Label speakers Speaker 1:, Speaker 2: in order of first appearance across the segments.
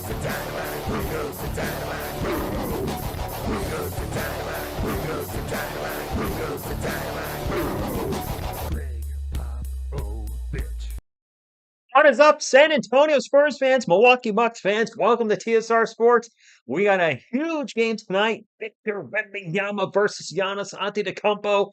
Speaker 1: What is up, San Antonio Spurs fans, Milwaukee Bucks fans? Welcome to TSR Sports. We got a huge game tonight. Victor Wembanyama versus Giannis Antetokounmpo.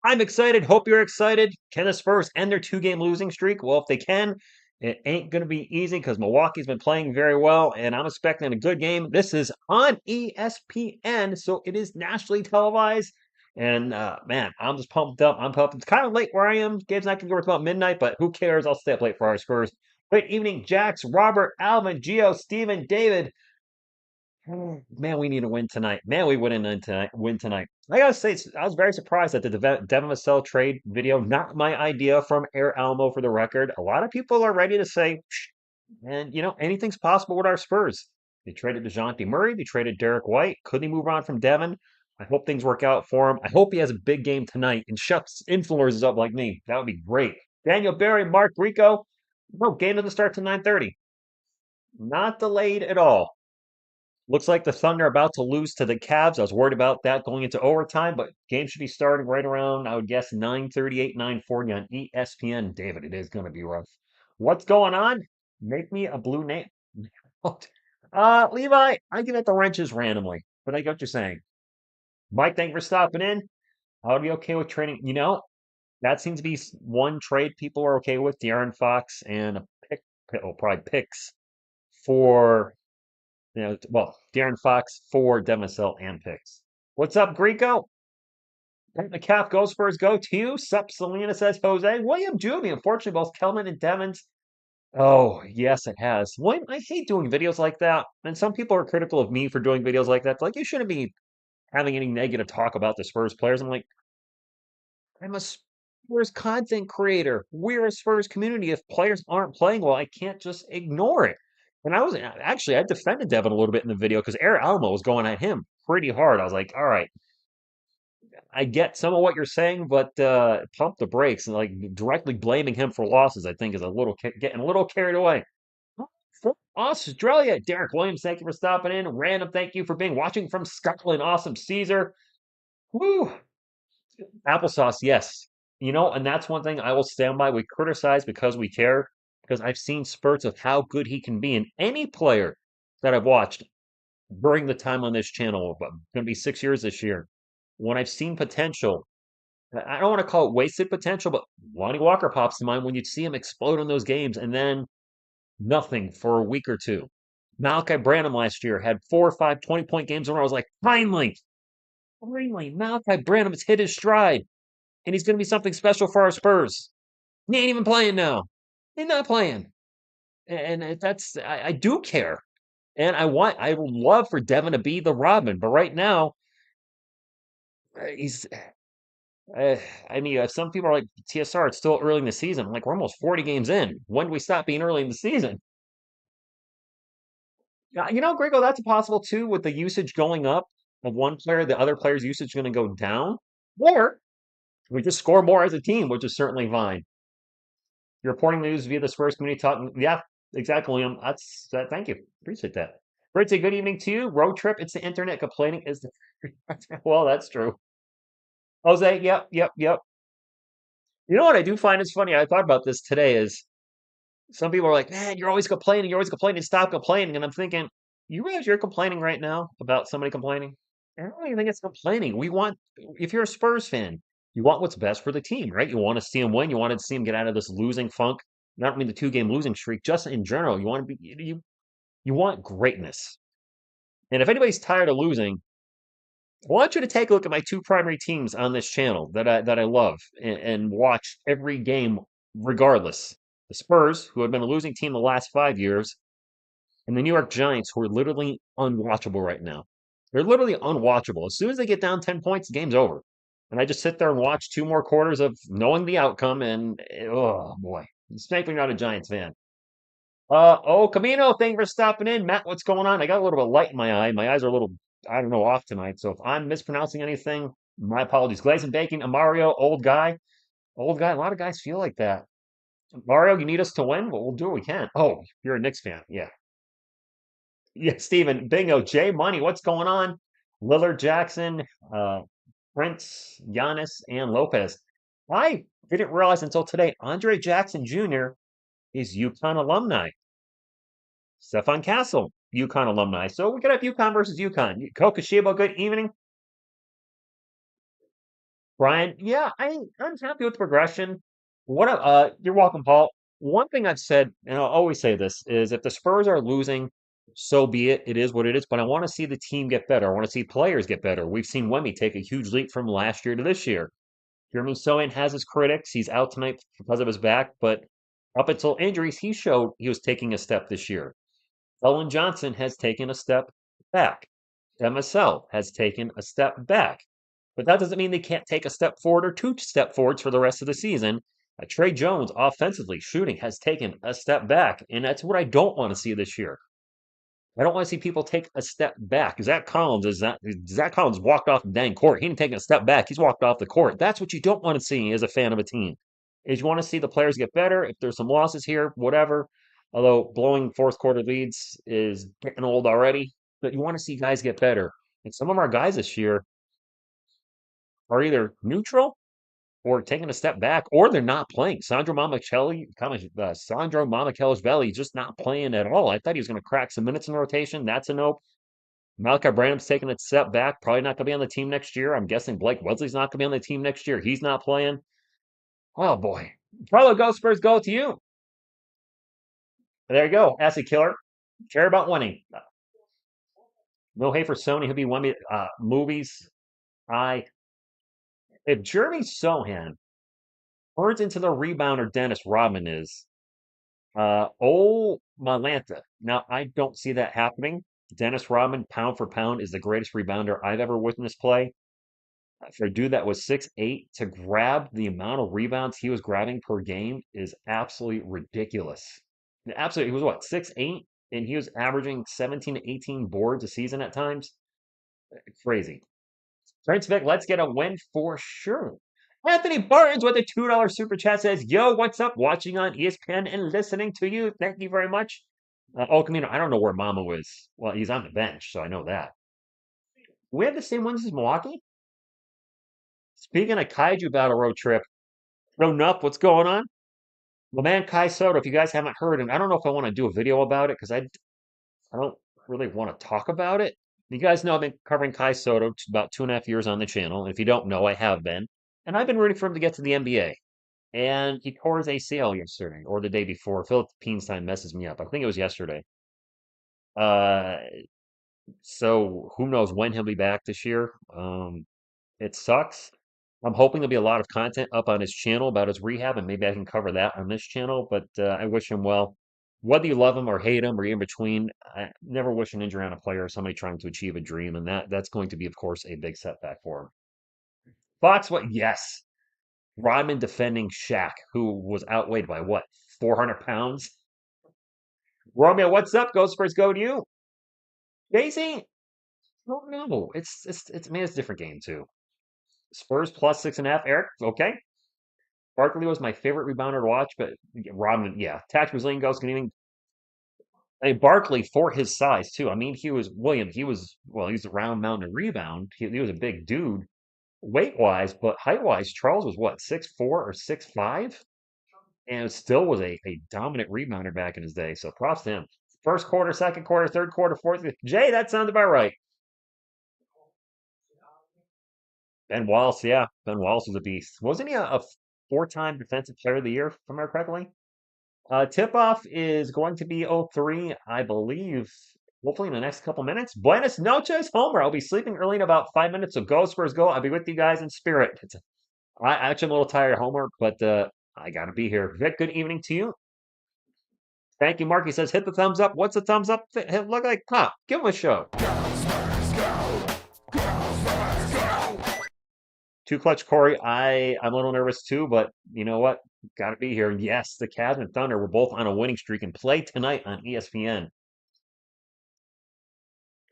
Speaker 1: I'm excited. Hope you're excited. Can the Spurs end their two-game losing streak? Well, if they can, it ain't going to be easy because Milwaukee's been playing very well, and I'm expecting a good game. This is on ESPN, so it is nationally televised. And man, I'm just pumped up. I'm pumped. It's kind of late where I am. Game's not going to go about midnight, but who cares? I'll stay up late for our Spurs. Great evening, Jax, Robert, Alvin, Gio, Steven, David. Man, we need to win tonight. Man, we win tonight. I gotta say, I was very surprised at the Devin Vassell trade video. Not my idea from Air Almo for the record. A lot of people are ready to say, and anything's possible with our Spurs. They traded DeJounte Murray. They traded Derek White. Could he move on from Devin? I hope things work out for him. I hope he has a big game tonight and shuts influencers up like me. That would be great. Daniel Barry, Mark Rico. No, game doesn't start till 9:30. Not delayed at all. Looks like the Thunder are about to lose to the Cavs. I was worried about that going into overtime, but game should be starting right around, I would guess, 9:38, 9:40 on ESPN. David, it is going to be rough. What's going on? Make me a blue name. Levi, I give it the wrenches randomly, but I get what you're saying. Mike, thank you for stopping in. I would be okay with trading. That seems to be one trade people are okay with. De'Aaron Fox and a pick, well, probably picks for De'Aaron Fox for Devin Vassell and picks. What's up, Greco? The calf goes first. Go to you. Sup, Selena says Jose. William Juvie. Unfortunately, both Kelman and Devins. Oh, yes, it has. William, I hate doing videos like that. And some people are critical of me for doing videos like that. It's like, you shouldn't be having any negative talk about the Spurs players. I'm like, I'm a Spurs content creator. We're a Spurs community. If players aren't playing well, I can't just ignore it. And I defended Devin a little bit in the video because Eric Almo was going at him pretty hard. I was like, all right, I get some of what you're saying, but pump the brakes. And like directly blaming him for losses, I think, is getting a little carried away. From Australia, Derek Williams, thank you for stopping in. Random, thank you for being watching from Scotland. Awesome, Caesar. Woo! Applesauce, yes. And that's one thing I will stand by. We criticize because we care, because I've seen spurts of how good he can be. And any player that I've watched during the time on this channel, but going to be 6 years this year, when I've seen potential, I don't want to call it wasted potential, but Lonnie Walker pops to mind when you'd see him explode in those games and then nothing for a week or two. Malachi Branham last year had 4 or 5 20-point games in a row. I was like, finally, Malachi Branham has hit his stride and he's going to be something special for our Spurs. He ain't even playing now. He's not playing, and I do care, and I would love for Devin to be the Robin, but right now he's. I mean, some people are like TSR. It's still early in the season. I'm like, we're almost 40 games in. When do we stop being early in the season? Yeah, Grego, that's possible too with the usage going up of one player, the other player's usage going to go down, or we just score more as a team, which is certainly fine. You're reporting news via the Spurs community talk. Yeah, exactly, Liam. That's that. Thank you. Appreciate that. Great. Say good evening to you. Road trip. It's the internet complaining is the. Well, that's true. Jose. Yep. Yep. Yep. You know what I do find is funny? I thought about this today. Is some people are like, man, you're always complaining. You're always complaining. Stop complaining. And I'm thinking, you realize you're complaining right now about somebody complaining? I don't even think it's complaining. If you're a Spurs fan, you want what's best for the team, right? You want to see them win. You want to see them get out of this losing funk. Not only the two-game losing streak, just in general. You want to be you want greatness. And if anybody's tired of losing, I want you to take a look at my two primary teams on this channel that I love and watch every game regardless. The Spurs, who have been a losing team the last 5 years, and the New York Giants, who are literally unwatchable right now. They're literally unwatchable. As soon as they get down 10 points, the game's over. And I just sit there and watch 2 more quarters of knowing the outcome, and oh boy, it's making me not a Giants fan. Camino, thank you for stopping in. Matt, what's going on? I got a little bit of light in my eye. My eyes are a little, I don't know, off tonight. So if I'm mispronouncing anything, my apologies. Glazing Bacon, Mario, old guy. Old guy, a lot of guys feel like that. Mario, you need us to win? Well, we'll do what we can. Oh, you're a Knicks fan. Yeah. Yeah, Steven, bingo, J Money, what's going on? Lillard, Jackson, uh, Prince, Giannis, and Lopez. I didn't realize until today, Andre Jackson Jr. is UConn alumni. Stefan Castle, UConn alumni. So we could have UConn versus UConn. Kokoshiba, good evening. Brian, yeah, I'm happy with the progression. You're welcome, Paul. One thing I've said, and I'll always say this, is if the Spurs are losing, so be it. It is what it is. But I want to see the team get better. I want to see players get better. We've seen Wemby take a huge leap from last year to this year. Jeremy Sohan has his critics. He's out tonight because of his back, but up until injuries, he showed he was taking a step this year. Ellen Johnson has taken a step back. MSL has taken a step back. But that doesn't mean they can't take a step forward or two step forwards for the rest of the season. Trey Jones, offensively, shooting, has taken a step back, and that's what I don't want to see this year. I don't want to see people take a step back. Zach Collins walked off the dang court. He didn't take a step back. He's walked off the court. That's what you don't want to see as a fan of a team. Is you want to see the players get better. If there's some losses here, whatever. Although blowing fourth quarter leads is getting old already, but you want to see guys get better. And some of our guys this year are either neutral or taking a step back, or they're not playing. Sandro Mamachelishvili just not playing at all. I thought he was going to crack some minutes in the rotation. That's a nope. Malachi Branham's taking a step back. Probably not going to be on the team next year. I'm guessing Blake Wesley's not going to be on the team next year. He's not playing. Oh boy. Probably go Spurs. Go to you. There you go. Acid Killer. Care about winning. No hate for Sony. He'll be one movies. I if Jeremy Sohan turns into the rebounder Dennis Rodman is, Malanta. Now, I don't see that happening. Dennis Rodman, pound for pound, is the greatest rebounder I've ever witnessed play. For a dude that was 6'8", to grab the amount of rebounds he was grabbing per game is absolutely ridiculous. Absolutely, he was what, 6'8", and he was averaging 17 to 18 boards a season at times. Crazy. Prince Vic, let's get a win for sure. Anthony Barnes with a $2 super chat says, "Yo, what's up? Watching on ESPN and listening to you. Thank you very much." Camino, I don't know where Mama was. Well, he's on the bench, so I know that. We have the same ones as Milwaukee. Speaking of Kaiju Battle Road Trip, no Nup, what's going on? My man Kai Soto, if you guys haven't heard him, I don't know if I want to do a video about it because I don't really want to talk about it. You guys know I've been covering Kai Soto about 2.5 years on the channel. If you don't know, I have been. And I've been rooting for him to get to the NBA. And he tore his ACL yesterday or the day before. Philippines time messes me up. I think it was yesterday. Uh, so who knows when he'll be back this year. It sucks. I'm hoping there'll be a lot of content up on his channel about his rehab, and maybe I can cover that on this channel. But I wish him well. Whether you love him or hate him or in between, I never wish an injury on a player or somebody trying to achieve a dream, and that's going to be, of course, a big setback for him. Fox, what? Yes. Rodman defending Shaq, who was outweighed by what, 400 pounds? Romeo, what's up? Go Spurs, go to you. Daisy? Don't know. It's I mean, it's a different game too. Spurs plus 6.5. Eric, okay. Barkley was my favorite rebounder to watch, but Rodman, yeah. Tax Brazilian goes can even. I mean, Barkley for his size too. I mean, he was William. He was well. He's a round mountain rebound. He was a big dude weight wise, but height wise, Charles was what 6'4" or 6'5", and still was a dominant rebounder back in his day. So props to him. First quarter, second quarter, third quarter, fourth. Jay, that sounds about right. Ben Wallace, yeah. Ben Wallace was a beast. Wasn't he a four-time Defensive Player of the Year, if I remember correctly? Tip-off is going to be 03, I believe, hopefully in the next couple minutes. Buenas noches, Homer. I'll be sleeping early in about 5 minutes, so go Spurs go. I'll be with you guys in spirit. I actually am a little tired, Homer, but I got to be here. Vic, good evening to you. Thank you, Mark. He says, hit the thumbs up. What's the thumbs up look like? Huh, give him a show. Too clutch, Corey. I'm a little nervous too, but you know what? Got to be here. Yes, the Cavs and Thunder were both on a winning streak and play tonight on ESPN.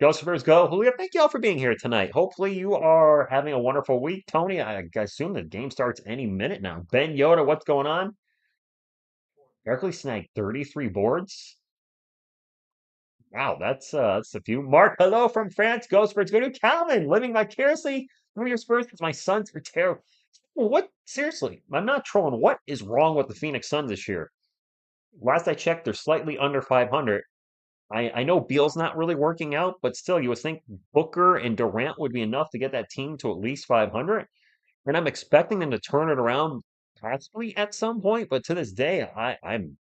Speaker 1: Go Spurs, go. Julio, thank you all for being here tonight. Hopefully you are having a wonderful week. Tony, I assume the game starts any minute now. Ben Yoda, what's going on? Berkeley snagged 33 boards. Wow, that's a few. Mark, hello from France. Go Spurs. Go to Calvin, living vicariously through your Spurs because my Suns are terrible. What? Seriously, I'm not trolling. What is wrong with the Phoenix Suns this year? Last I checked, they're slightly under 500. I know Beal's not really working out, but still, you would think Booker and Durant would be enough to get that team to at least 500. And I'm expecting them to turn it around possibly at some point. But to this day, I'm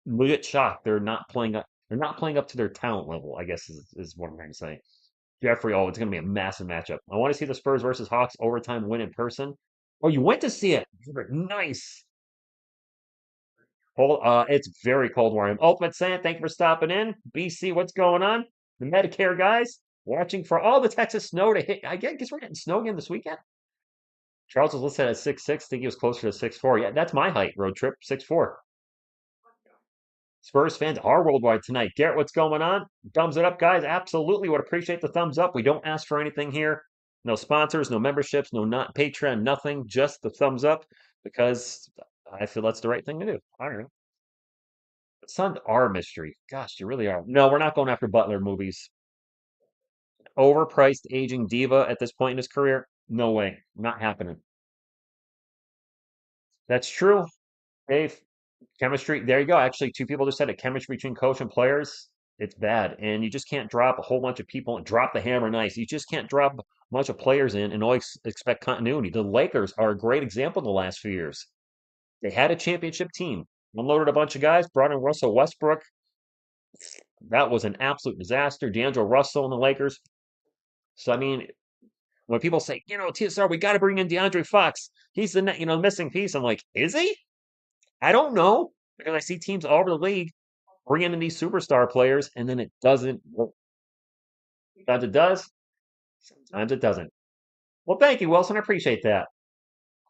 Speaker 1: legit shocked they're not playing up. They're not playing up to their talent level, I guess is what I'm trying to say. Jeffrey, oh, it's going to be a massive matchup. I want to see the Spurs versus Hawks overtime win in person. Oh, you went to see it. Nice. It's very cold where I am. Ultimate Sand, thank you for stopping in. BC, what's going on? The Medicare guys watching for all the Texas snow to hit. I guess we're getting snow again this weekend. Charles was listed at 6'6". Think he was closer to 6'4". Yeah, that's my height. Road trip 6'4". Spurs fans are worldwide tonight. Garrett, what's going on? Thumbs it up, guys. Absolutely would appreciate the thumbs up. We don't ask for anything here. No sponsors, no memberships, no not Patreon, nothing. Just the thumbs up because I feel that's the right thing to do. I don't know. The Suns are a mystery. Gosh, you really are. No, we're not going after Butler movies. Overpriced aging diva at this point in his career? No way. Not happening. That's true. Dave, chemistry. There you go. Actually, two people just said it. Chemistry between coach and players. It's bad. And you just can't drop a whole bunch of people and drop the hammer nice. You just can't drop a bunch of players in and always expect continuity. The Lakers are a great example in the last few years. They had a championship team, unloaded a bunch of guys, brought in Russell Westbrook. That was an absolute disaster. D'Angelo Russell and the Lakers. So, I mean, when people say, TSR, we got to bring in DeAndre Fox. He's the missing piece. I'm like, is he? I don't know because I see teams all over the league bringing in these superstar players, and then it doesn't work. Sometimes it does, sometimes it doesn't. Well, thank you, Wilson. I appreciate that.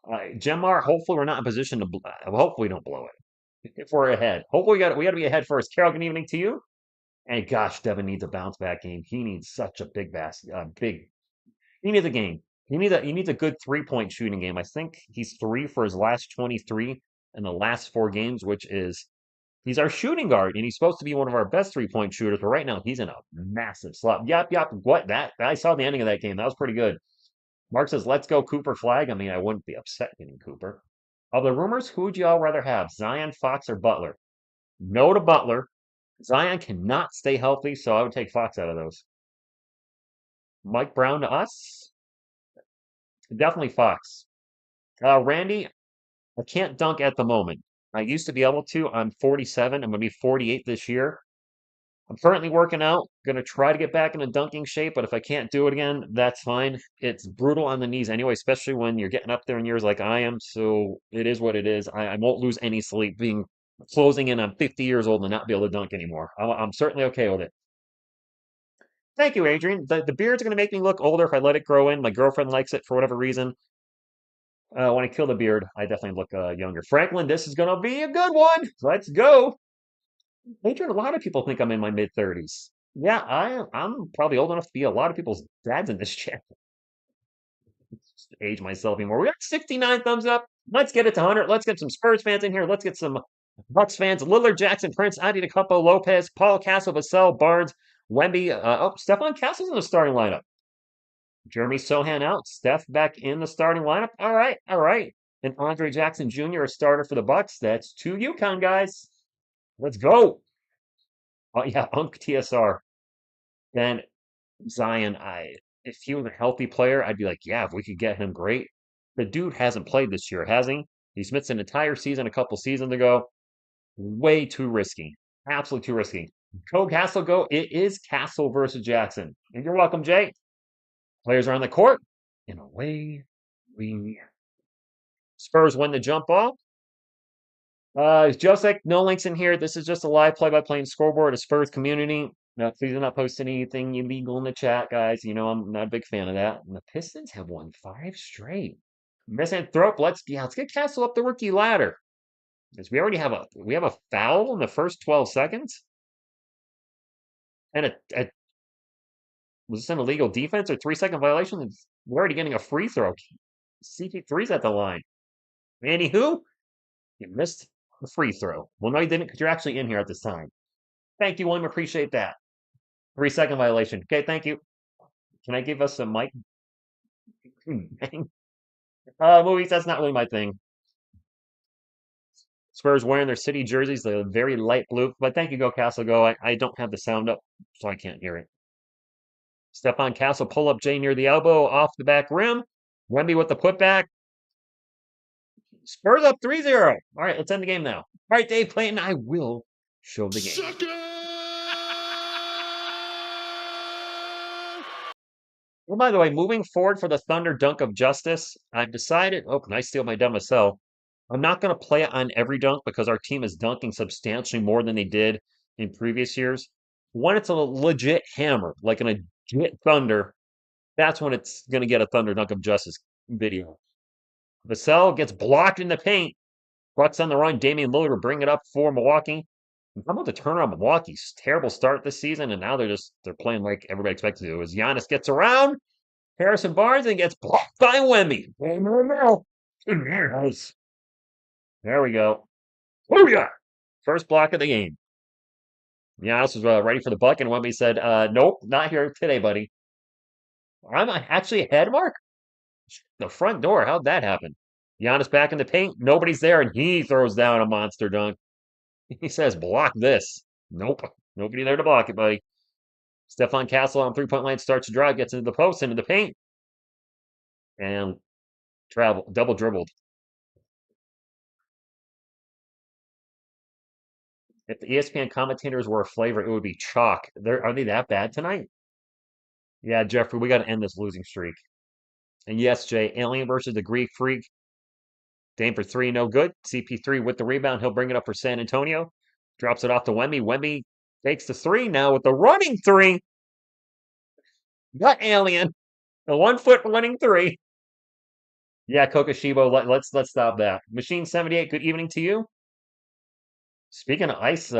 Speaker 1: Gemar, hopefully we're not in position to. Hopefully we don't blow it. If we're ahead, hopefully we got to be ahead first. Carol, good evening to you. And gosh, Devin needs a bounce back game. He needs such a big basket, big. He needs a game. He needs a good 3-point shooting game. I think he's 3 for his last 23 in the last 4 games, which is he's our shooting guard, and he's supposed to be one of our best 3-point shooters. But right now, he's in a massive slump. Yep, yep. What that? I saw the ending of that game. That was pretty good. Mark says, "Let's go Cooper flag." I mean, I wouldn't be upset getting Cooper. Of the rumors, who would you all rather have, Zion, Fox, or Butler? No to Butler. Zion cannot stay healthy, so I would take Fox out of those. Mike Brown to us, definitely Fox. Randy, I can't dunk at the moment. I used to be able to. I'm 47. I'm going to be 48 this year. I'm currently working out. Going to try to get back into dunking shape, but if I can't do it again, that's fine. It's brutal on the knees anyway, especially when you're getting up there in years like I am. So it is what it is. I won't lose any sleep being closing in on 50 years old and not be able to dunk anymore. I'm certainly okay with it. Thank you, Adrian. The beard's going to make me look older if I let it grow in. My girlfriend likes it for whatever reason. When I kill the beard, I definitely look younger. Franklin, this is going to be a good one. Let's go. Adrian, a lot of people think I'm in my mid 30s. Yeah, I'm probably old enough to be a lot of people's dads in this chat. Age myself anymore. We got 69 thumbs up. Let's get it to 100. Let's get some Spurs fans in here. Let's get some Bucks fans. Lillard, Jackson, Prince, Antetokounmpo, Lopez, Paul, Castle, Vassell, Barnes, Wemby. Stephon Castle's in the starting lineup. Jeremy Sohan out. Steph back in the starting lineup. All right, all right. And Andre Jackson Jr. a starter for the Bucks. That's 2 UConn guys. Let's go. Oh yeah, Unk TSR. Then Zion, if he was a healthy player, I'd be like, yeah, if we could get him, great. The dude hasn't played this year, has he? He's missed an entire season a couple seasons ago. Way too risky. Absolutely too risky. Go Castle, go. It is Castle versus Jackson. And you're welcome, Jay. Players are on the court. And away we Spurs win the jump ball. Josek, no links in here. This is just a live play-by-play and scoreboard. A Spurs community. No, please do not post anything illegal in the chat, guys. You know I'm not a big fan of that. And the Pistons have won 5 straight. Misanthrope, let's get Castle up the rookie ladder. Because we have a foul in the first 12 seconds. And was this an illegal defense or 3-second violation? We're already getting a free throw. CP3's at the line. Manny who? You missed the free throw. Well, no, you didn't because you're actually in here at this time. Thank you, William. Appreciate that. 3-second violation. Okay, thank you. Can I give us a mic? Movies, that's not really my thing. Spurs wearing their city jerseys, the very light blue. But thank you, Go Castle, go. I don't have the sound up, so I can't hear it. Stephon Castle, pull up J near the elbow, off the back rim. Wemby with the putback. Spurs up 3-0. All right, let's end the game now. All right, Dave Clayton, I will show the game. Well, by the way, moving forward for the Thunder dunk of justice, I've decided. Oh, can I steal my dumb myself? I'm not going to play it on every dunk because our team is dunking substantially more than they did in previous years. When it's a legit hammer, like a legit Thunder, that's when it's going to get a Thunder dunk of justice video. Vassell gets blocked in the paint. Bucks on the run. Damian Lillard will bring it up for Milwaukee. How about the turnaround? Milwaukee's terrible start this season, and now they're playing like everybody expected to. As Giannis gets around, Harrison Barnes and gets blocked by Wemby. Nice. There we go. What do we got? First block of the game. Giannis was ready for the bucket, and Wemby said, "Nope, not here today, buddy." I'm actually ahead, Mark. The front door. How'd that happen? Giannis back in the paint. Nobody's there, and he throws down a monster dunk. He says, "Block this." Nope, nobody there to block it, buddy. Stephon Castle on three-point line starts to drive, gets into the post, into the paint, and double dribbled. If the ESPN commentators were a flavor, it would be chalk. Are they that bad tonight? Yeah, Jeffrey, we got to end this losing streak. And yes, Jay, Alien versus the Greek Freak. Dame for three, no good. CP3 with the rebound. He'll bring it up for San Antonio. Drops it off to Wemby. Wemby takes the three now with the running three. Got Alien. A 1 foot running three. Yeah, Kokoshibo, let's stop that. Machine 78, good evening to you. Speaking of ice,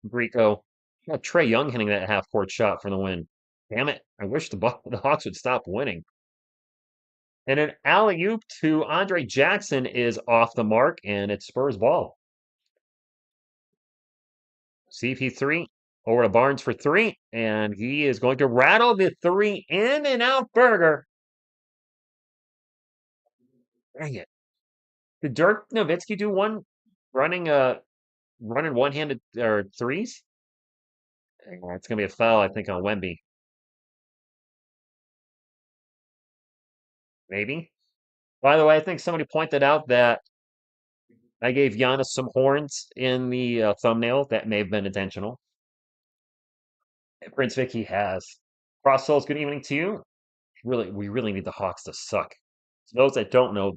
Speaker 1: Greco, got Trey Young hitting that half court shot for the win. Damn it. I wish the Hawks would stop winning. And an alley-oop to Andre Jackson is off the mark, and it's Spurs ball. CP3 over to Barnes for three, and he is going to rattle the three in and out burger. Dang it. Did Dirk Nowitzki do one running one-handed or threes? It's going to be a foul, I think, on Wemby. Maybe. By the way, I think somebody pointed out that I gave Giannis some horns in the thumbnail. That may have been intentional. Prince Vicky has. Cross Souls, good evening to you. We really need the Hawks to suck. So those that don't know,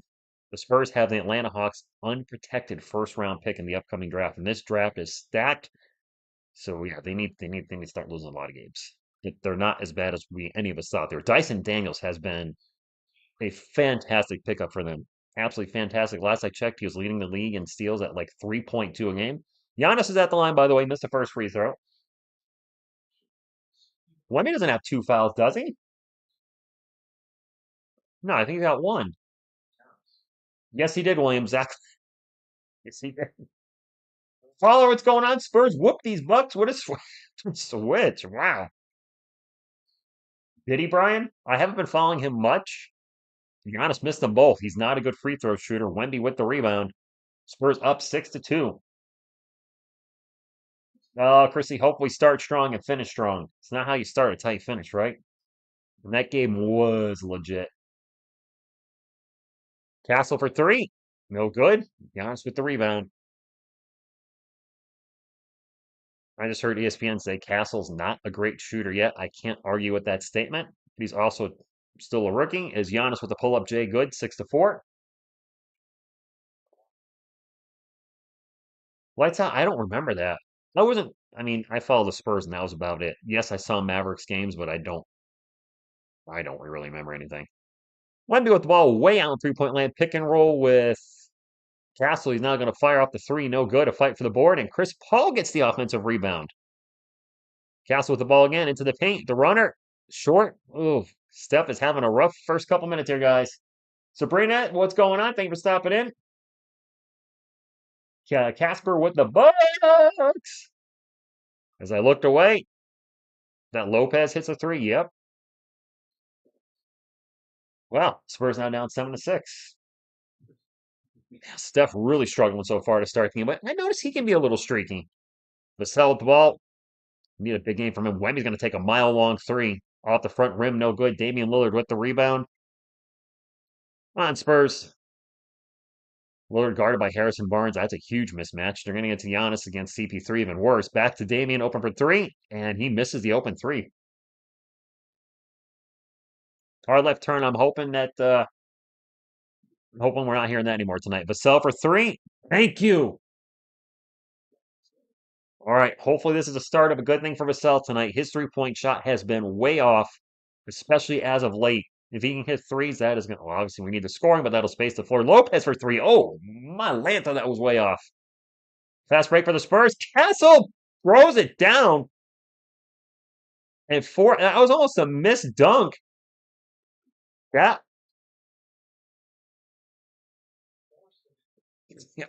Speaker 1: the Spurs have the Atlanta Hawks unprotected first round pick in the upcoming draft, and this draft is stacked. So yeah, they need to start losing a lot of games. They're not as bad as any of us thought they were. Dyson Daniels has been a fantastic pickup for them. Absolutely fantastic. Last I checked, he was leading the league in steals at like 3.2 a game. Giannis is at the line, by the way, missed the first free throw. Wemby doesn't have two fouls, does he? No, I think he got one. Yes, he did, Williams. Exactly. Yes, he did. Follow what's going on. Spurs whoop these Bucks. What a switch. Wow. Did he, Brian? I haven't been following him much. To be honest, missed them both. He's not a good free throw shooter. Wemby with the rebound. Spurs up 6-2. Oh, Chrissy, hope we start strong and finish strong. It's not how you start, it's how you finish, right? And that game was legit. Castle for three. No good. Giannis with the rebound. I just heard ESPN say Castle's not a great shooter yet. I can't argue with that statement. He's also still a rookie. Is Giannis with the pull-up J good? 6-4. Lights out. I don't remember that. I follow the Spurs and that was about it. Yes, I saw Mavericks games, but I don't really remember anything. Wemby with the ball way out in three-point land. Pick and roll with Castle. He's now going to fire off the three. No good. A fight for the board. And Chris Paul gets the offensive rebound. Castle with the ball again into the paint. The runner. Short. Ooh. Steph is having a rough first couple minutes here, guys. Sabrina, what's going on? Thank you for stopping in. Casper with the Bucks. As I looked away, That Lopez hits a three. Yep. Well, Spurs now down 7-6. Steph really struggling so far to start the game, but I noticed he can be a little streaky. Vassell with the ball. Need a big game from him. Wemby's going to take a mile-long three off the front rim. No good. Damian Lillard with the rebound. On Spurs. Lillard guarded by Harrison Barnes. That's a huge mismatch. They're going to get to Giannis against CP3, even worse. Back to Damian, open for three, and he misses the open three. Hard left turn. I'm hoping we're not hearing that anymore tonight. Vassell for three. Thank you. All right. Hopefully this is the start of a good thing for Vassell tonight. His three-point shot has been way off, especially as of late. If he can hit threes, that is going to, well, obviously we need the scoring, but that'll space the floor. Lopez for three. Oh, my Lanta, that was way off. Fast break for the Spurs. Castle throws it down. And that was almost a missed dunk. Yeah.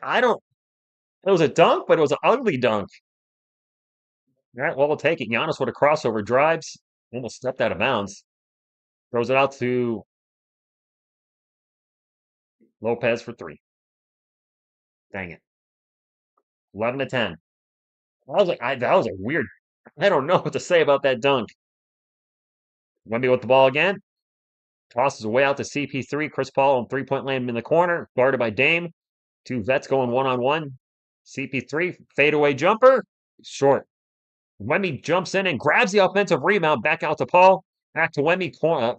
Speaker 1: I don't, it was a dunk, but it was an ugly dunk. All right, well, we'll take it. Giannis with a crossover drives, almost stepped out of bounds. Throws it out to Lopez for three. Dang it. 11-10. That was a weird. I don't know what to say about that dunk. Wemby with the ball again. Tosses away out to CP3. Chris Paul on three-point land in the corner, guarded by Dame. Two vets going one-on-one. CP3 fadeaway jumper, short. Wemby jumps in and grabs the offensive rebound. Back out to Paul. Back to Wemby.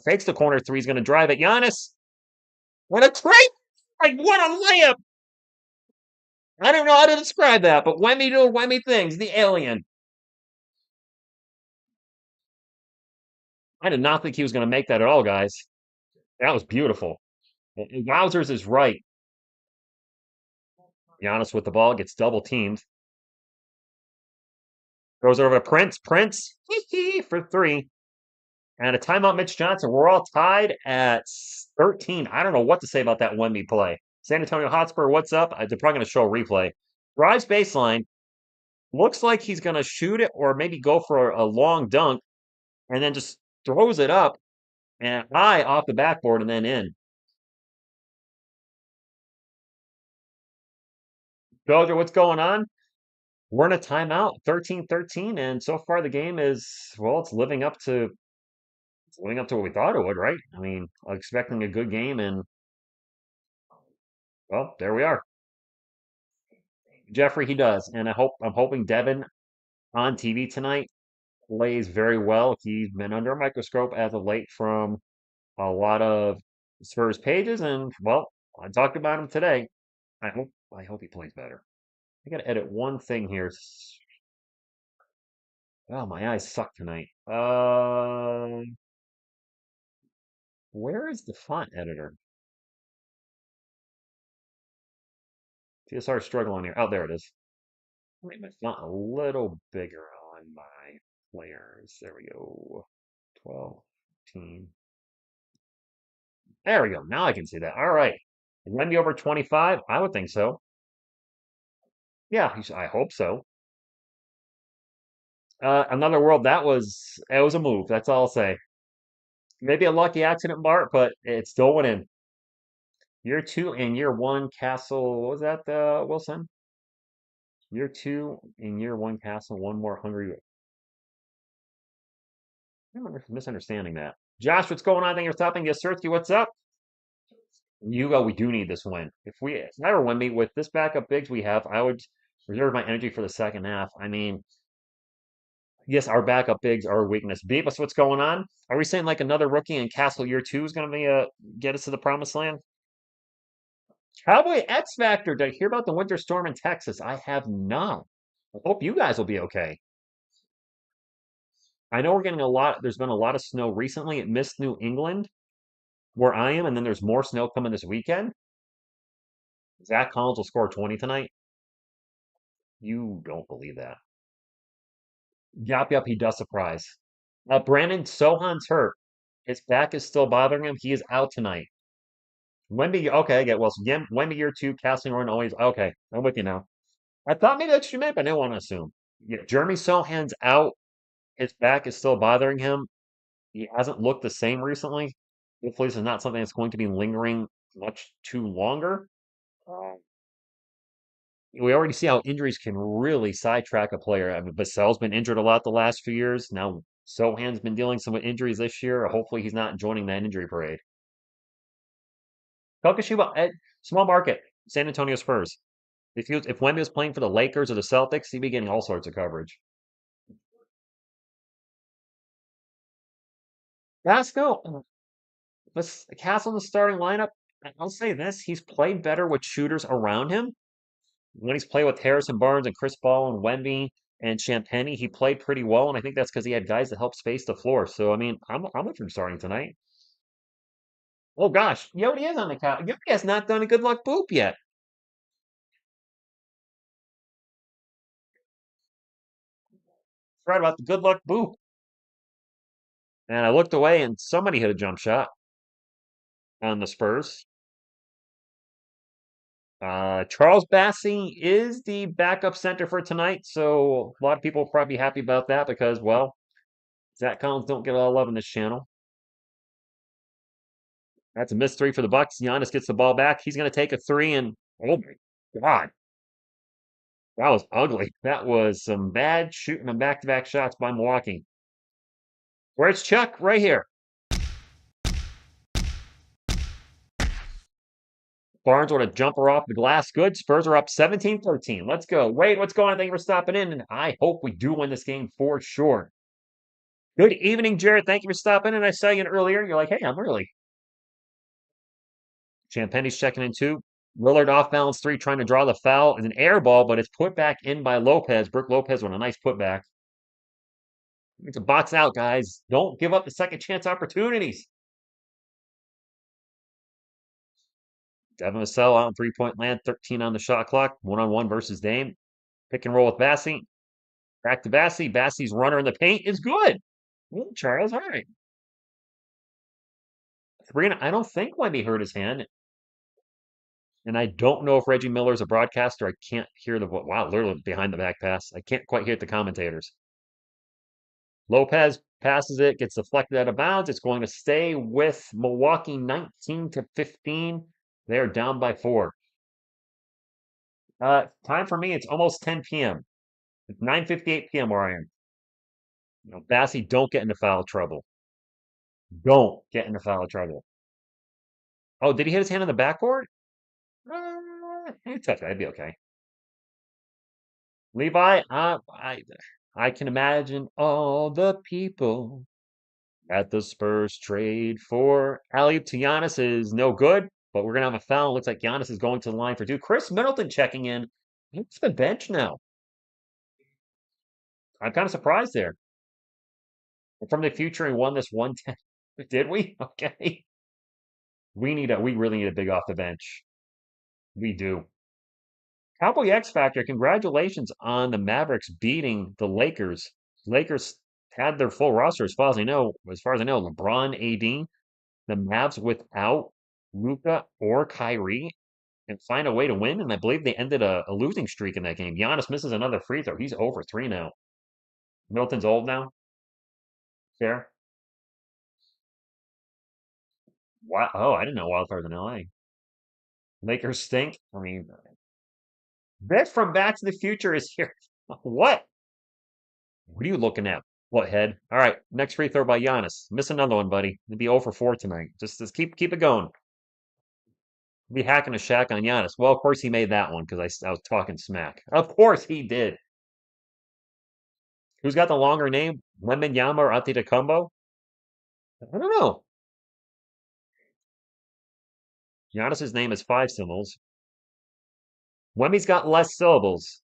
Speaker 1: Fakes the corner three. He's going to drive at Giannis. What a trade! Like, what a layup! I don't know how to describe that, but Wemby doing Wemby things. The alien. I did not think he was going to make that at all, guys. That was beautiful. Wowzers is right. Giannis with the ball gets double teamed. Goes over to Prince. Prince for three. And a timeout, Mitch Johnson. We're all tied at 13. I don't know what to say about that Wemby play. San Antonio Hotspur, what's up? They're probably going to show a replay. Drives baseline. Looks like he's going to shoot it or maybe go for a long dunk. And then just throws it up and high off the backboard and then in. Doja, what's going on? We're in a timeout, 13-13, and so far the game is, well, it's living up to what we thought it would, right? I mean, expecting a good game, and well, there we are. Jeffrey, he does, and I'm hoping Devin on TV tonight plays very well. He's been under a microscope as of late from a lot of Spurs pages, and well, I talked about him today. I hope he plays better. I gotta edit one thing here. Oh, my eyes suck tonight. Where is the font editor? TSR struggling here. Oh, there it is. Make my font a little bigger on my players. There we go. 12, 15. There we go. Now I can see that. All right. Wendy over 25? I would think so. Yeah, I hope so. Another world, it was a move. That's all I'll say. Maybe a lucky accident, Bart, but it still went in. Year two and year one, Castle. What was that, Wilson? Year two and year one, Castle. One more hungry. I'm misunderstanding that. Josh, what's going on? Thank you for stopping. Yes, Sersky, what's up? Hugo, we do need this win. If I were Wemby with this backup bigs we have, I would reserve my energy for the second half. I mean, yes, our backup bigs are a weakness. Beavis, what's going on? Are we saying like another rookie in Castle year two is going to be get us to the promised land? Cowboy X Factor. Did I hear about the winter storm in Texas? I have not. I hope you guys will be okay. I know we're getting there's been a lot of snow recently. It missed New England, where I am, and then there's more snow coming this weekend. Zach Collins will score 20 tonight. You don't believe that. Yep, he does surprise. Brandon Sohan's hurt. His back is still bothering him. He is out tonight. Wemby, okay, I get well. So Wemby year two, casting run always. Okay, I'm with you now. I thought maybe that's what you meant, but I didn't want to assume. Yeah, Jeremy Sohan's out. His back is still bothering him. He hasn't looked the same recently. Hopefully, this is not something that's going to be lingering much too longer. Uh, we already see how injuries can really sidetrack a player. I mean, Vassell's been injured a lot the last few years. Now, Sohan's been dealing some with injuries this year. Hopefully, he's not joining that injury parade. Tokushiba, small market, San Antonio Spurs. If Wemby was playing for the Lakers or the Celtics, he'd be getting all sorts of coverage. Gasco, let's Castle in the starting lineup. I'll say this: he's played better with shooters around him. When he's played with Harrison Barnes and Chris Paul and Wemby and Champagnie, he played pretty well, and I think that's because he had guys that help space the floor. So I mean, I'm looking for starting tonight. Oh gosh, Yodi is on the couch. Yodi has not done a good luck boop yet. Forgot about the good luck boop. And I looked away, and somebody hit a jump shot on the Spurs. Charles Bassey is the backup center for tonight, so a lot of people will probably be happy about that because, well, Zach Collins don't get a lot of love in this channel. That's a missed three for the Bucks. Giannis gets the ball back. He's going to take a three, and oh my God, that was ugly. That was some bad shooting and back-to-back shots by Milwaukee. Where's Chuck? Right here. Barnes with a jumper off the glass. Good. Spurs are up 17-13. Let's go. Wade, what's going on? Thank you for stopping in, and I hope we do win this game for sure. Good evening, Jared. Thank you for stopping in. I saw you earlier. You're like, hey, I'm early. Champagnie's checking in too. Lillard off balance three, trying to draw the foul. It's an air ball, but it's put back in by Lopez. Brooke Lopez with a nice putback. It's a box out, guys. Don't give up the second chance opportunities. Devin Vassell out in three-point land, 13 on the shot clock. One-on-one versus Dame. Pick and roll with Bassey. Back to Bassey. Bassey's runner in the paint is good. Ooh, Charles, all right. Three, I don't think Wemby hurt his hand. And I don't know if Reggie Miller's a broadcaster. I can't hear the wow, literally behind the back pass. I can't quite hear the commentators. Lopez passes it, gets deflected out of bounds. It's going to stay with Milwaukee 19-15. They're down by 4. Time for me, it's almost 10 p.m. It's 9:58 p.m. where I am. You know, Bassey, don't get into foul trouble. Don't get into foul trouble. Oh, did he hit his hand on the backboard? It's okay. I'd be okay. Levi, I can imagine all the people at the Spurs trade for alley-oop to Giannis is no good, but we're gonna have a foul. Looks like Giannis is going to the line for two. Chris Middleton checking in. He's the bench now. I'm kind of surprised there. We're from the future and won this 110. Did we? Okay. We really need a big off the bench. We do. Cowboy X Factor, congratulations on the Mavericks beating the Lakers. Lakers had their full roster as far as I know. As far as I know, LeBron, AD, the Mavs without Luka or Kyrie, and find a way to win. And I believe they ended a losing streak in that game. Giannis misses another free throw. He's over 3 now. Milton's old now. Fair. Wow. Oh, I didn't know wildcards in LA. Lakers stink. I mean, Vic from Back to the Future is here. What? What are you looking at? What head? All right, next free throw by Giannis. Miss another one, buddy. It'd be 0 for 4 tonight. Just keep it going. Be hacking a shack on Giannis. Well, of course he made that one because I was talking smack. Of course he did. Who's got the longer name? Wembanyama or Antetokounmpo? I don't know. Giannis's name is 5 syllables. Wemby's got less syllables.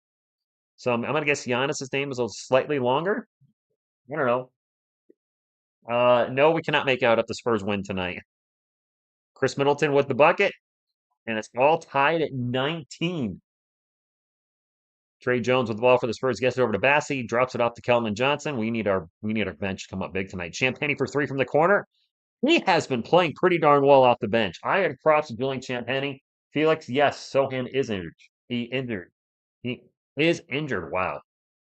Speaker 1: So I'm gonna guess Giannis's name is a slightly longer. I don't know. No, we cannot make out if the Spurs win tonight. Chris Middleton with the bucket, and it's all tied at 19. Trey Jones with the ball for the Spurs gets it over to Bassey, drops it off to Keldon Johnson. We need our bench to come up big tonight. Champagnie for 3 from the corner. He has been playing pretty darn well off the bench. I had props to Julian Champagnie. Felix, yes, Sohan is injured. He is injured. Wow.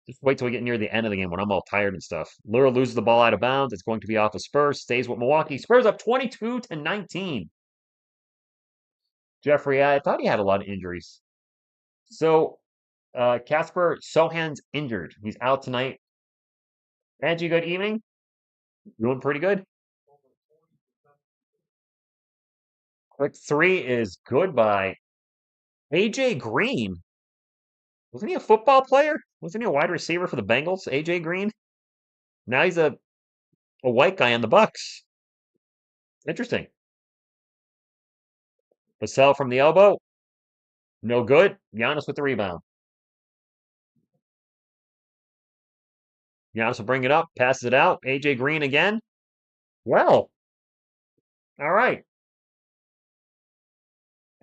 Speaker 1: Just wait till we get near the end of the game when I'm all tired and stuff. Lure loses the ball out of bounds. It's going to be off of Spurs. Stays with Milwaukee. Spurs up 22-19. Jeffrey, I thought he had a lot of injuries. So, Casper Sohan's injured. He's out tonight. Angie, good evening. Doing pretty good. Quick three is good by AJ Green. Wasn't he a football player? Wasn't he a wide receiver for the Bengals? AJ Green. Now he's a white guy on the Bucks. Interesting. Vassell from the elbow. No good. Giannis with the rebound. Giannis will bring it up, passes it out. AJ Green again. Well, all right.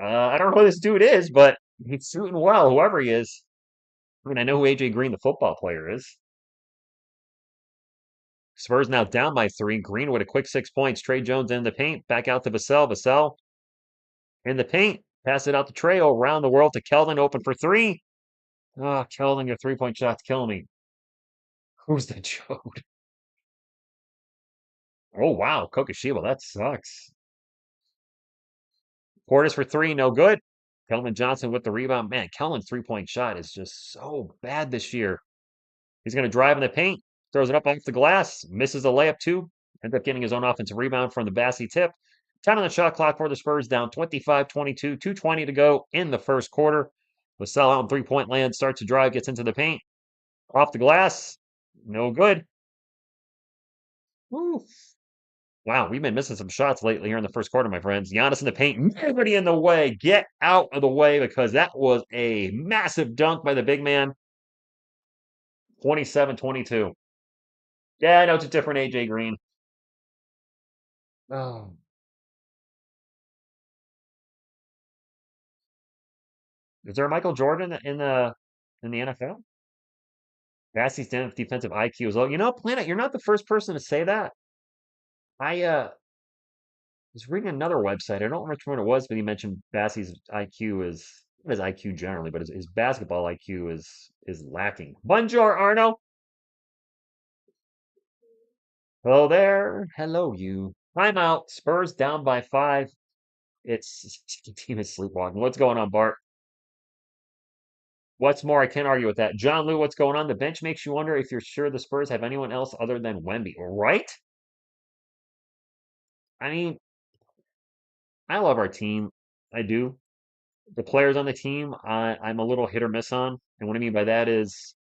Speaker 1: I don't know who this dude is, but he's shooting well, whoever he is. I mean, I know who AJ Green, the football player, is. Spurs now down by three. Green with a quick 6 points. Trey Jones in the paint. Back out to Vassell. Vassell in the paint. Pass it out to Trey. Around the world to Keldon. Open for three. Oh, Keldon, your 3-point shot's killing me. Who's the joke? Oh, wow. Kokoshiba, that sucks. Portis for three. No good. Kelvin Johnson with the rebound. Man, Kelvin's 3-point shot is just so bad this year. He's going to drive in the paint. Throws it up off the glass. Misses a layup, too. Ends up getting his own offensive rebound from the Bassie tip. 10 on the shot clock for the Spurs, down 25-22, 2:20 to go in the first quarter. Vassell out in 3-point land, starts to drive, gets into the paint. Off the glass, no good. Woo. Wow, we've been missing some shots lately here in the first quarter, my friends. Giannis in the paint, nobody in the way. Get out of the way because that was a massive dunk by the big man. 27-22. Yeah, I know it's a different AJ Green. Oh. Is there a Michael Jordan in the NFL? Bassie's defensive IQ is low. You know, Planet, you're not the first person to say that. I was reading another website. I don't remember which one it was, but he mentioned Bassie's IQ is not his IQ generally, but his basketball IQ is lacking. Bonjour, Arno. Hello there. Hello, you. Timeout. Spurs down by 5. It's the team is sleepwalking. What's going on, Bart? What's more, I can't argue with that. John Lou, what's going on? The bench makes you wonder if you're sure the Spurs have anyone else other than Wemby, right? I mean, I love our team. I do. The players on the team, I'm a little hit or miss on. And what I mean by that is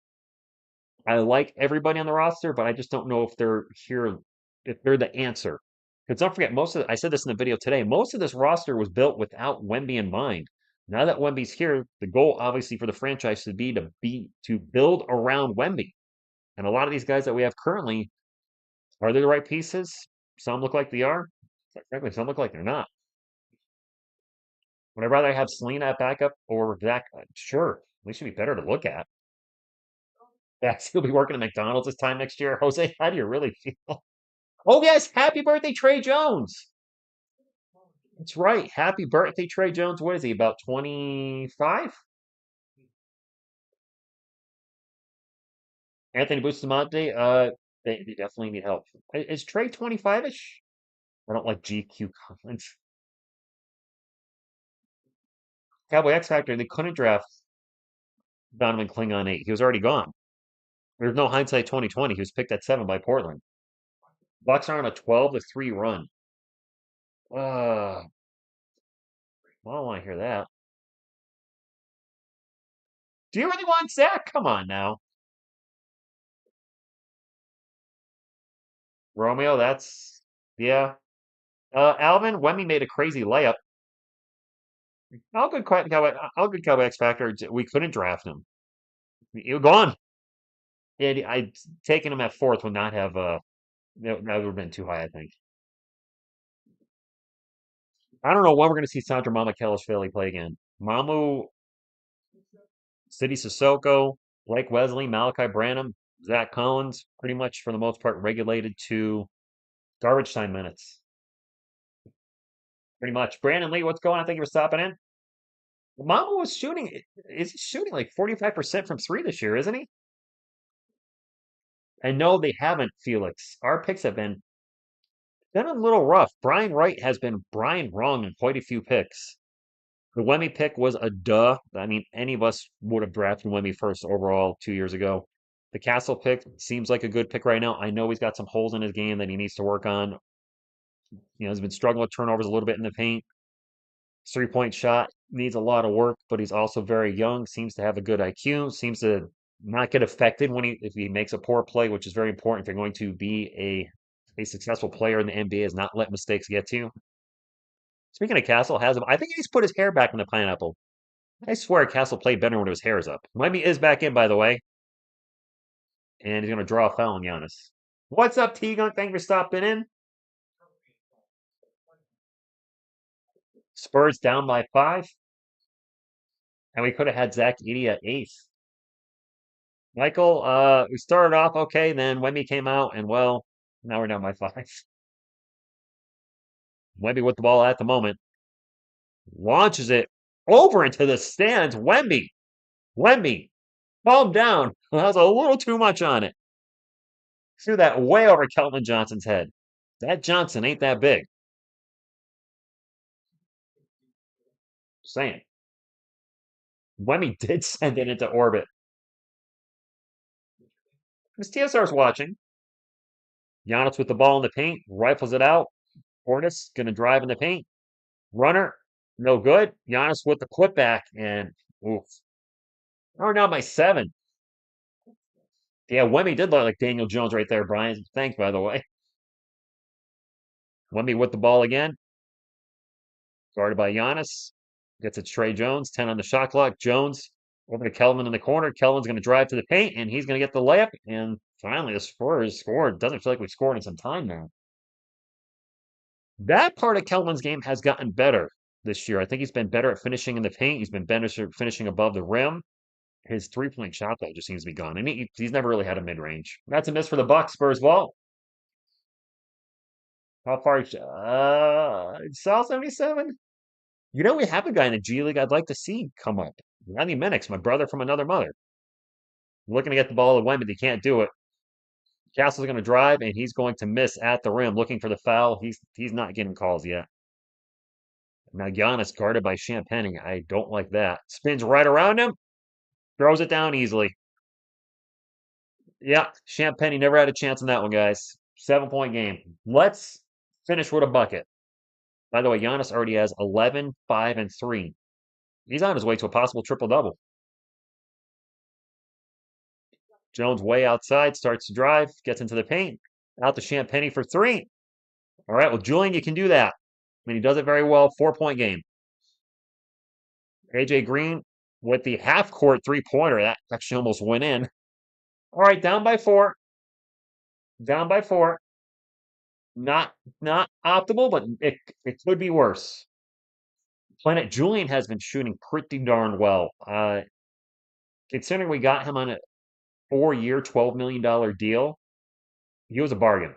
Speaker 1: I like everybody on the roster, but I just don't know if they're here, if they're the answer. Because don't forget, I said this in the video today, most of this roster was built without Wemby in mind. Now that Wemby's here, the goal obviously for the franchise should be to build around Wemby. And a lot of these guys that we have currently, are they the right pieces? Some look like they are. Frankly, some look like they're not. Would I rather have Selena at backup or Zach? Sure, we should be better to look at. Yeah, he'll be working at McDonald's this time next year. Jose, how do you really feel? Oh, yes, happy birthday, Trey Jones. That's right. Happy birthday, Trey Jones. What is he, about 25? Anthony Bustamante, they definitely need help. Is Trey 25-ish? I don't like GQ comments. Cowboy X Factor, they couldn't draft Donovan Klingon 8. He was already gone. There's no hindsight 2020. He was picked at 7 by Portland. Bucks are on a 12-3 run. I don't want to hear that. Do you really want Zach? Come on now. Romeo, yeah. Alvin, Wemmy made a crazy layup. All good Cowboy X Factor. We couldn't draft him. He was gone. Yeah, I'd taken him at 4th would not have, that would have been too high, I think. I don't know when we're going to see Sandra Mama Philly play again. Mamu, City Sissoko, Blake Wesley, Malachi Branham, Zach Collins, pretty much for the most part regulated to garbage time minutes. Pretty much. Brandon Lee, what's going on? Thank you for stopping in. Mama is he shooting like 45% from three this year, isn't he? And no, they haven't, Felix. Our picks have been a little rough. Brian Wright has been Brian wrong in quite a few picks. The Wemmy pick was a duh. I mean, any of us would have drafted Wemmy first overall 2 years ago. The Castle pick seems like a good pick right now. I know he's got some holes in his game that he needs to work on. He's been struggling with turnovers a little bit in the paint. 3-point shot needs a lot of work, but he's also very young, seems to have a good IQ, seems to not get affected if he makes a poor play, which is very important if you're going to be a successful player in the NBA, is not let mistakes get to you. Speaking of Castle, has him. I think he's put his hair back in the pineapple. I swear Castle played better when his hair is up. Wemby is back in, by the way, and he's going to draw a foul on Giannis. What's up, Tegan? Thank you for stopping in. Spurs down by 5, and we could have had Zach Edey at 8th. Michael, we started off okay, then Wemby came out, and well, now we're down by 5. Wemby with the ball at the moment. Launches it over into the stands. Wemby, calm down. That was a little too much on it. Threw that way over Kelvin Johnson's head. That Johnson ain't that big. Saying. Wemby did send it into orbit. Because TSR's watching. Giannis with the ball in the paint, rifles it out. Hornets gonna drive in the paint. Runner, no good. Giannis with the putback, and oof. Oh, now by 7. Yeah, Wemby did look like Daniel Jones right there, Brian. Thanks, by the way. Wemby with the ball again. Guarded by Giannis. Gets it to Trey Jones. 10 on the shot clock. Jones over to Kelvin in the corner. Kelvin's going to drive to the paint, and he's going to get the layup. And finally, the Spurs scored. Doesn't feel like we've scored in some time now. That part of Kelvin's game has gotten better this year. I think he's been better at finishing in the paint. He's been better at finishing above the rim. His 3-point shot, though, just seems to be gone. And he's never really had a mid-range. That's a miss for the Bucks. Spurs ball. How far? South 77? We have a guy in the G League I'd like to see come up. Randy Minix, my brother from another mother. Looking to get the ball to Wemby, but he can't do it. Castle's going to drive, and he's going to miss at the rim, looking for the foul. He's not getting calls yet. Now Giannis guarded by Champagnie. I don't like that. Spins right around him, throws it down easily. Yeah, Champagnie never had a chance in that one, guys. 7-point game. Let's finish with a bucket. By the way, Giannis already has 11, 5, and 3. He's on his way to a possible triple-double. Jones way outside, starts to drive, gets into the paint. Out to Champagnie for 3. All right, well, Julian, you can do that. I mean, he does it very well. 4-point game. AJ Green with the half-court three-pointer. That actually almost went in. All right, down by 4. Down by 4. Not optimal, but it could be worse. Planet Julian has been shooting pretty darn well. Considering we got him on a 4-year, $12 million deal, he was a bargain.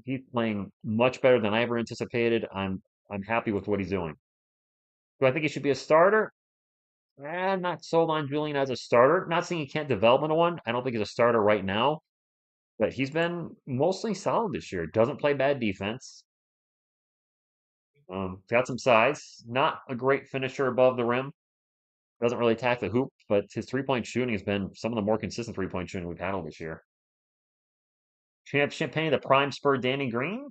Speaker 1: He's playing much better than I ever anticipated. I'm happy with what he's doing. Do I think he should be a starter? I'm not sold on Julian as a starter. Not saying he can't develop into one. I don't think he's a starter right now, but he's been mostly solid this year. Doesn't play bad defense. Got some size. Not a great finisher above the rim. Doesn't really attack the hoop, but his 3-point shooting has been some of the more consistent 3-point shooting we've had all this year. Champagne, the prime spur Danny Green?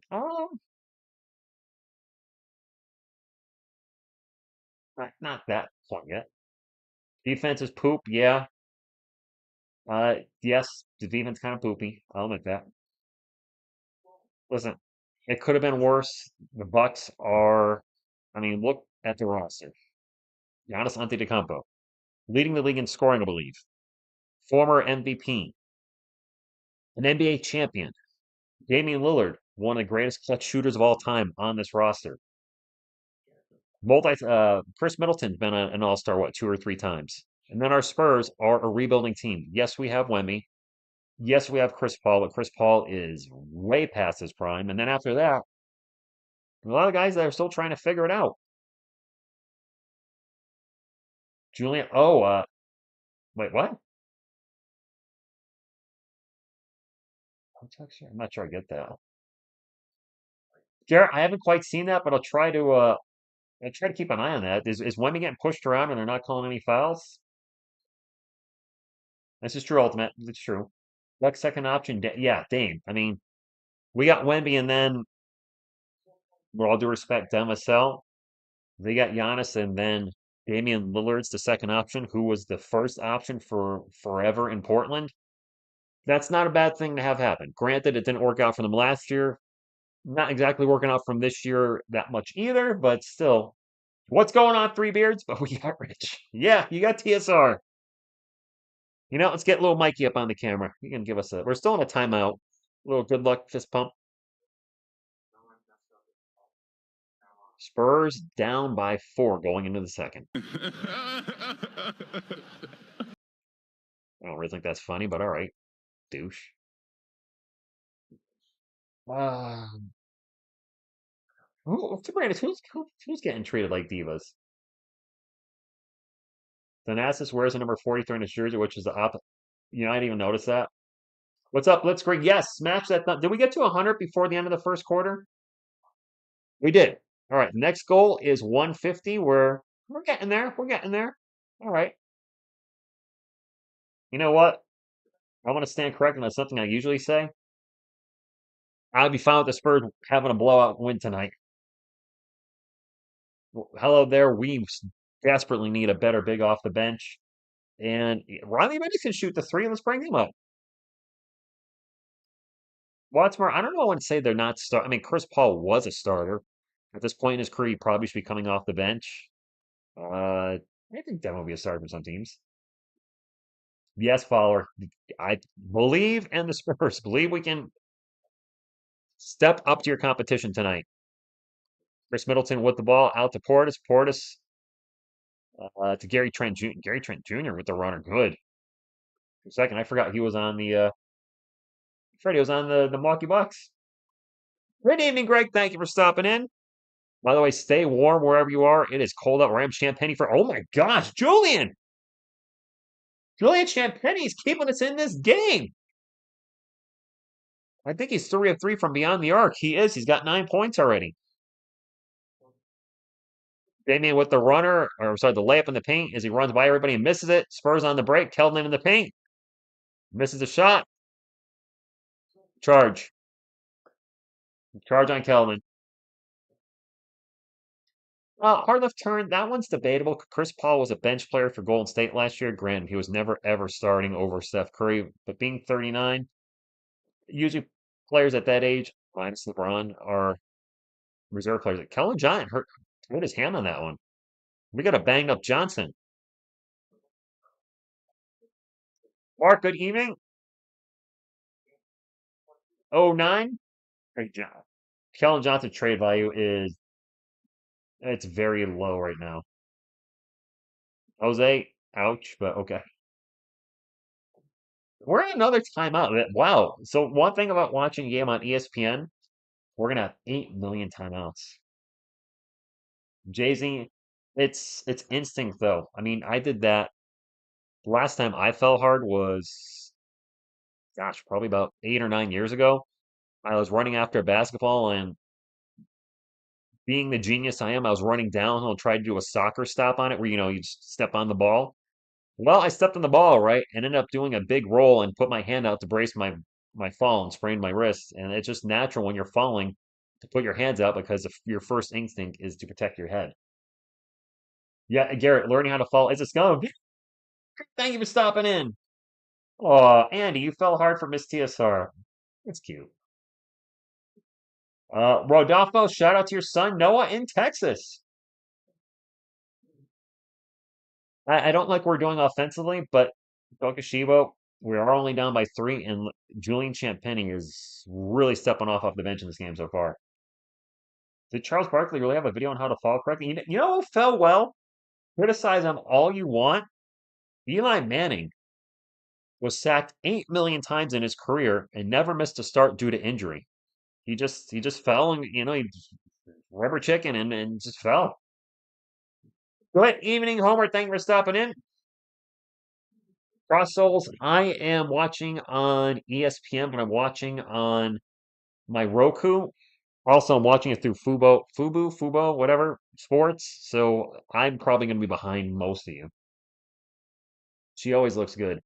Speaker 1: Not that point yet. Defense is poop, yeah. Yes, the defense kind of poopy. I'll admit that. Listen, it could have been worse. The Bucks are, I mean, look at the roster. Giannis Antetokounmpo, leading the league in scoring, I believe. Former MVP, an NBA champion. Damian Lillard, one of the greatest clutch shooters of all time on this roster. Chris Middleton's been an all-star, 2 or 3 times. And then our Spurs are a rebuilding team. Yes, we have Wemby. Yes, we have Chris Paul, but Chris Paul is way past his prime. And then after that, a lot of guys that are still trying to figure it out. Julian, wait, what? I'm not sure I get that. Garrett, I haven't quite seen that, but I'll try to keep an eye on that. Is Wemby getting pushed around and they're not calling any fouls? This is true, Ultimate. It's true. Next second option, yeah, Dame. I mean, we got Wemby, and then, with all due respect, Demasel. They got Giannis, and then Damian Lillard's the second option, who was the first option for forever in Portland. That's not a bad thing to have happen. Granted, it didn't work out for them last year. Not exactly working out from this year that much either, but still. What's going on, Three Beards? But we got Rich. Yeah, you got TSR. Let's get little Mikey up on the camera. You can give us a. We're still in a timeout. A little good luck fist pump. Spurs down by 4 going into the second. I don't really think that's funny, but all right, douche. Uh, who's getting treated like divas? Thanasis wears a number 43 in his jersey, which is the opposite. I didn't even notice that. What's up? Let's Greg. Yes, smash that. Did we get to 100 before the end of the first quarter? We did. All right. Next goal is 150. We're getting there. We're getting there. All right. You know what? I want to stand corrected on something I usually say. I'd be fine with the Spurs having a blowout win tonight. Hello there. We desperately need a better big off the bench. And Riley Ready can shoot the three. Let's bring him up. Wattsmore, I don't know. I want to say they're not start. I mean, Chris Paul was a starter at this point in his career. He probably should be coming off the bench. I think Devin will be a starter for some teams. Yes, Fowler. I believe, and the Spurs believe we can step up to your competition tonight. Chris Middleton with the ball out to Portis. Portis to Gary Trent Jr. Gary Trent Jr. with the runner. Good. For a second, I forgot he was on the. Freddie was on the Milwaukee Bucks. Good evening, Greg. Thank you for stopping in. By the way, stay warm wherever you are. It is cold out where I'm. Champagne for. Oh my gosh, Julian! Julian Champagne is keeping us in this game. I think he's 3 of 3 from beyond the arc. He is. He's got 9 points already. Damian with the runner, or sorry, the layup in the paint as he runs by everybody and misses it. Spurs on the break. Keldon in the paint. Misses a shot. Charge. Charge on Keldon. Hard left turn. That one's debatable. Chris Paul was a bench player for Golden State last year. Granted, he was never ever starting over Steph Curry, but being 39, usually players at that age, minus LeBron, are reserve players. Kellen Giant hurt his hand on that one. We got a banged up Johnson. Mark, good evening. 09. Great job. Kellen Johnson trade value is it's very low right now. Jose, ouch, but okay. We're in another timeout. Wow. So one thing about watching a game on ESPN, we're gonna have 8 million timeouts. Jay-Z, it's instinct though. I mean, I did that last time I fell hard was gosh, probably about 8 or 9 years ago. I was running after a basketball and being the genius I am, I was running downhill and tried to do a soccer stop on it where you just step on the ball. Well, I stepped on the ball, right, and ended up doing a big roll and put my hand out to brace my fall and sprained my wrist. And it's just natural when you're falling to put your hands out because your first instinct is to protect your head. Yeah, Garrett, learning how to fall is a scum. Thank you for stopping in. Oh, Andy, you fell hard for Miss TSR. That's cute. Rodolfo, shout out to your son Noah in Texas. I don't like what we're doing offensively, but Dokashibo, we are only down by 3, and Julian Champagny is really stepping off the bench in this game so far. Did Charles Barkley really have a video on how to fall correctly? You know who fell well? Criticize him all you want. Eli Manning was sacked 8 million times in his career and never missed a start due to injury. He just fell and he rubber chicken and just fell. Good evening, Homer. Thank you for stopping in. Cross Souls, I am watching on ESPN, but I'm watching on my Roku. Also, I'm watching it through Fubo, whatever, Sports. So I'm probably going to be behind most of you. She always looks good.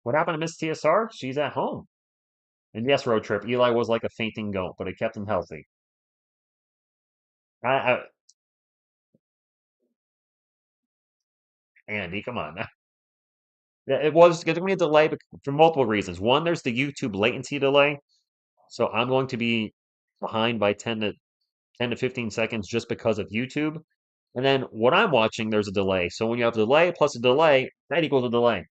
Speaker 1: What happened to Miss TSR? She's at home. And yes, road trip. Eli was like a fainting goat, but it kept him healthy. I Andy, come on. Yeah, it was going to be a delay for multiple reasons. One, there's the YouTube latency delay. So I'm going to be behind by 10 to 15 seconds just because of YouTube. And then what I'm watching, there's a delay. So when you have a delay plus a delay, that equals a delay.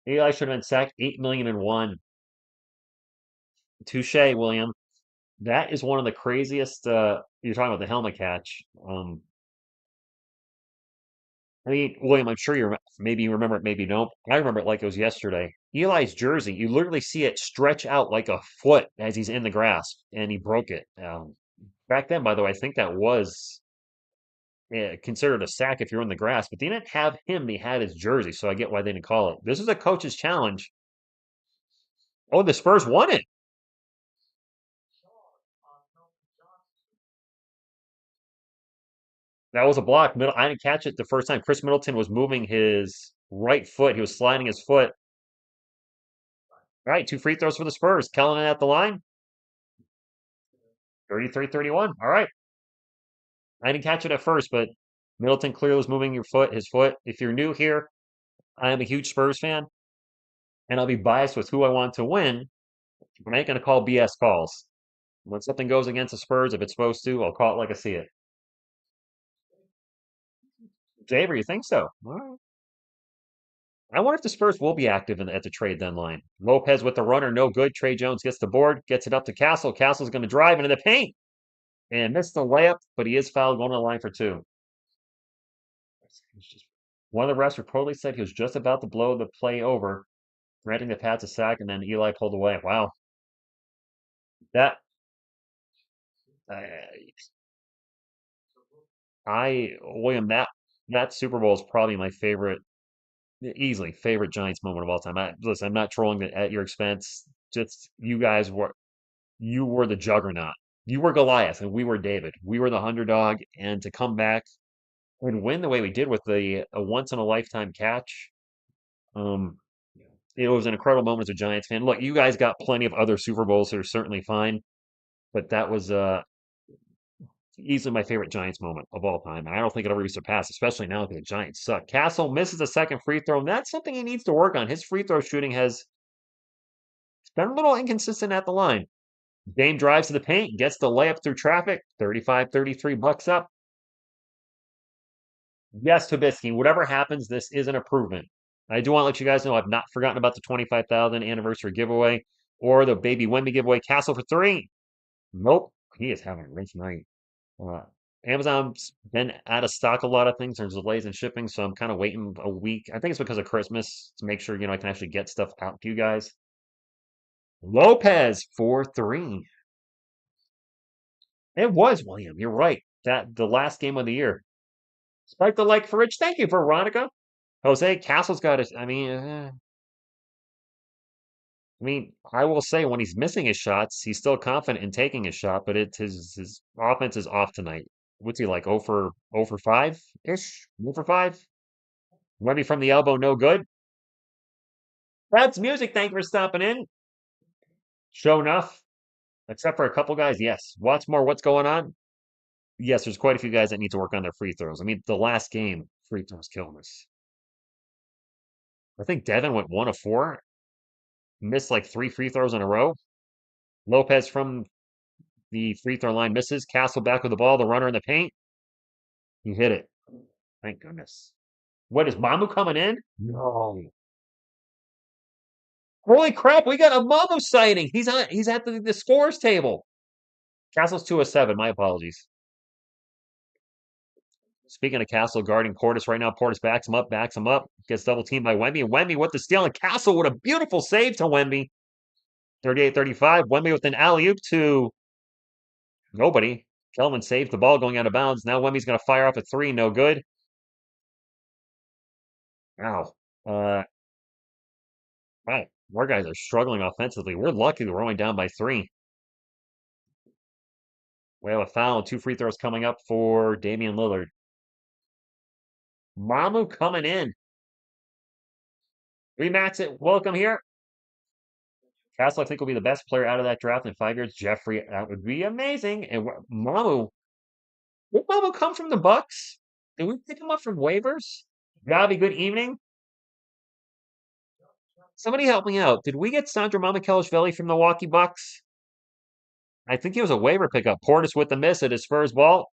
Speaker 1: Eli should have been sacked 8 million and one. Touche, William. That is one of the craziest. You're talking about the helmet catch. I mean, William, I'm sure maybe you remember it, maybe you don't. I remember it like it was yesterday. Eli's jersey, you literally see it stretch out like a foot as he's in the grasp, and he broke it. Back then, by the way, I think that was considered a sack if you're in the grass, but they didn't have him. They had his jersey, so I get why they didn't call it. This is a coach's challenge. Oh, the Spurs won it. That was a block. I didn't catch it the first time. Chris Middleton was moving his right foot. He was sliding his foot. All right, two free throws for the Spurs. Kellen at the line. 33-31. All right. I didn't catch it at first, but Middleton clearly was moving his foot. If you're new here, I am a huge Spurs fan, and I'll be biased with who I want to win. I ain't going to call BS calls. When something goes against the Spurs, if it's supposed to, I'll call it like I see it. Xavier, you think so? All right. I wonder if the Spurs will be active at the trade deadline. Lopez with the runner, no good. Trey Jones gets the board, gets it up to Castle. Castle's going to drive into the paint and missed the layup, but he is fouled going to the line for two. One of the refs reportedly said he was just about to blow the play over, granting the Pats a sack, and then Eli pulled away. Wow. That uh, William, that Super Bowl is probably my favorite, easily favorite Giants moment of all time. Listen, I'm not trolling at your expense. Just you were the juggernaut. You were Goliath, and we were David. We were the underdog, and to come back and win the way we did with a once in a lifetime catch, um, it was an incredible moment as a Giants fan. Look, you guys got plenty of other Super Bowls that are certainly fine, but that was easily my favorite Giants moment of all time. I don't think it'll ever be surpassed, especially now that the Giants suck. Castle misses a second free throw, and that's something he needs to work on. His free throw shooting has been a little inconsistent at the line. Dame drives to the paint, gets the layup through traffic, 35-33 bucks up. Yes, Trubisky, whatever happens, this is an improvement. I do want to let you guys know I've not forgotten about the 25,000 anniversary giveaway or the baby Wemby giveaway. Castle for three. Nope. He is having a rich night. Uh, Amazon's been out of stock a lot of things. There's delays in shipping, so I'm kind of waiting a week. I think it's because of Christmas to make sure, I can actually get stuff out to you guys. Lopez for three. It was William. You're right. That the last game of the year. Spike the like for Rich. Thank you, Veronica. Jose Castle's got it. I mean, I will say when he's missing his shots, he's still confident in taking his shot, but his offense is off tonight. What's he like? 0 for 5 ish? 0 for 5? Wemby from the elbow, no good. That's music. Thank you for stopping in. Show enough, except for a couple guys. Yes. Watts more. What's going on? Yes, there's quite a few guys that need to work on their free throws. I mean, the last game, free throws killing us. I think Devin went 1 of 4, missed like 3 free throws in a row. Lopez from the free throw line misses. Castle back with the ball. The runner in the paint. He hit it. Thank goodness. What is Mamu coming in? No. Holy crap! We got a Mamu sighting. He's at the scores table. Castle's 2 of 7. My apologies. Speaking of Castle guarding Portis right now, Portis backs him up, gets double teamed by Wemby. And Wemby with the steal, and Castle with a beautiful save to Wemby. 38-35. Wemby with an alley-oop to nobody. Kelvin saved the ball going out of bounds. Now Wemmy's going to fire off a three. No good. Wow. Uh, wow. Our guys are struggling offensively. We're lucky that we're only down by three. We have a foul and two free throws coming up for Damian Lillard. Mamu coming in. Rematch it. Welcome here. Castle, I think, will be the best player out of that draft in 5 years. Jeffrey, that would be amazing. And Mamu, did Mamu come from the Bucks? Did we pick him up from waivers? Gabby, good evening. Somebody help me out. Did we get Sandro Mamukelashvili from the Milwaukee Bucks? I think he was a waiver pickup. Portis with the miss at his Spurs ball.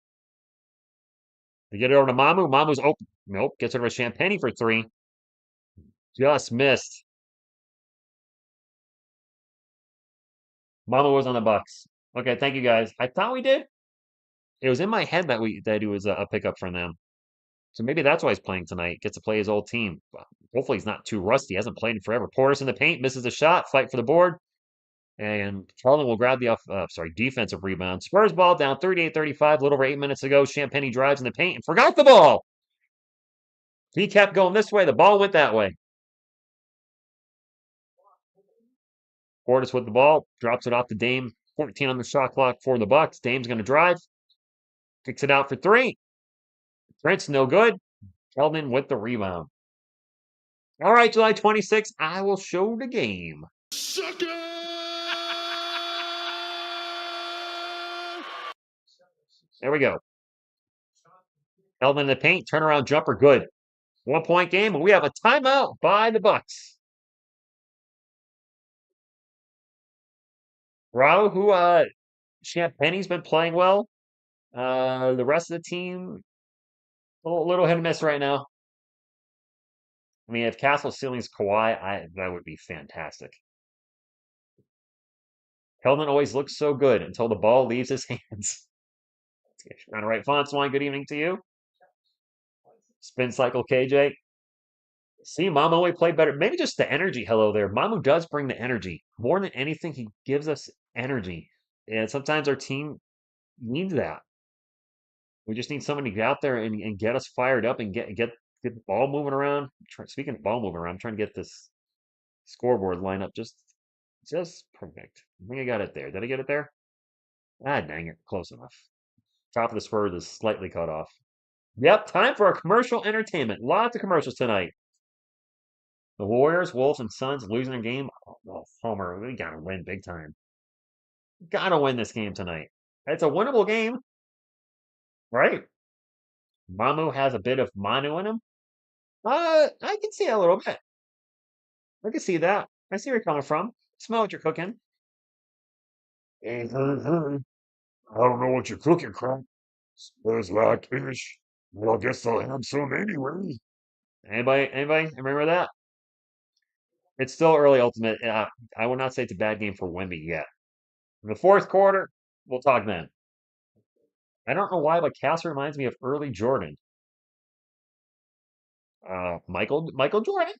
Speaker 1: They get it over to Mamu. Mamu's open. Nope. Gets it over to Champagne for three. Just missed. Mamu was on the Bucks. Okay, thank you guys. I thought we did. It was in my head that he was a pickup from them. So maybe that's why he's playing tonight. Gets to play his old team. Hopefully he's not too rusty. He hasn't played in forever. Portis in the paint, misses a shot, fight for the board. And Charlton will grab the defensive rebound. Spurs ball down 38-35, a little over 8 minutes ago. Champagne drives in the paint and forgot the ball. He kept going this way. The ball went that way. Portis with the ball, drops it off to Dame. 14 on the shot clock for the Bucks. Dame's going to drive. Kicks it out for three. Prince, no good. Keldon with the rebound. All right, July 26th, I will show the game. Sucker! There we go. Keldon in the paint, turnaround jumper, good. 1-point game, and we have a timeout by the Bucks. Rao, who Champagne's been playing well. The rest of the team, a little hit and miss right now. I mean, if Castle ceiling's Kawhi, that would be fantastic. Keldon always looks so good until the ball leaves his hands. Trying to write fonts line. Good evening to you. Spin cycle, KJ. See, Mamu only played better. Maybe just the energy. Hello there. Mamu does bring the energy. More than anything, he gives us energy. And sometimes our team needs that. We just need somebody to get out there and get us fired up and get the ball moving around. Speaking of ball moving around, I'm trying to get this scoreboard lineup just perfect. I think I got it there. Did I get it there? Ah, dang it. Close enough. Top of the Spurs is slightly cut off. Yep, time for a commercial entertainment. Lots of commercials tonight. The Warriors, Wolves, and Suns losing a game. Oh, Homer, we gotta win big time. Gotta win this game tonight. It's a winnable game, right? Mamu has a bit of Manu in him. I can see a little bit. I can see that. I see where you're coming from. Smell what you're cooking. I don't know what you're cooking, Crump. Smells like fish. Well, I guess I'll have some anyway. Anybody remember that? It's still early ultimate. I would not say it's a bad game for Wemby yet. In the fourth quarter, we'll talk then. I don't know why, but Cass reminds me of early Jordan. Michael Jordan.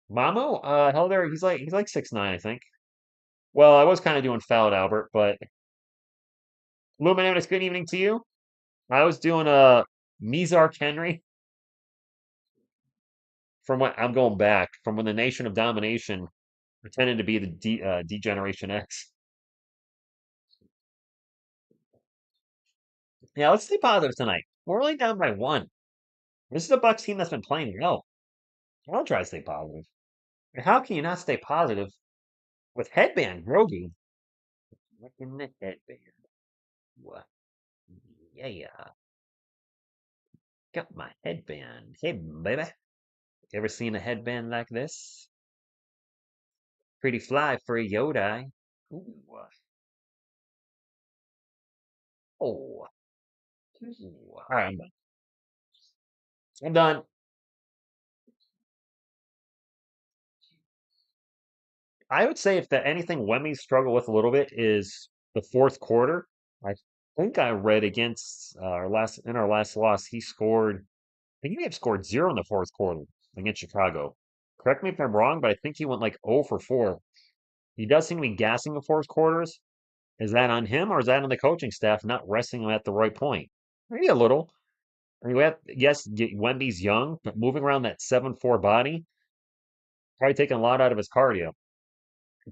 Speaker 1: Mamu, hell there, he's like 6'9", I think. Well, I was kind of doing foul Albert, but Luminatus, good evening to you. I was doing Mizark Henry from what I'm going back from when the Nation of Domination pretended to be the D-Generation X. Yeah, let's stay positive tonight. We're only down by one. This is a Bucks team that's been playing well. I'll try to stay positive. And how can you not stay positive with headband Grogu? Look in the headband. What? Yeah. Got my headband. Hey, baby. Ever seen a headband like this? Pretty fly for a Yodai. Ooh. Oh. Ooh. All right, I'm done. I'm done. I would say if the anything Wemmy struggle with a little bit is the fourth quarter. I think I read against our last loss, he scored. I think he may have scored zero in the fourth quarter against Chicago. Correct me if I'm wrong, but I think he went like 0 for 4. He does seem to be gassing the fourth quarters. Is that on him or is that on the coaching staff not resting him at the right point? Maybe a little. I mean, yes, Wemby's young, but moving around that 7'4" body, probably taking a lot out of his cardio.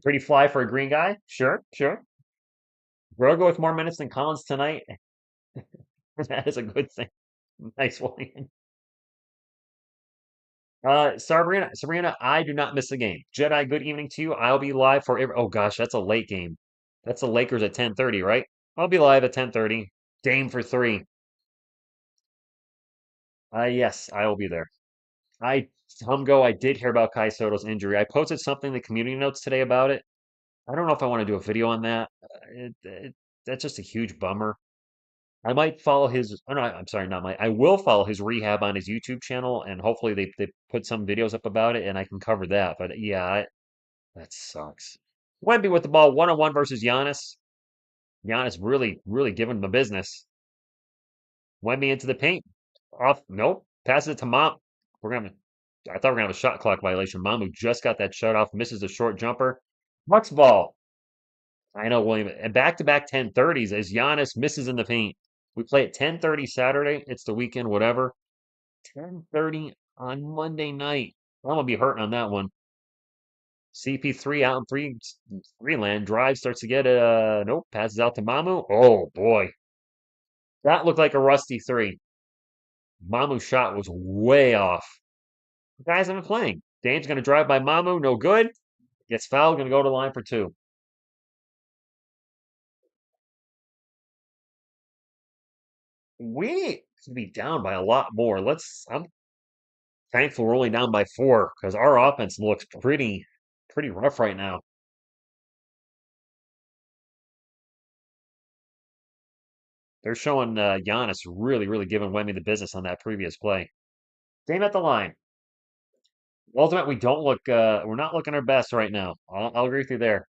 Speaker 1: Pretty fly for a green guy? Sure, sure. Grogo with more minutes than Collins tonight. That is a good thing. Nice one. Sabrina, I do not miss a game. Jedi, good evening to you. I'll be live for every. Oh gosh, that's a late game. That's the Lakers at 10:30, right? I'll be live at 10:30. Dame for three. Yes, I will be there. I Humgo, I did hear about Kai Soto's injury. I posted something in the community notes today about it. I don't know if I want to do a video on that. That's just a huge bummer. I might follow his. Oh no, I'm sorry, not my. I will follow his rehab on his YouTube channel, and hopefully they put some videos up about it, and I can cover that. But yeah, that sucks. Wemby with the ball, 1-on-1 versus Giannis. Giannis really giving him the business. Wemby into the paint. Off. Nope. Passes it to Mom. We're gonna. I thought we are gonna have a shot clock violation. Mamu just got that shut off. Misses a short jumper. Bucks ball. I know, William. And back-to-back 10:30s as Giannis misses in the paint. We play at 10:30 Saturday. It's the weekend, whatever. 10:30 on Monday night. I'm gonna be hurting on that one. CP3 out in three land. Drive starts to get it. Nope. Passes out to Mamu. Oh boy. That looked like a rusty three. Mamu's shot was way off. The guys haven't been playing. Dame's gonna drive by Mamu. No good. Gets fouled. Gonna go to the line for two. We could be down by a lot more. I'm thankful we're only down by four because our offense looks pretty rough right now. They're showing Giannis really giving Wemby the business on that previous play. Dame at the line. Ultimate, we don't look. We're not looking our best right now. I'll agree with you there.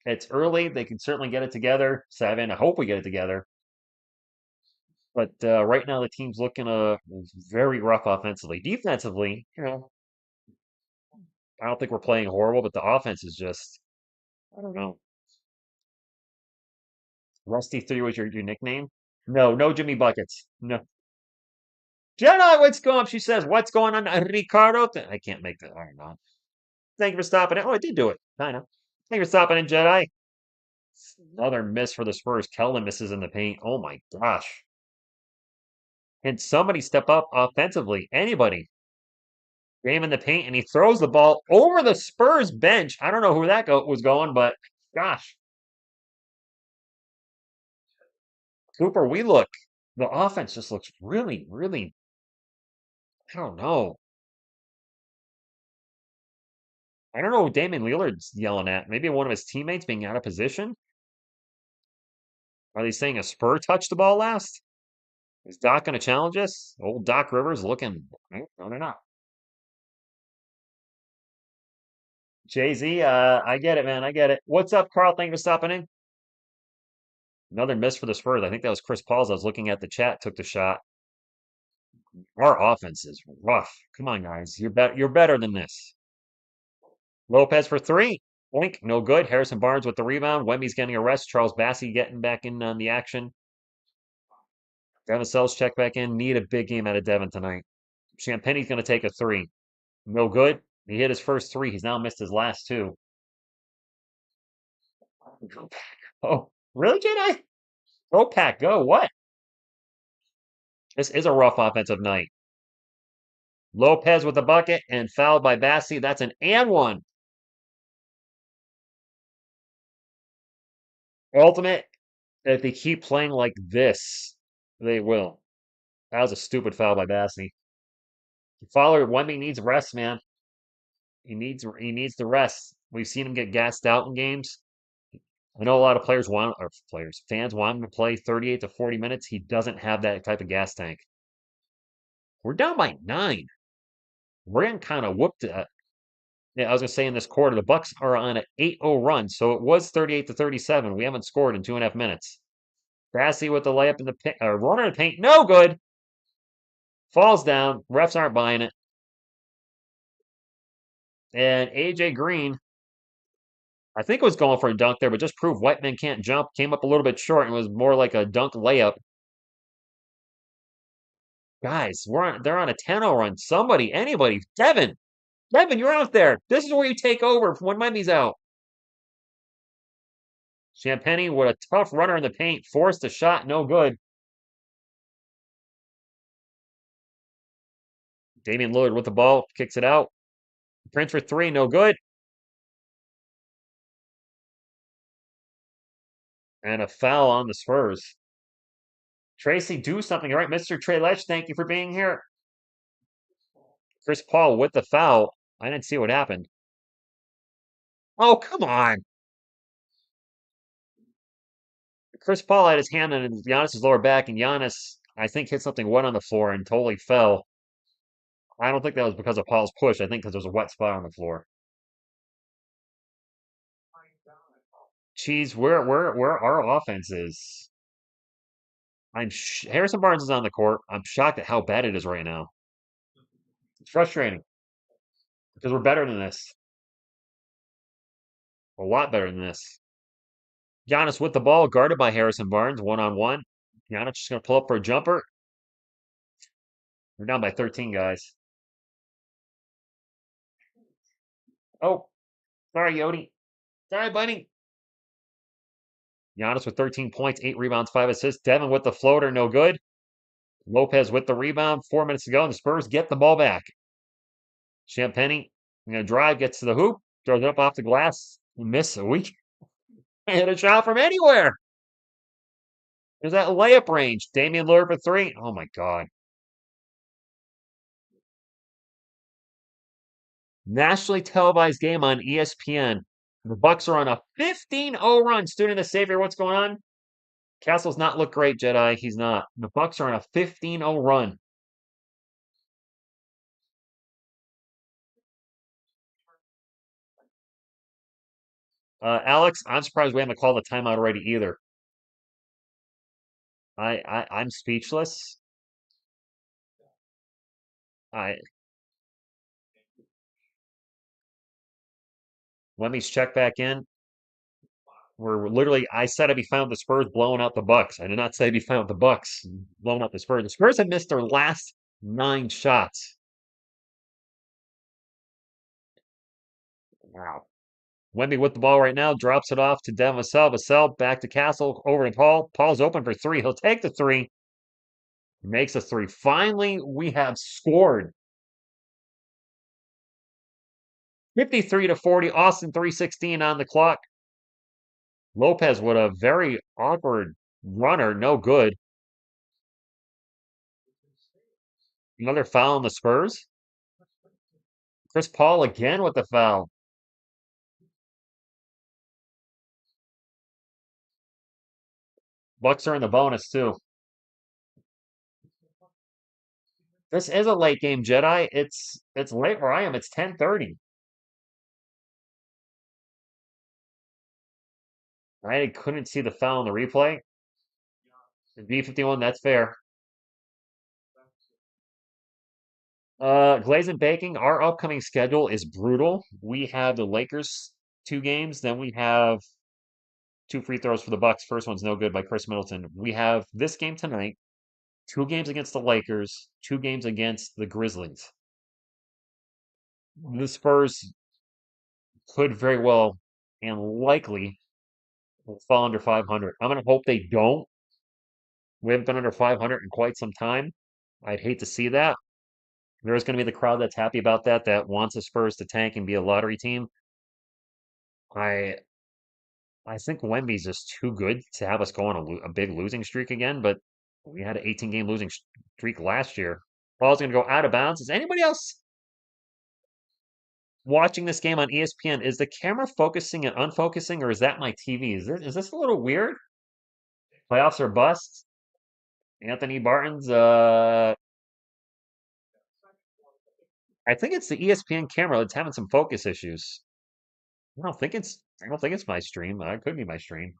Speaker 1: It's early. They can certainly get it together. Seven. I hope we get it together. But right now the team's looking very rough offensively. Defensively, I don't think we're playing horrible, but the offense is just I don't know. Rusty Three was your nickname? No, no Jimmy Buckets. No. Jedi, what's going on? She says, what's going on, Ricardo? I can't make that. I don't know. Thank you for stopping in. Oh, I did do it. Kind of. Thank you for stopping in, Jedi. Another miss for the Spurs. Keldon misses in the paint. Oh my gosh. Can somebody step up offensively? Anybody? Game in the paint, and he throws the ball over the Spurs bench. I don't know who that was going, but gosh. Cooper, the offense just looks really, I don't know. I don't know who Damian Lillard's yelling at. Maybe one of his teammates being out of position? Are they saying a Spur touched the ball last? Is Doc going to challenge us? Old Doc Rivers looking. No, they're not. Jay-Z, I get it, man. I get it. What's up, Carl? Thank you for stopping in. Another miss for the Spurs. I think that was Chris Paul's. I was looking at the chat, took the shot. Our offense is rough. Come on, guys. You're better than this. Lopez for three. Oink, no good. Harrison Barnes with the rebound. Wemby's getting a rest. Charles Bassey getting back in on the action. Devin Sells check back in. Need a big game out of Devin tonight. Champagne's going to take a three. No good. He hit his first three. He's now missed his last two. Oh, really, Jedi? Go Pack, go. What? This is a rough offensive night. Lopez with the bucket and fouled by Bassey. That's an and one. Ultimate, if they keep playing like this, they will. That was a stupid foul by Bassey. Fowler, Wemby needs rest, man. He needs the rest. We've seen him get gassed out in games. I know a lot of fans want him to play 38 to 40 minutes. He doesn't have that type of gas tank. We're down by 9. We're getting kind of whooped. Yeah, I was gonna say in this quarter, the Bucks are on an 8-0 run, so it was 38 to 37. We haven't scored in 2.5 minutes. Bassey with the layup in the paint, runner in the paint, no good. Falls down. Refs aren't buying it. And AJ Green, I think it was going for a dunk there, but just proved white men can't jump. Came up a little bit short and was more like a dunk layup. Guys, they're on a 10-0 run. Somebody, anybody, Devin, you're out there. This is where you take over when Wemby's out. Champagny with a tough runner in the paint, forced a shot, no good. Damian Lillard with the ball, kicks it out. Prince for three, no good. And a foul on the Spurs. Tracy, do something. All right, Mr. Trey Letch, thank you for being here. Chris Paul with the foul. I didn't see what happened. Oh, come on. Chris Paul had his hand on Giannis's lower back, and Giannis, I think, hit something wet on the floor and totally fell. I don't think that was because of Paul's push. I think because there was a wet spot on the floor. Cheese, where our offense is. Harrison Barnes is on the court. I'm shocked at how bad it is right now. It's frustrating because we're better than this. A lot better than this. Giannis with the ball, guarded by Harrison Barnes, one-on-one. Giannis just going to pull up for a jumper. We're down by 13, guys. Oh, sorry, Yodi. Sorry, buddy. Giannis with 13 points, 8 rebounds, 5 assists. Devin with the floater, no good. Lopez with the rebound, 4 minutes to go, and the Spurs get the ball back. Champagny, going to drive, gets to the hoop, throws it up off the glass. Miss a week. Hit a shot from anywhere. There's that layup range. Damian Lillard for three. Oh my God. Nationally televised game on ESPN. The Bucks are on a 15-0 run. Student of the Savior, what's going on? Castle's not look great, Jedi. He's not. The Bucks are on a 15-0 run. Alex, I'm surprised we haven't called a timeout already either. I'm speechless. Let me check back in. We're literally, I said I'd be fine with the Spurs blowing out the Bucks. I did not say I'd be fine with the Bucks blowing out the Spurs. The Spurs have missed their last 9 shots. Wow. Wemby with the ball right now, drops it off to Devin Vassell. Vassell back to Castle, over to Paul. Paul's open for three. He'll take the three. Makes a three. Finally, we have scored. 53-40. Austin 3:16 on the clock. Lopez with a very awkward runner. No good. Another foul on the Spurs. Chris Paul again with the foul. Bucks are in the bonus too. This is a late game, Jedi. It's late where I am. It's 10:30. I couldn't see the foul in the replay. B51, that's fair. Glaze and Baking, our upcoming schedule is brutal. We have the Lakers 2 games, then we have 2 free throws for the Bucks. First one's no good by Chris Middleton. We have this game tonight, 2 games against the Lakers, 2 games against the Grizzlies. The Spurs could very well and likely fall under 500. I'm going to hope they don't. We haven't been under 500 in quite some time. I'd hate to see that. There's going to be the crowd that's happy about that, that wants the Spurs to tank and be a lottery team. I I think Wemby's just too good to have us go on a big losing streak again, but we had an 18-game losing streak last year. Ball's going to go out of bounds. Is anybody else watching this game on ESPN? Is the camera focusing and unfocusing, or is that my TV? Is this a little weird? Playoffs are bust. Anthony Barton's I think it's the ESPN camera that's having some focus issues. I don't think it's my stream. It could be my stream.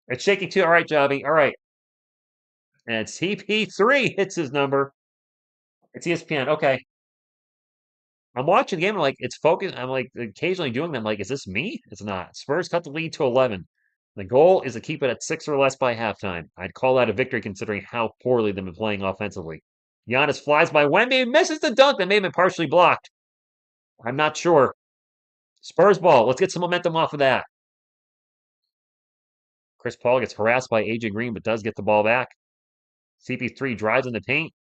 Speaker 1: It's shaky too. All right, Javi. All right. And CP3 hits his number. It's ESPN. Okay. I'm watching the game. I'm like, it's focused. I'm like occasionally doing them. Like, is this me? It's not. Spurs cut the lead to 11. The goal is to keep it at 6 or less by halftime. I'd call that a victory considering how poorly they've been playing offensively. Giannis flies by Wemby and misses the dunk that may have been partially blocked. I'm not sure. Spurs ball. Let's get some momentum off of that. Chris Paul gets harassed by AJ Green, but does get the ball back. CP3 drives in the paint.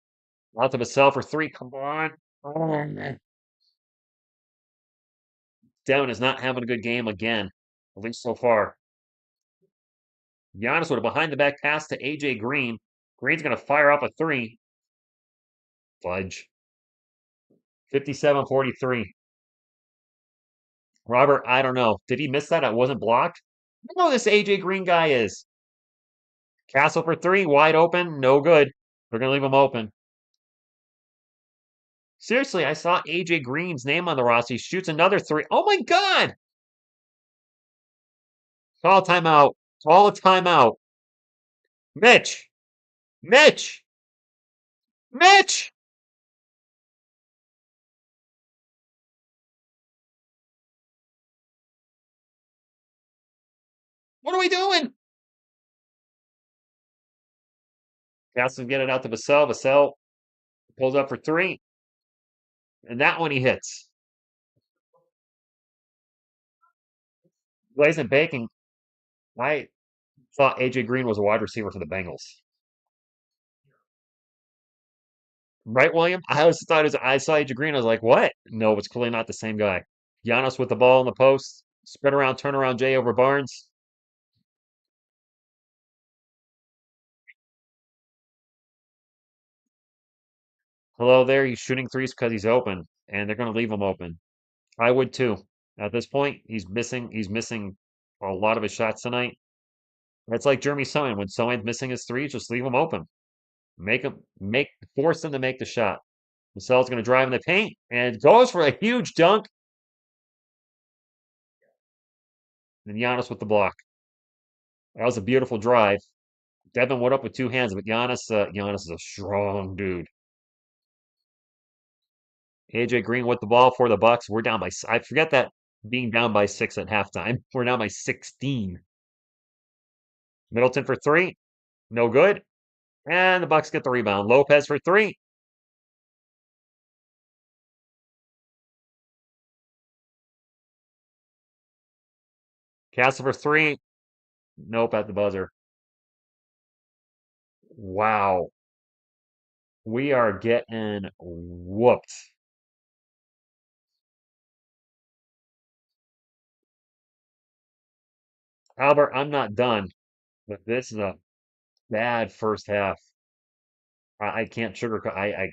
Speaker 1: Out to Vassell for three. Come on. Oh, Devin is not having a good game again, at least so far. Giannis with a behind the back pass to AJ Green. Green's going to fire up a three. Fudge. 57-43. Robert, I don't know. Did he miss that? It wasn't blocked? I know this AJ Green guy is. Castle for three, wide open, no good. They're going to leave him open. Seriously, I saw AJ Green's name on the roster. He shoots another three. Oh my God! Call timeout. Call a timeout. Mitch! Mitch! Mitch! What are we doing? Castle's get it out to Vassell. Vassell pulls up for three. And that one he hits. Blazing Bacon. I thought AJ Green was a wide receiver for the Bengals. Right, William? I always thought it was, I saw AJ Green. I was like, what? No, it's clearly not the same guy. Giannis with the ball in the post. Spin around, turn around Jay over Barnes. Hello there. He's shooting threes because he's open, and they're going to leave him open. I would too. At this point, he's missing. He's missing a lot of his shots tonight. It's like Jeremy Sohan. When Sohan's missing his threes, just leave him open. Force him to make the shot. Vassell's going to drive in the paint and goes for a huge dunk. And Giannis with the block. That was a beautiful drive. Devin went up with two hands, but Giannis is a strong dude. AJ Green with the ball for the Bucks. We're down by. I forget that being down by 6 at halftime. We're down by 16. Middleton for three, no good. And the Bucks get the rebound. Lopez for three. Castle for three. Nope at the buzzer. Wow. We are getting whooped. Albert, I'm not done, but this is a bad first half. I can't sugarcoat.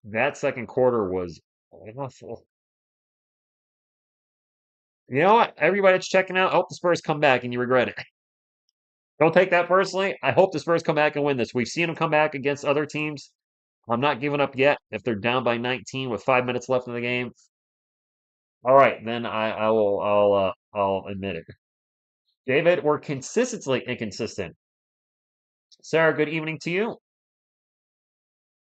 Speaker 1: That second quarter was awful. You know what? Everybody that's checking out, I hope the Spurs come back and you regret it. Don't take that personally. I hope the Spurs come back and win this. We've seen them come back against other teams. I'm not giving up yet. If they're down by 19 with 5 minutes left in the game, all right, then I'll admit it. David, we're consistently inconsistent. Sarah, good evening to you.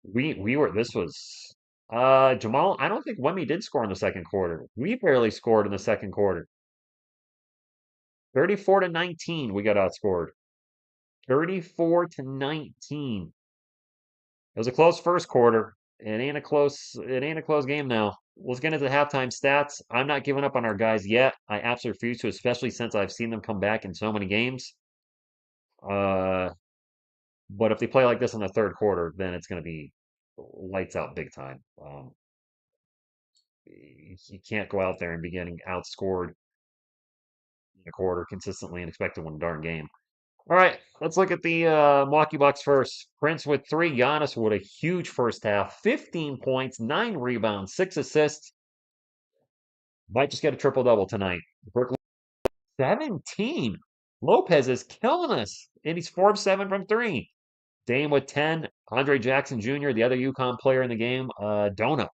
Speaker 1: We were this was Jamal. I don't think Wemmy did score in the second quarter. We barely scored in the second quarter. 34-19, we got outscored. 34-19. It was a close first quarter. It ain't a close game now. Let's get into the halftime stats. I'm not giving up on our guys yet. I absolutely refuse to, especially since I've seen them come back in so many games. Uh, but if they play like this in the third quarter, then it's going to be lights out big time. You can't go out there and be getting outscored in a quarter consistently and expect to win a darn game. All right, let's look at the Milwaukee Bucks first. Prince with three. Giannis with a huge first half. 15 points, 9 rebounds, 6 assists. Might just get a triple-double tonight. Brooklyn 17. Lopez is killing us. And he's 4 of 7 from 3. Dame with 10. Andre Jackson Jr., the other UConn player in the game, donut.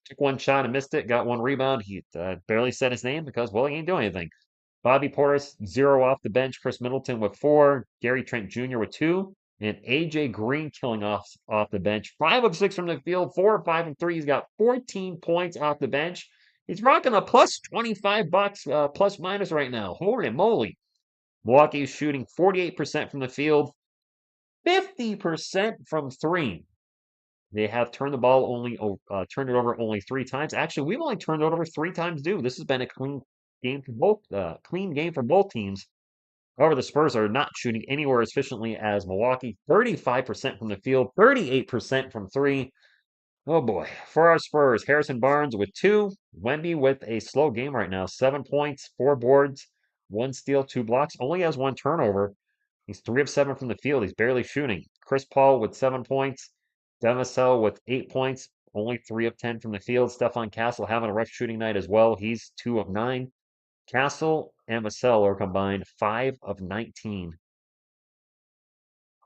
Speaker 1: Took one shot and missed it. Got one rebound. He barely said his name because, well, he ain't doing anything. Bobby Portis, 0 off the bench. Chris Middleton with 4. Gary Trent Jr. with 2. And AJ Green killing off the bench. 5 of 6 from the field, 4 of 5 from 3. He's got 14 points off the bench. He's rocking a plus 25 bucks plus minus right now. Holy moly. Milwaukee is shooting 48% from the field, 50% from three. They have turned it over only 3 times. Actually, we've only turned it over 3 times due. This has been a clean game for both teams. However, the Spurs are not shooting anywhere as efficiently as Milwaukee. 35% from the field, 38% from three. Oh boy. For our Spurs, Harrison Barnes with 2. Wemby with a slow game right now. 7 points, 4 boards, 1 steal, 2 blocks. Only has 1 turnover. He's 3 of 7 from the field. He's barely shooting. Chris Paul with 7 points. Demisel with 8 points. Only 3 of 10 from the field. Stephon Castle having a rough shooting night as well. He's 2 of 9. Castle and Vassell are combined 5 of 19.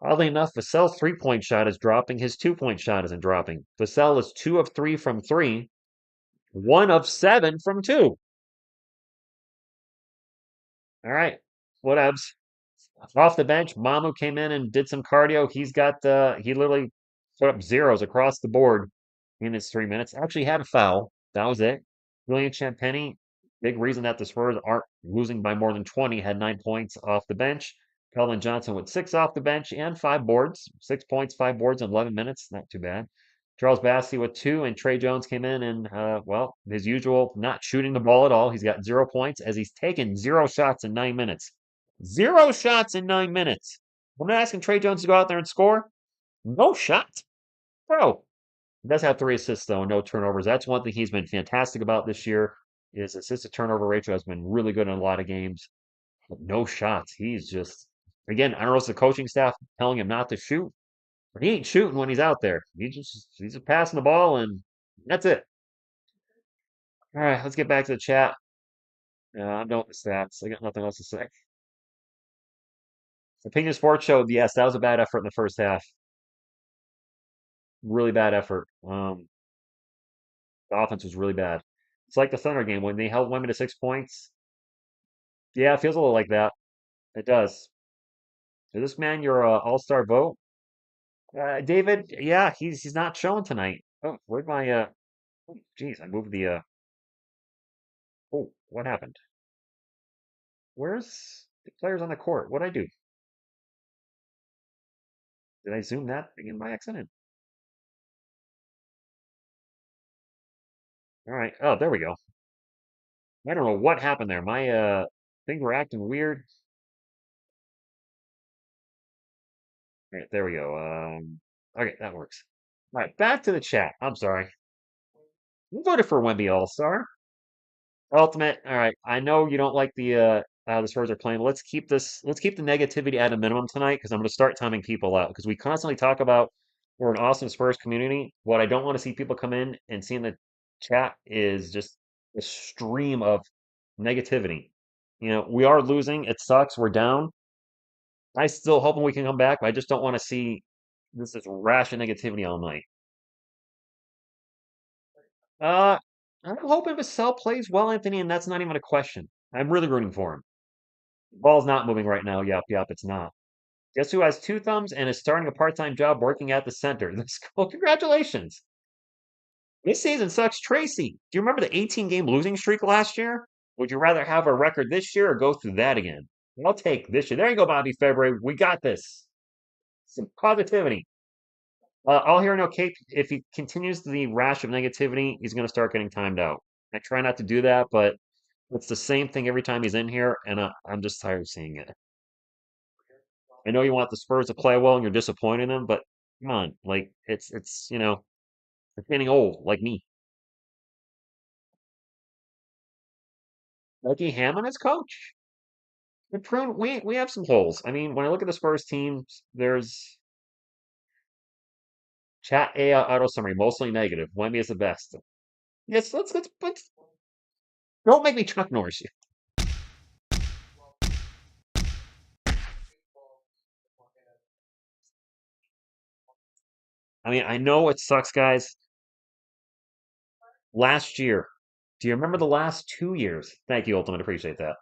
Speaker 1: Oddly enough, Vassell's 3-point shot is dropping. His 2-point shot isn't dropping. Vassell is 2 of 3 from three, 1 of 7 from two. All right, whatevs. Off the bench, Mamu came in and did some cardio. He literally put up zeros across the board in his 3 minutes. Actually had a foul. That was it. William Champagny, big reason that the Spurs aren't losing by more than 20, had 9 points off the bench. Kelvin Johnson with 6 off the bench and 5 boards. 6 points, 5 boards in 11 minutes. Not too bad. Charles Bassey with 2, and Trey Jones came in and, well, his usual, not shooting the ball at all. He's got 0 points as he's taken 0 shots in 9 minutes. 0 shots in 9 minutes. I'm not asking Trey Jones to go out there and score. No shot. Bro, he does have 3 assists though, no turnovers. That's one thing he's been fantastic about this year. His assist to turnover ratio has been really good in a lot of games. But no shots. He's just again, I don't know if it's the coaching staff telling him not to shoot, but he ain't shooting when he's out there. He's just passing the ball and that's it. All right, let's get back to the chat. I'm done with the stats. I got nothing else to say. Opinion Sports showed yes, that was a bad effort in the first half. Really bad effort. The offense was really bad. It's like the Thunder game when they held Wemby to 6 points. Yeah, it feels a little like that. It does. Is this man your all-star vote? David, yeah, he's not showing tonight. Oh, where'd my oh, geez, I moved the oh, what happened? Where's the players on the court? What'd I do? Did I zoom that in by accident? All right. Oh, there we go. I don't know what happened there. My things were acting weird. All right, there we go. Okay, that works. All right, back to the chat. I'm sorry. Who voted for Wemby All-Star? Ultimate. All right. I know you don't like how the Spurs are playing. Let's keep the negativity at a minimum tonight because I'm going to start timing people out because we constantly talk about we're an awesome Spurs community. What I don't want to see people come in and see in the chat is just a stream of negativity. We are losing. It sucks. We're down. I still hoping we can come back, but I just don't want to see this rash of negativity all night. Uh, I'm hoping Vassell plays well, Anthony, and that's not even a question. I'm really rooting for him. Ball's not moving right now. Yep, it's not. Guess who has 2 thumbs and is starting a part-time job working at the center? Let's go. Congratulations. This season sucks. Tracy, do you remember the 18-game losing streak last year? Would you rather have a record this year or go through that again? I'll take this year. There you go, Bobby February. We got this. Some positivity. I'll hear no Cape. If he continues the rash of negativity, he's going to start getting timed out. I try not to do that, but it's the same thing every time he's in here, and I'm just tired of seeing it. I know you want the Spurs to play well, and you're disappointing them, but come on, like it's getting old, like me. Becky Hammond as coach. We have some holes. I mean, when I look at the Spurs teams, there's chat AI auto summary mostly negative. Wemby is the best. Yes, let's don't make me Chuck Norris. I mean, I know it sucks, guys. Last year, do you remember the last 2 years? Thank you, Ultimate. Appreciate that.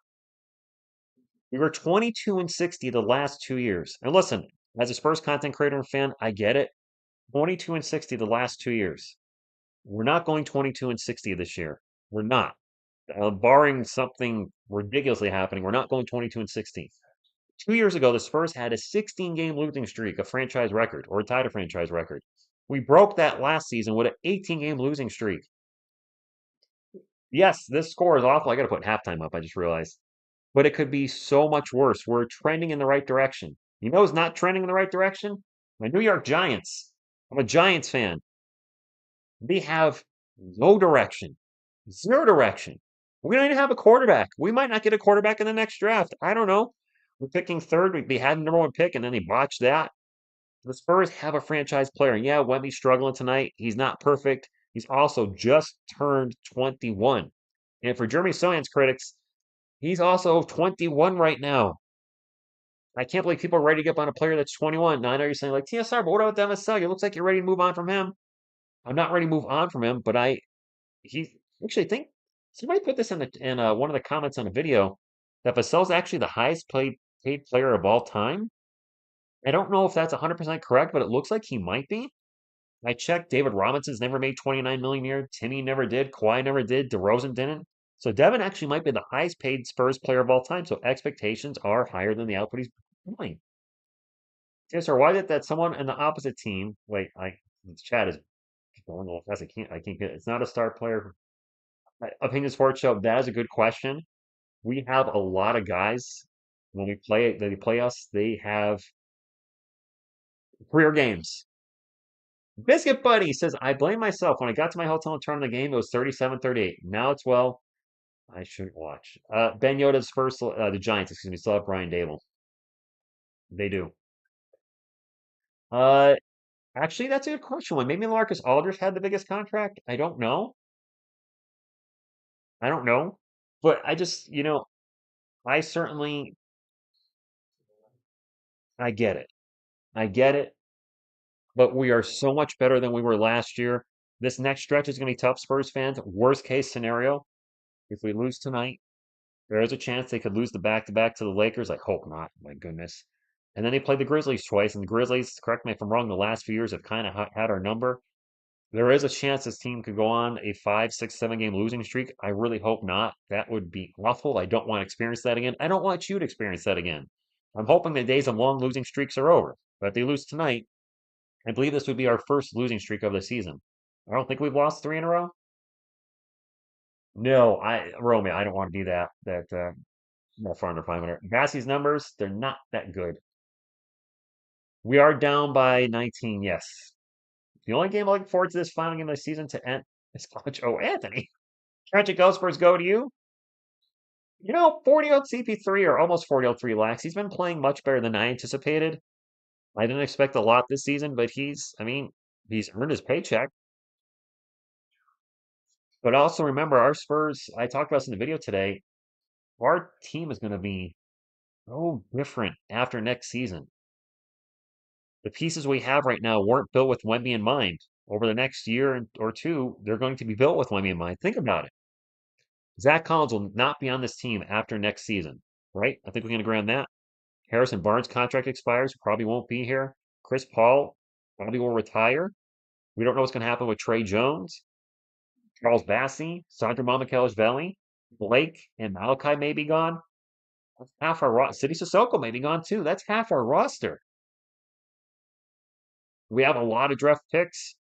Speaker 1: We were 22 and 60 the last 2 years. And listen, As a Spurs content creator and fan, I get it. 22 and 60 the last 2 years. We're not going 22 and 60 this year. We're not. Barring something ridiculously happening, we're not going 22 and 60. 2 years ago, the Spurs had a 16 game losing streak, a franchise record, or tied a franchise record. We broke that last season with an 18 game losing streak. Yes, this score is awful. I got to put halftime up, I just realized. But it could be so much worse. We're trending in the right direction. You know who's not trending in the right direction? My New York Giants. I'm a Giants fan. They have no direction, zero direction. We don't even have a quarterback. We might not get a quarterback in the next draft. I don't know. We're picking third. We had the number one pick, and then they botched that. The Spurs have a franchise player. And yeah, Wemby's struggling tonight. He's not perfect. He's also just turned 21. And for Jeremy Sochan's critics, he's also 21 right now. I can't believe people are ready to get up on a player that's 21. Now I know you're saying like TSR, but what about Devin Vassell? It looks like you're ready to move on from him. I'm not ready to move on from him, but he actually think somebody put this in one of the comments on a video that Vassell's actually the highest paid player of all time. I don't know if that's 100% correct, but it looks like he might be. I checked. David Robinson's never made 29 million a year. Timmy never did. Kawhi never did. DeRozan didn't. So Devin actually might be the highest paid Spurs player of all time. So expectations are higher than the output he's playing. Yes, sir. Why did that someone in the opposite team? Wait, this chat is going off fast. I can't get. It's not a star player. Opinion Sports Show. That is a good question. We have a lot of guys when they play us. They have career games. Biscuit Buddy says, I blame myself. When I got to my hotel and turned on the game, it was 37-38. Now it's, well, I shouldn't watch. Ben Yoda's first, the Giants, excuse me, still have Brian Dable. They do. Uh, Actually, that's a good question. When maybe Marcus Aldridge had the biggest contract? I don't know. I don't know. But I just, I certainly, I get it. I get it. But we are so much better than we were last year. This next stretch is going to be tough, Spurs fans. Worst case scenario, if we lose tonight, there is a chance they could lose the back-to-back to the Lakers. I hope not. My goodness. And then they played the Grizzlies twice, and the Grizzlies, correct me if I'm wrong, the last few years have kind of had our number. There is a chance this team could go on a 5, 6, 7 game losing streak. I really hope not. That would be awful. I don't want to experience that again. I don't want you to experience that again. I'm hoping the days of long losing streaks are over. But if they lose tonight, I believe this would be our first losing streak of the season. I don't think we've lost three in a row. No, Romeo, I don't want to do that. No, 400, 500. Bassie's numbers, they're not that good. We are down by 19, yes. The only game I'm looking forward to this final game of the season to end is College. Oh, Anthony. Tragic Spurs go to you. 40-year-old CP3 or almost 40-year-old 3 lax. He's been playing much better than I anticipated. I didn't expect a lot this season, but he's earned his paycheck. But also remember, our Spurs, I talked about this in the video today, our team is going to be so different after next season. The pieces we have right now weren't built with Wemby in mind. Over the next year or two, they're going to be built with Wemby in mind. Think about it. Zach Collins will not be on this team after next season, right? I think we can agree on that. Harrison Barnes' contract expires, probably won't be here. Chris Paul probably will retire. We don't know what's going to happen with Trey Jones, Charles Bassey, Sandro Mamukelashvili, Blake, and Malachi may be gone. That's half our roster. City Sissoko may be gone too. That's half our roster. We have a lot of draft picks,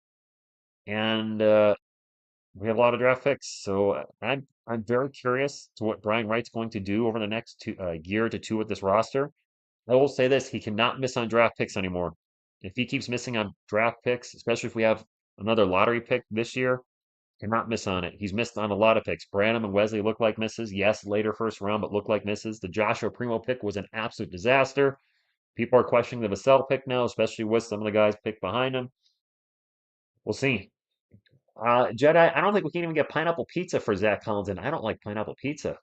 Speaker 1: and we have a lot of draft picks. So I'm very curious to what Brian Wright's going to do over the next year to two with this roster. I will say this: he cannot miss on draft picks anymore. If he keeps missing on draft picks, especially if we have another lottery pick this year, cannot miss on it. He's missed on a lot of picks. Branham and Wesley look like misses. Yes, later first round, but look like misses. The Joshua Primo pick was an absolute disaster. People are questioning the Vassell pick now, especially with some of the guys picked behind him. We'll see. Jedi, I don't think we can even get pineapple pizza for Zach Collins, and I don't like pineapple pizza.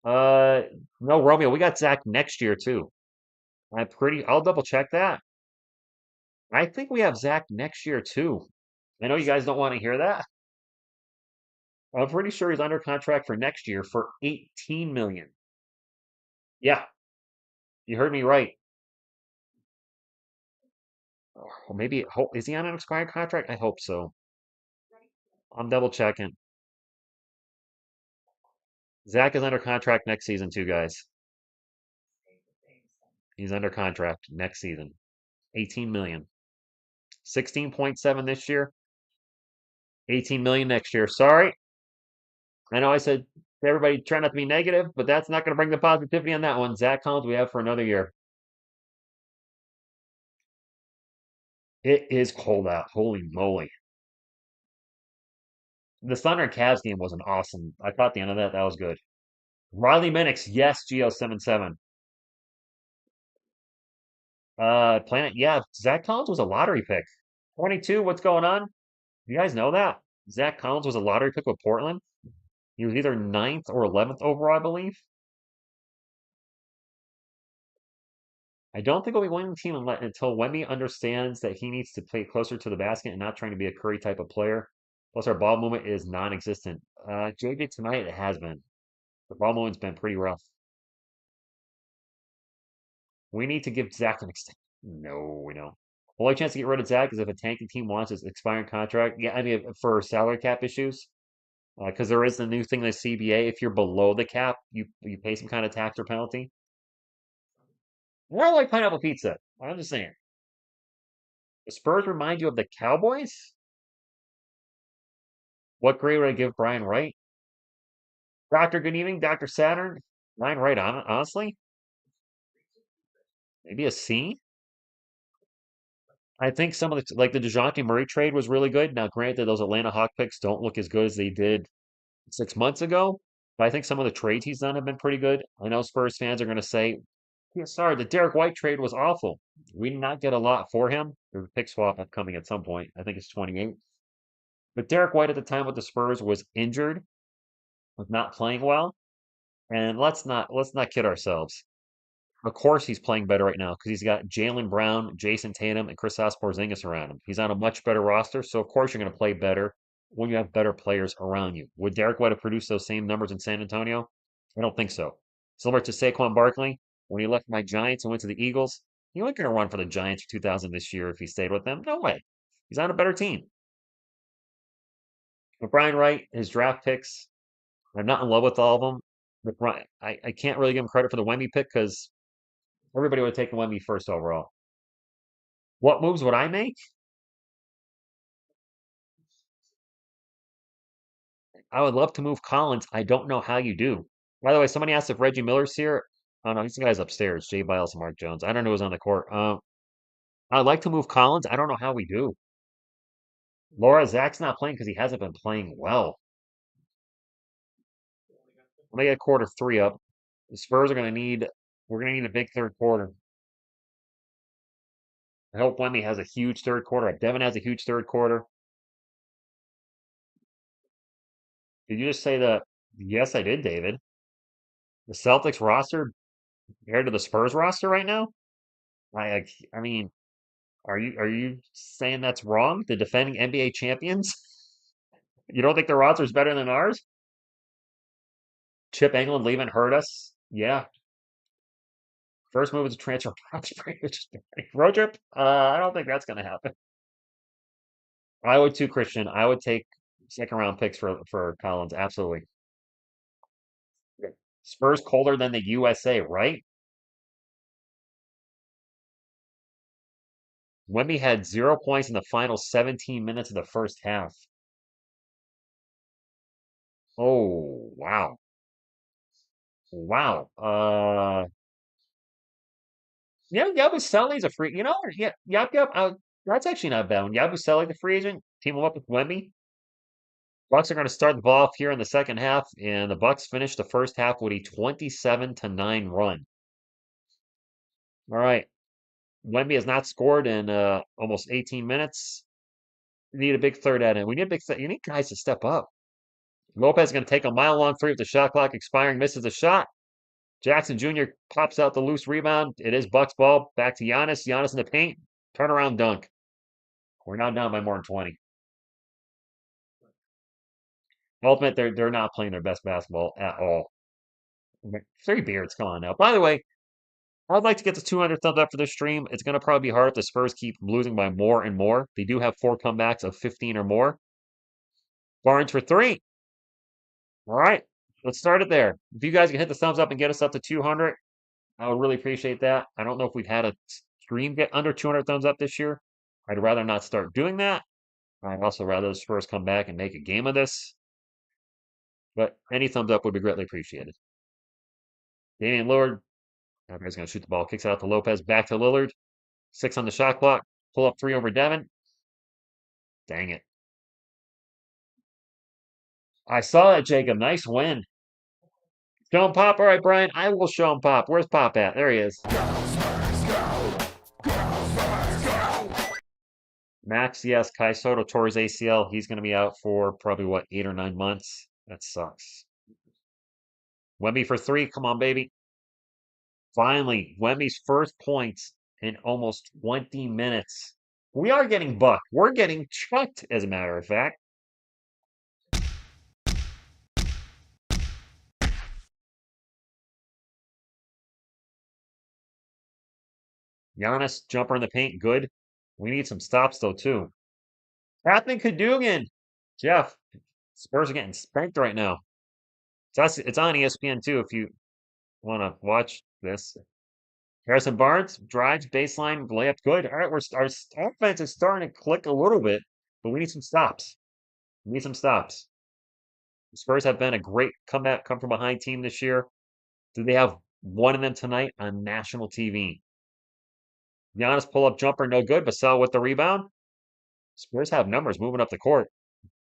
Speaker 1: Uh, no, Romeo, we got Zach next year too. I'll double check that. I think we have Zach next year too. I know you guys don't want to hear that. I'm pretty sure he's under contract for next year for 18 million. Yeah, you heard me right. Or maybe is he on an expired contract? I hope so. I'm double checking. Zach is under contract next season too, guys. He's under contract next season. 18 million. 16.7 this year. 18 million next year. Sorry. I know I said to everybody try not to be negative, but that's not going to bring the positivity on that one. Zach Collins we have for another year. It is cold out. Holy moly. The Thunder and Cavs game was an awesome. I caught the end of that. That was good. Riley Minix, yes, Geo77. Planet, yeah, Zach Collins was a lottery pick. 22, what's going on? You guys know that? Zach Collins was a lottery pick with Portland. He was either ninth or 11th overall, I believe. I don't think we'll be winning the team until Wemby understands that he needs to play closer to the basket and not trying to be a Curry type of player. Plus, our ball movement is non-existent. JJ tonight it has been. The ball movement's been pretty rough. We need to give Zach an extension. No, we don't. The only chance to get rid of Zach is if a tanking team wants his expiring contract. Yeah, I mean for salary cap issues, because there is the new thing in the CBA. If you're below the cap, you pay some kind of tax or penalty. More like pineapple pizza. I'm just saying. The Spurs remind you of the Cowboys? What grade would I give Brian Wright? Doctor, good evening, Dr. Saturn. Brian Wright, honestly, maybe a C. I think some of like the DeJounte Murray trade was really good. Now, granted, those Atlanta Hawk picks don't look as good as they did 6 months ago, but I think some of the trades he's done have been pretty good. I know Spurs fans are going to say, yeah, sorry, the Derek White trade was awful. We did not get a lot for him. There's a pick swap upcoming at some point. I think it's 28. But Derek White at the time with the Spurs was injured, was not playing well. And let's not kid ourselves. Of course he's playing better right now because he's got Jaylen Brown, Jason Tatum, and Kristaps Porzingis around him. He's on a much better roster, so of course you're going to play better when you have better players around you. Would Derek White have produced those same numbers in San Antonio? I don't think so. Similar to Saquon Barkley, when he left my Giants and went to the Eagles, he wasn't going to run for the Giants for 2000 this year if he stayed with them. No way. He's on a better team. But Brian Wright, his draft picks, I'm not in love with all of them. But Brian, I can't really give him credit for the Wemby pick because everybody would have taken Wemby first overall. What moves would I make? I would love to move Collins. I don't know how you do. By the way, somebody asked if Reggie Miller's here. Oh no, he's the guy's upstairs. Jay Biles and Mark Jones. I don't know who's on the court. I'd like to move Collins. I don't know how we do. Laura, Zach's not playing because he hasn't been playing well. Let me get quarter three up. The Spurs are gonna need we're gonna need a big third quarter. I hope Wemby has a huge third quarter. Devin has a huge third quarter. Did you just say that? Yes, I did, David. The Celtics roster compared to the Spurs roster right now? I mean, are you saying that's wrong? The defending NBA champions? You don't think their roster is better than ours? Chip England leaving hurt us? Yeah. First move is a transfer road trip. I don't think that's gonna happen. I would too, Christian. I would take second round picks for Collins. Absolutely. Okay. Spurs colder than the USA, right? Wemby had 0 points in the final 17 minutes of the first half. Oh, wow. Wow. Yeah, Yabusele's a free. Yeah, yep. That's actually not bad. When Yabusele, the free agent, team him up with Wemby. Bucks are going to start the ball off here in the second half, and the Bucks finish the first half with a 27-9 run. All right, Wemby has not scored in almost 18 minutes. We need a big third at him. We need a big. You need guys to step up. Lopez is going to take a mile-long three with the shot clock expiring. Misses the shot. Jackson Jr. pops out the loose rebound. It is Bucks ball. Back to Giannis. Giannis in the paint. Turnaround dunk. We're now down by more than 20. Ultimate, they're not playing their best basketball at all. Three beards, come on now. By the way, I'd like to get to 200 thumbs up for this stream. It's going to probably be hard if the Spurs keep losing by more and more. They do have 4 comebacks of 15 or more. Barnes for 3. All right, let's start it there. If you guys can hit the thumbs up and get us up to 200, I would really appreciate that. I don't know if we've had a stream get under 200 thumbs up this year. I'd rather not start doing that. I'd also rather the Spurs come back and make a game of this. But any thumbs up would be greatly appreciated. Damian Lillard, everybody's going to shoot the ball, kicks it out to Lopez, back to Lillard. 6 on the shot clock. Pull up 3 over Devin. Dang it. I saw that, Jacob. Nice win. Show him Pop. All right, Brian. I will show him Pop. Where's Pop at? There he is. Max, yes. Kai Soto tore his ACL. He's going to be out for probably, what, 8 or 9 months? That sucks. Wemby for 3. Come on, baby. Finally, Wemby's first points in almost 20 minutes. We are getting bucked. We're getting chucked, as a matter of fact. Giannis, jumper in the paint, good. We need some stops, though, too. Captain Cadogan. Jeff, Spurs are getting spanked right now. It's on ESPN, too, if you want to watch this. Harrison Barnes drives baseline layup, good. All right, our offense is starting to click a little bit, but we need some stops. We need some stops. The Spurs have been a great comeback, come from behind team this year. Do they have one of them tonight on national TV? Giannis pull up jumper, no good. Vassell with the rebound. Spurs have numbers moving up the court.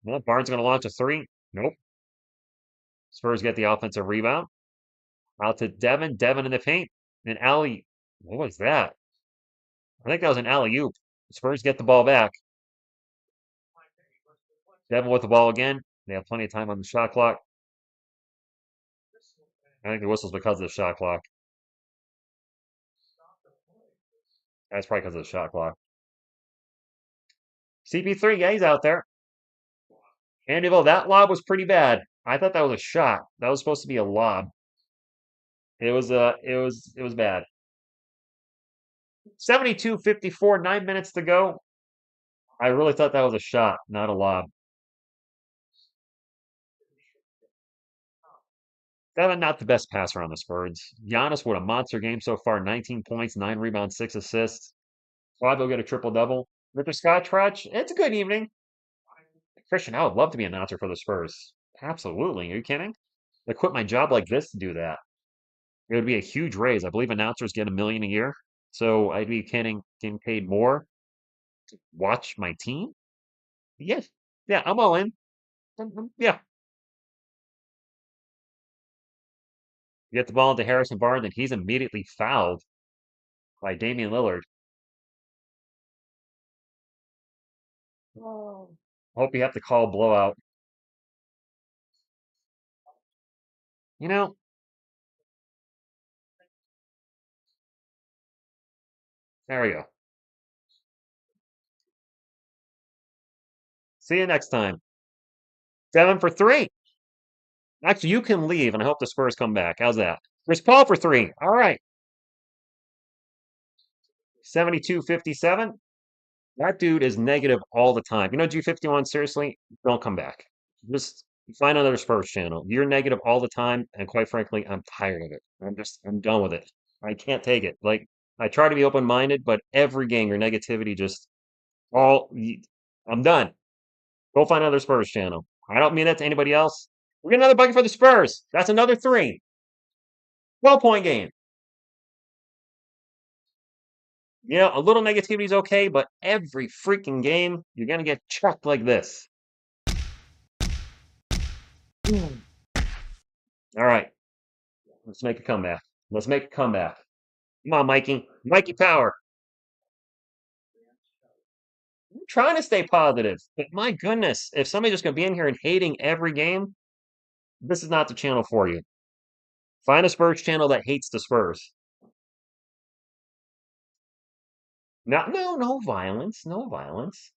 Speaker 1: Well, Barnes going to launch a 3. Nope. Spurs get the offensive rebound. Out to Devin. Devin in the paint. An alley. What was that? I think that was an alley-oop. Spurs get the ball back. Devin with the ball again. They have plenty of time on the shot clock. I think the whistle's because of the shot clock. That's probably because of the shot clock. CP3, yeah, he's out there. Andyville, that lob was pretty bad. I thought that was a shot. That was supposed to be a lob. It was bad. 72-54, 9 minutes to go. I really thought that was a shot, not a lob. Devin, not the best passer on the Spurs. Giannis with a monster game so far, 19 points, 9 rebounds, 6 assists. Five will get a triple-double. Victor Scott Trudge, it's a good evening. Christian, I would love to be an announcer for the Spurs. Absolutely. Are you kidding? I quit my job like this to do that. It would be a huge raise. I believe announcers get $1 million a year. So I'd be getting paid more to watch my team. Yes. Yeah, I'm all in. Yeah. You get the ball into Harrison Barnes, and he's immediately fouled by Damian Lillard. Oh. Hope you have to call blowout. You know, there we go. See you next time. 7 for 3. Actually, you can leave, and I hope the Spurs come back. How's that? Chris Paul for 3. All right. 72-57. That dude is negative all the time. You know, G51, seriously, don't come back. Just find another Spurs channel. You're negative all the time, and quite frankly, I'm tired of it. I'm done with it. I can't take it. Like, I try to be open-minded, but every game, your negativity just I'm done. Go find another Spurs channel. I don't mean that to anybody else. We get another bucket for the Spurs. That's another 3. 12-point game. You know, a little negativity is okay, but every freaking game, you're going to get chucked like this. All right. Let's make a comeback. Let's make a comeback. Come on, Mikey. Mikey Power. I'm trying to stay positive, but my goodness, if somebody's just going to be in here and hating every game, this is not the channel for you. Find a Spurs channel that hates the Spurs. No violence. No violence.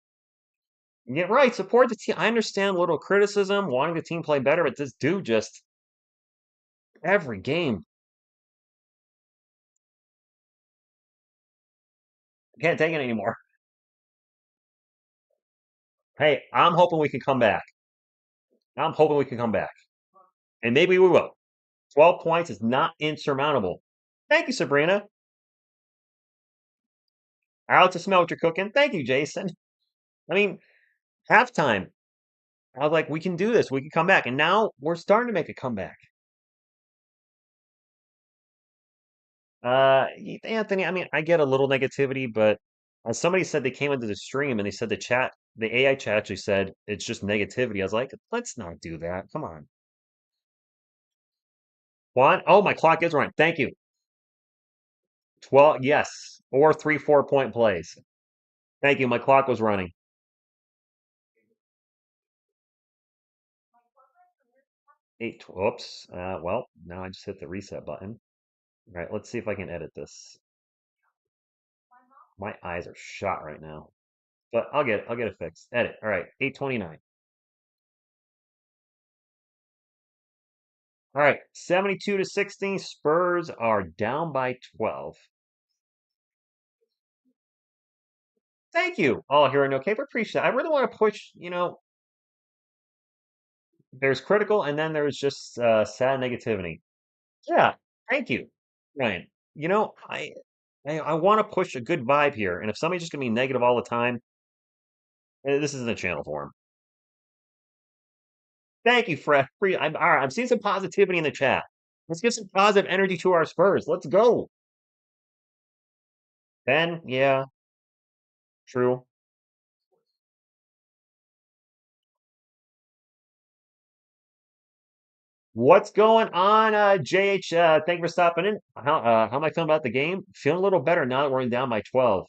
Speaker 1: Yeah, right. Support the team. I understand a little criticism, wanting the team play better, but this dude just every game. Can't take it anymore. Hey, I'm hoping we can come back. I'm hoping we can come back. And maybe we will. 12 points is not insurmountable. Thank you, Sabrina. Out to smell what you're cooking. Thank you, Jason. I mean, halftime. I was like, we can do this. We can come back. And now we're starting to make a comeback. Anthony, I mean, I get a little negativity, but as somebody said, they came into the stream and they said the AI chat actually said it's just negativity. I was like, let's not do that. Come on. Juan, oh, my clock is running. Thank you. 12, yes. Or three, 4 point plays. Thank you. My clock was running. Eight, whoops. Well, now I just hit the reset button. All right, let's see if I can edit this. My eyes are shot right now, but I'll get it fixed. Edit. All right, 8:29. All right, 72 to 16. Spurs are down by 12. Thank you. All here and okay, but appreciate that. I really want to push, there's critical and then there's just sad negativity. Yeah, thank you, Ryan. You know, I want to push a good vibe here, and if somebody's just gonna be negative all the time, this isn't a channel for him. Thank you, Fred. All right, I'm seeing some positivity in the chat. Let's give some positive energy to our Spurs. Let's go. Ben, yeah, true. What's going on, JH? Thank you for stopping in. How am I feeling about the game? Feeling a little better now that we're down by 12.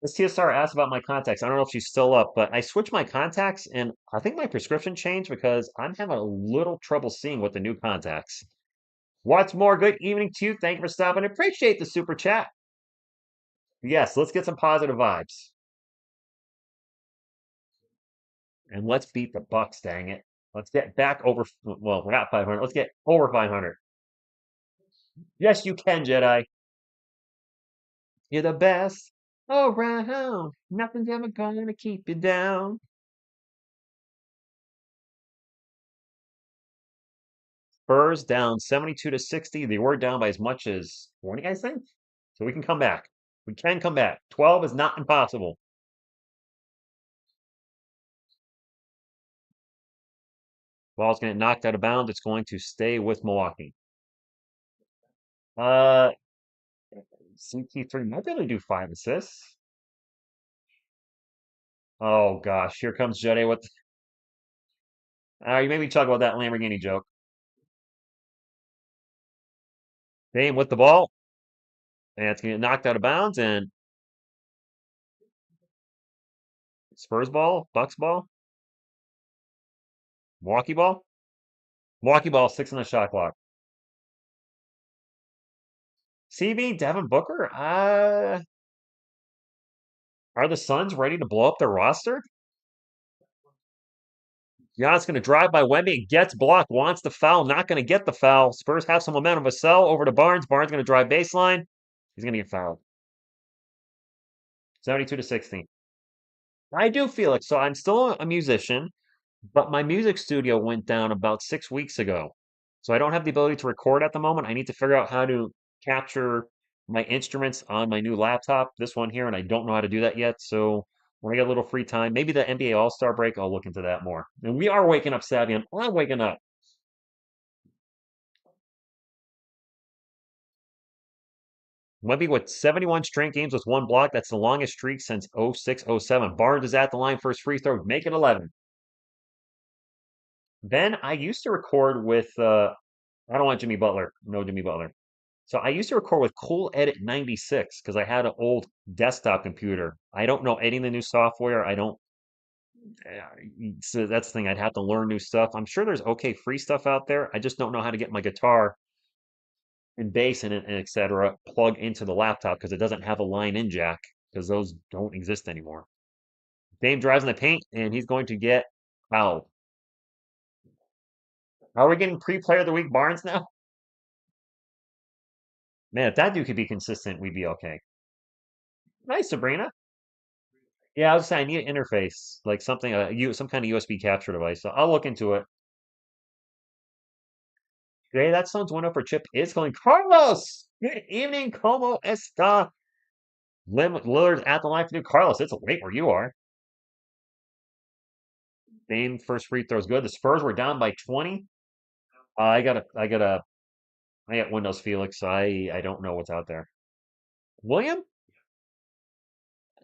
Speaker 1: This TSR asked about my contacts. I don't know if she's still up, but I switched my contacts and I think my prescription changed because I'm having a little trouble seeing with the new contacts. What's more, good evening to you. Thank you for stopping. Appreciate the super chat. Yes, let's get some positive vibes. And let's beat the Bucks, dang it. Let's get back over, well, we're not 500. Let's get over 500. Yes, you can, Jedi. You're the best around. Nothing's ever gonna keep you down. Spurs down 72 to 60. They were down by as much as 20, I think. So we can come back. We can come back. 12 is not impossible. Ball's going to get knocked out of bounds. It's going to stay with Milwaukee. Uh, CT3 might be able to do 5 assists. Oh gosh, here comes Jede. You made me talk about that Lamborghini joke. Dame with the ball, and it's going to get knocked out of bounds. And Spurs ball, Bucks ball, Milwaukee ball, Milwaukee ball, 6 on the shot clock. CB, Devin Booker. Are the Suns ready to blow up their roster? Giannis going to drive by Wemby, gets blocked, wants the foul, not going to get the foul. Spurs have some momentum. Vassell over to Barnes. Barnes going to drive baseline. He's going to get fouled. 72 to 60. I do feel it. So I'm still a musician, but my music studio went down about 6 weeks ago. So I don't have the ability to record at the moment. I need to figure out how to capture my instruments on my new laptop, this one here, and I don't know how to do that yet. So when I get a little free time, maybe the NBA All-Star break, I'll look into that more. And we are waking up, Savian. I'm waking up. Wemby with 71 straight games with one block. That's the longest streak since 06-07. Barnes is at the line for his free throw. Make it 11. Then I used to record with, I don't want Jimmy Butler. No Jimmy Butler. So I used to record with Cool Edit 96 because I had an old desktop computer. I don't know any of the new software. I don't. So that's the thing. I'd have to learn new stuff. I'm sure there's okay free stuff out there. I just don't know how to get my guitar and bass and et cetera plug into the laptop because it doesn't have a line in jack because those don't exist anymore. Dame drives in the paint and he's going to get fouled. Are we getting pre-player of the week Barnes now? Man, if that dude could be consistent, we'd be okay. Nice, Sabrina. Yeah, I was saying I need an interface, like something, some kind of USB capture device. So I'll look into it. Today, that Suns 1-0 chip is going. Carlos! Good evening, como esta? Lillard's at the line for you. Carlos, it's late where you are. Dame first free throw is good. The Spurs were down by 20. I got Windows Felix. I don't know what's out there. William?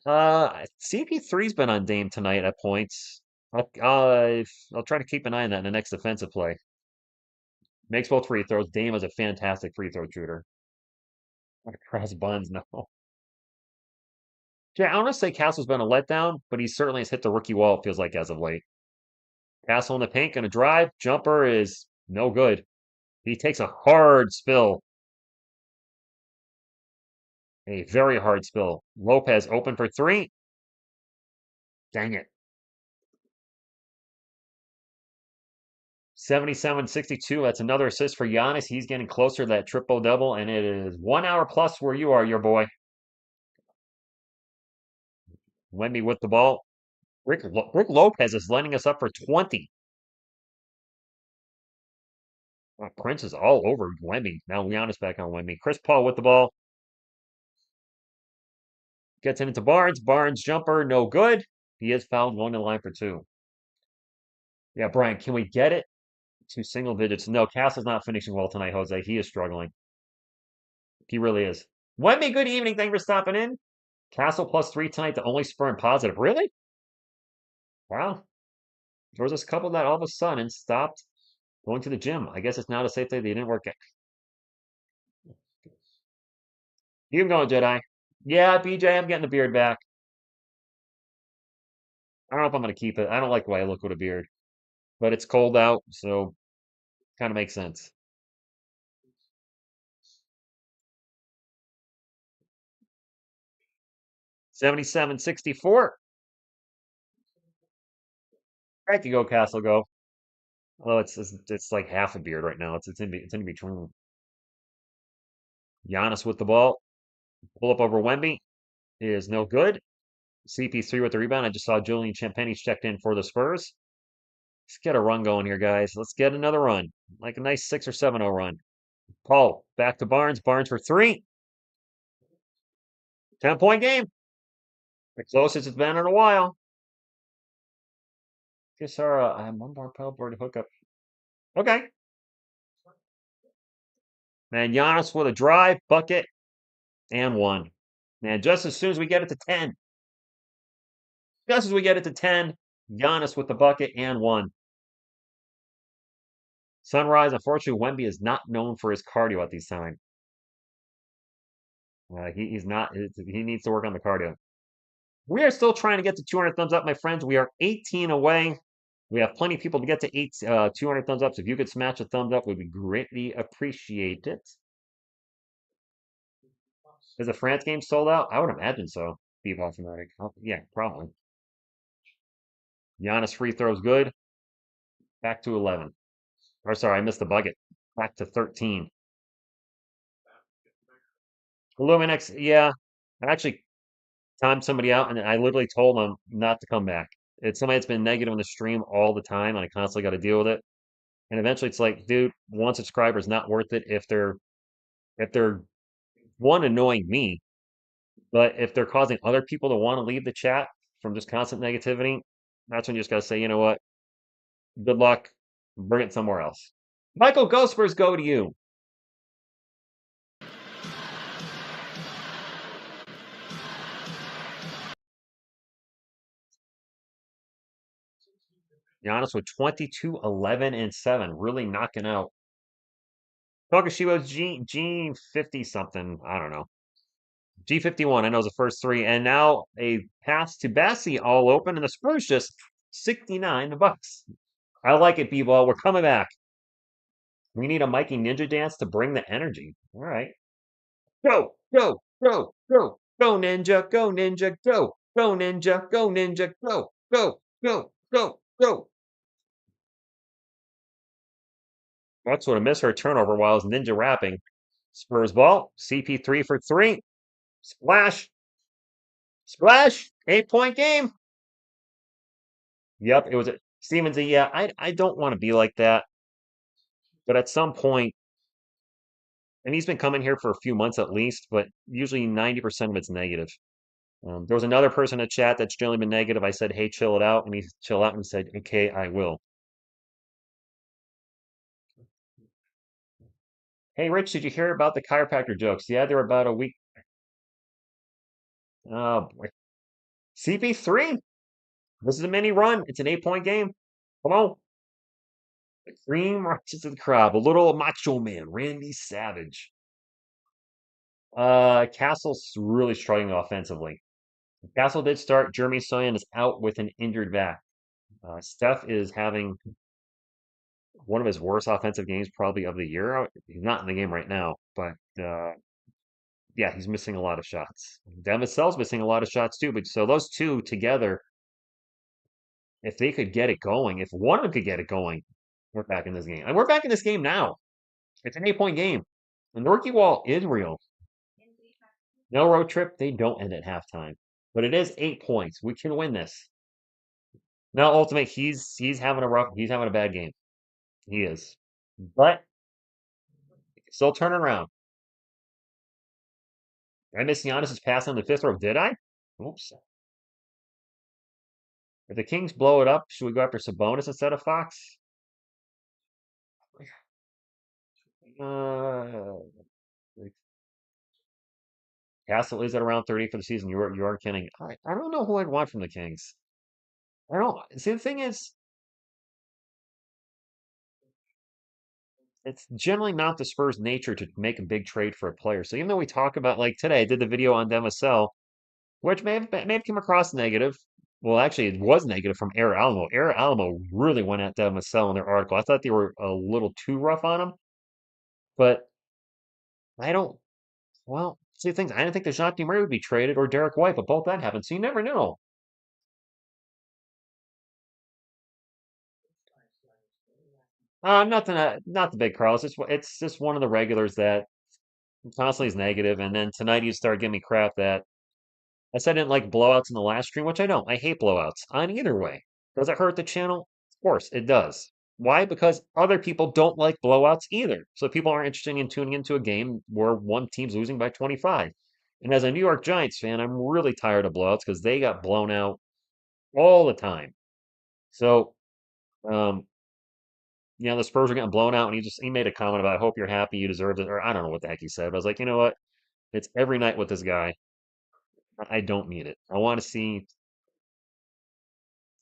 Speaker 1: CP3's been on Dame tonight at points. I'll try to keep an eye on that in the next defensive play. Makes both free throws. Dame is a fantastic free throw shooter. Cross buns, no. Yeah, I want to say Castle's been a letdown, but he certainly has hit the rookie wall, it feels like, as of late. Castle in the paint, gonna drive. Jumper is no good. He takes a hard spill. A very hard spill. Lopez open for three. Dang it. 77-62. That's another assist for Giannis. He's getting closer to that triple double, and it is 1 hour plus where you are, your boy. Wemby with the ball. Rick Lopez is lining us up for 20. Prince is all over Wemby. Now Giannis back on Wemby. Chris Paul with the ball. Gets it into Barnes. Barnes jumper, no good. He is fouled, going to the line for two. Yeah, Brian, can we get it to single digits? No, Cass is not finishing well tonight, Jose. He is struggling. He really is. Wemby, good evening. Thank you for stopping in. Castle +3 tonight, the only Spur and positive. Really? Wow. There was this couple that all of a sudden stopped going to the gym. I guess it's not a safe day they didn't work out. Keep going, Jedi. Yeah, BJ, I'm getting the beard back. I don't know if I'm going to keep it. I don't like the way I look with a beard. But it's cold out, so kind of makes sense. 77-64. I can go, Castle, go. Although it's like half a beard right now. It's in between. Giannis with the ball. Pull up over Wemby is no good. CP3 with the rebound. I just saw Julian Champagne's checked in for the Spurs. Let's get a run going here, guys. Let's get another run. Like a nice 6 or 7-0 run. Paul, back to Barnes. Barnes for three. 10-point game. The closest it's been in a while. TSR, I have one more power board to hook up. Okay. Man, Giannis with a drive, bucket, and one. Man, just as soon as we get it to 10. Just as we get it to 10, Giannis with the bucket and one. Sunrise, unfortunately, Wemby is not known for his cardio at these times. He's not. He needs to work on the cardio. We are still trying to get to 200 thumbs up, my friends. We are 18 away. We have plenty of people to get to 200 thumbs up. So if you could smash a thumbs up, we'd be greatly appreciated. Is the France game sold out? I would imagine so. Bebop Fanatic. Oh, yeah, probably. Giannis free throws good. Back to 11. Or sorry, I missed the bucket. Back to 13. Illuminex, yeah. I actually timed somebody out and I literally told them not to come back. It's somebody that's been negative in the stream all the time and I constantly got to deal with it. And eventually it's like, dude, one subscriber is not worth it if they're one annoying me, but if they're causing other people to want to leave the chat from just constant negativity, that's when you just gotta say, you know what? Good luck. Bring it somewhere else. Michael Ghostbers, go to you. Giannis with 22, 11, and 7. Really knocking out. Tokushiba's G50 something. I don't know. G51, I know is the first three. And now a pass to Bassi all open, and the Spurs just 69 the Bucks. I like it, B-Ball. We're coming back. We need a Mikey Ninja dance to bring the energy. All right. Go, go, go, go, go, Ninja, go, Ninja, go, go, Ninja, go, Ninja, go, go, go, go, go. That's what a misheard turnover while I was ninja rapping. Spurs ball. CP3 for three. Splash. Splash! 8-point game. Yep, it was a Stevens. Yeah, I don't want to be like that, but at some point, and he's been coming here for a few months at least, but usually 90% of it's negative. There was another person in chat that's generally been negative. I said, "Hey, chill it out," and he chill out and said, "Okay, I will." Hey, Rich, did you hear about the chiropractor jokes? Yeah, they're about a week. Oh boy, CP3. This is a mini run. It's an 8-point game. Come on, the cream rises to the crop. A little macho man, Randy Savage. Castle's really struggling offensively. Castle did start. Jeremy Soyan is out with an injured back. Steph is having one of his worst offensive games probably of the year. He's not in the game right now, but yeah, he's missing a lot of shots. Devin Vassell's missing a lot of shots too. But so those two together, if they could get it going, if one of them could get it going, we're back in this game. And we're back in this game now. It's an 8-point game. And the rookie wall is real. No road trip. They don't end at halftime. But it is 8 points. We can win this. Now, ultimate, he's having a bad game. He is. But still turning around. I missed Giannis's pass on the fifth row, did I? Oops. If the Kings blow it up, should we go after Sabonis instead of Fox? Uh, Castle is at around 30 for the season. You are kidding. I don't know who I'd want from the Kings. I don't see the thing is it's generally not the Spurs' nature to make a big trade for a player. So even though we talk about like today, I did the video on Demisel, which may have come across negative. Well, actually, it was negative from Air Alamo. Air Alamo really went at Demisel in their article. I thought they were a little too rough on him, but I don't. Well, see, the things I didn't think DeJounte Murray would be traded or Derek White, but both that happened. So you never know. Nothing, not the big Carlos. It's just one of the regulars that constantly is negative. And then tonight you start giving me crap that I said I didn't like blowouts in the last stream, which I don't. I hate blowouts on either way. Does it hurt the channel? Of course it does. Why? Because other people don't like blowouts either. So people aren't interested in tuning into a game where one team's losing by 25. And as a New York Giants fan, I'm really tired of blowouts because they got blown out all the time. So, um, the Spurs are getting blown out, and he made a comment about, "I hope you're happy, you deserved it," or I don't know what the heck he said. But I was like, you know what? It's every night with this guy. I don't need it. I want to see.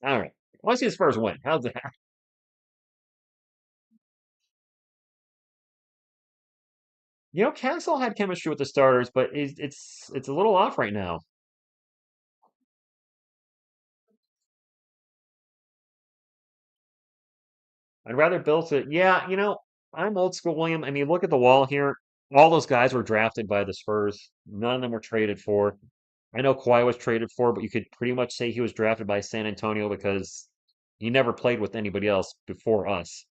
Speaker 1: All right, I want to see the Spurs win. How's that? Castle had chemistry with the starters, but it's a little off right now. I'd rather build it. Yeah, I'm old school, William. I mean, look at the wall here. All those guys were drafted by the Spurs. None of them were traded for. I know Kawhi was traded for, but you could pretty much say he was drafted by San Antonio because he never played with anybody else before us.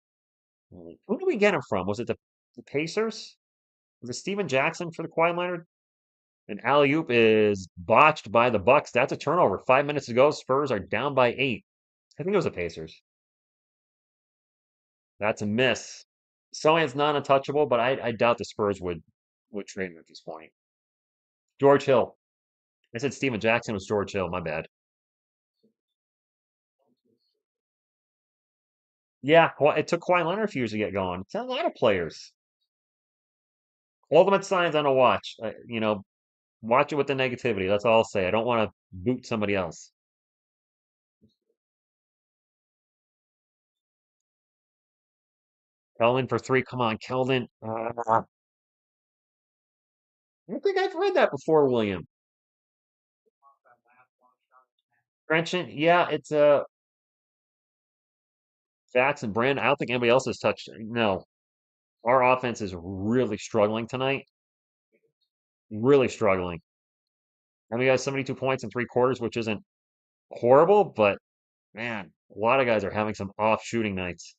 Speaker 1: Who did we get him from? Was it the Pacers? Was it Steven Jackson for the Kawhi Leonard? And alley-oop is botched by the Bucks. That's a turnover. 5 minutes ago, Spurs are down by 8. I think it was the Pacers. That's a miss. Sohan's not untouchable, but I doubt the Spurs would trade him at this point. George Hill. I said Steven Jackson was George Hill. My bad. Yeah, well, it took Kawhi Leonard a few years to get going. It's a lot of players. Ultimate signs on a watch. Watch it with the negativity. That's all I'll say. I don't want to boot somebody else. Kelvin for three. Come on, Kelvin. I don't think I've read that before, William. Trenchant. Yeah, it's Fax and Brand. I don't think anybody else has touched. No, our offense is really struggling tonight. Really struggling. And we got 72 points in 3 quarters, which isn't horrible, but man, a lot of guys are having some off shooting nights.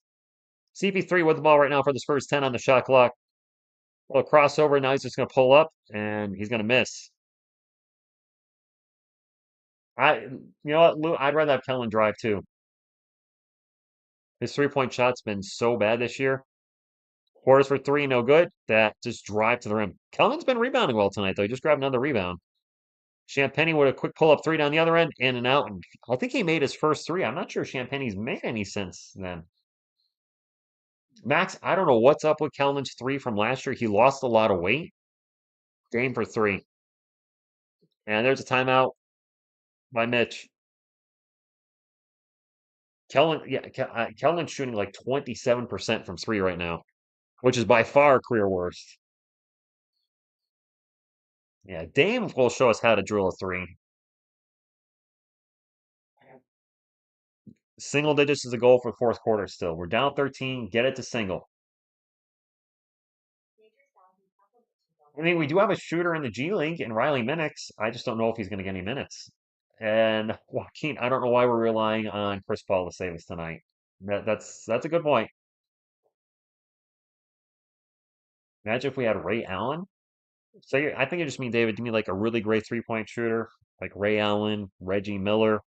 Speaker 1: CP3 with the ball right now for the Spurs, 10 on the shot clock. Well, crossover. Now he's just going to pull up and he's going to miss. You know what, Lou? I'd rather have Kellen drive too. His 3-point shot's been so bad this year. Quarters for three, no good. That just drive to the rim. Kellen's been rebounding well tonight, though. He just grabbed another rebound. Champagny with a quick pull up three down the other end, in and out. And I think he made his first three. I'm not sure Champagny's made any since then. Max, I don't know what's up with Kellen's three from last year. He lost a lot of weight. Game for three. And there's a timeout by Mitch. Kellen's shooting like 27% from three right now, which is by far career worst. Yeah, Dame will show us how to drill a three. Single digits is a goal for the fourth quarter still. We're down 13. Get it to single. I mean, we do have a shooter in the G League in Riley Minix. I just don't know if he's going to get any minutes. And Joaquin, I don't know why we're relying on Chris Paul to save us tonight. That's a good point. Imagine if we had Ray Allen. So I think you just mean David. You mean like a really great 3-point shooter, like Ray Allen, Reggie Miller,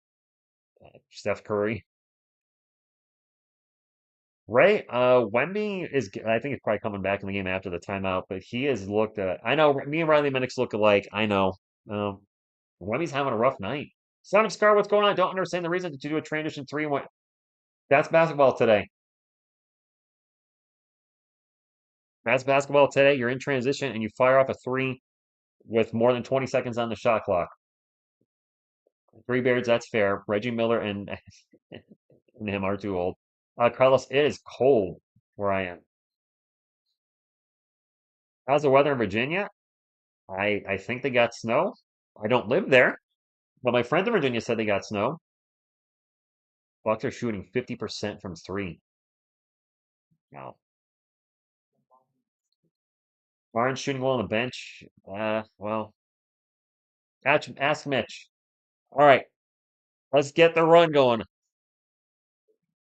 Speaker 1: Steph Curry. Ray, Wemby is, I think, it's probably coming back in the game after the timeout, but he has looked at, I know, me and Riley Minix look alike. I know. Um, Wemby's having a rough night. Son of Scar, what's going on? I don't understand the reason that you do a transition three and what. That's basketball today. That's basketball today. You're in transition and you fire off a three with more than 20 seconds on the shot clock. Three Beards, that's fair. Reggie Miller and, and him are too old. Carlos, it is cold where I am. How's the weather in Virginia? I think they got snow. I don't live there, but my friends in Virginia said they got snow. Bucks are shooting 50% from three. Wow. Barnes shooting well on the bench. Well, ask Mitch. All right, let's get the run going.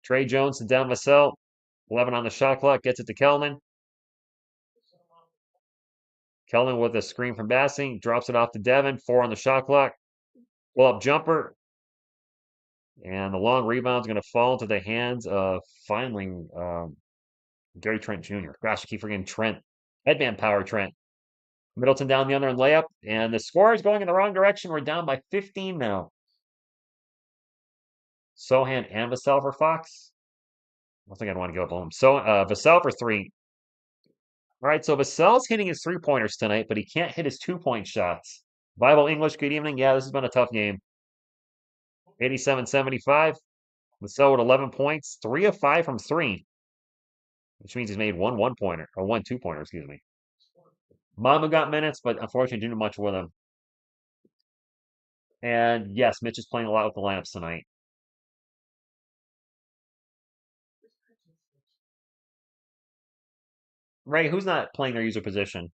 Speaker 1: Trey Jones to down Vassell. 11 on the shot clock. Gets it to Kellman. Kellman with a screen from Bassing. Drops it off to Devin. 4 on the shot clock. Pull up jumper. And the long rebound's going to fall into the hands of finally Gary Trent Jr. Gosh, I keep forgetting Trent. Headband power Trent. Middleton down the other and layup. And the score is going in the wrong direction. We're down by 15 now. Sohan and Vassell for Fox. I think I'd want to go up on him. So Vassell for three. All right, so Vassell's hitting his 3-pointers tonight, but he can't hit his 2-point shots. Bible English, good evening. Yeah, this has been a tough game. 87-75. Vassell with 11 points, 3 of 5 from three, which means he's made one 1-pointer, or one 2-pointer, excuse me. Mamu got minutes, but unfortunately didn't do much with him. And yes, Mitch is playing a lot with the lineups tonight. Ray, who's not playing their user position?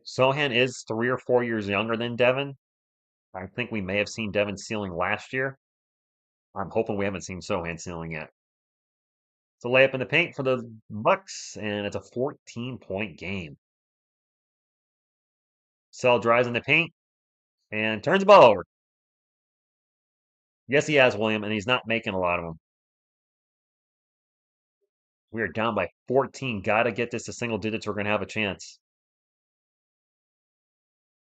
Speaker 1: Sohan is 3 or 4 years younger than Devin. I think we may have seen Devin ceiling last year. I'm hoping we haven't seen Sohan ceiling yet. It's a layup in the paint for the Bucks, and it's a 14-point game. Sell drives in the paint and turns the ball over. Yes, he has, William, and he's not making a lot of them. We are down by 14. Got to get this to single digits. We're going to have a chance.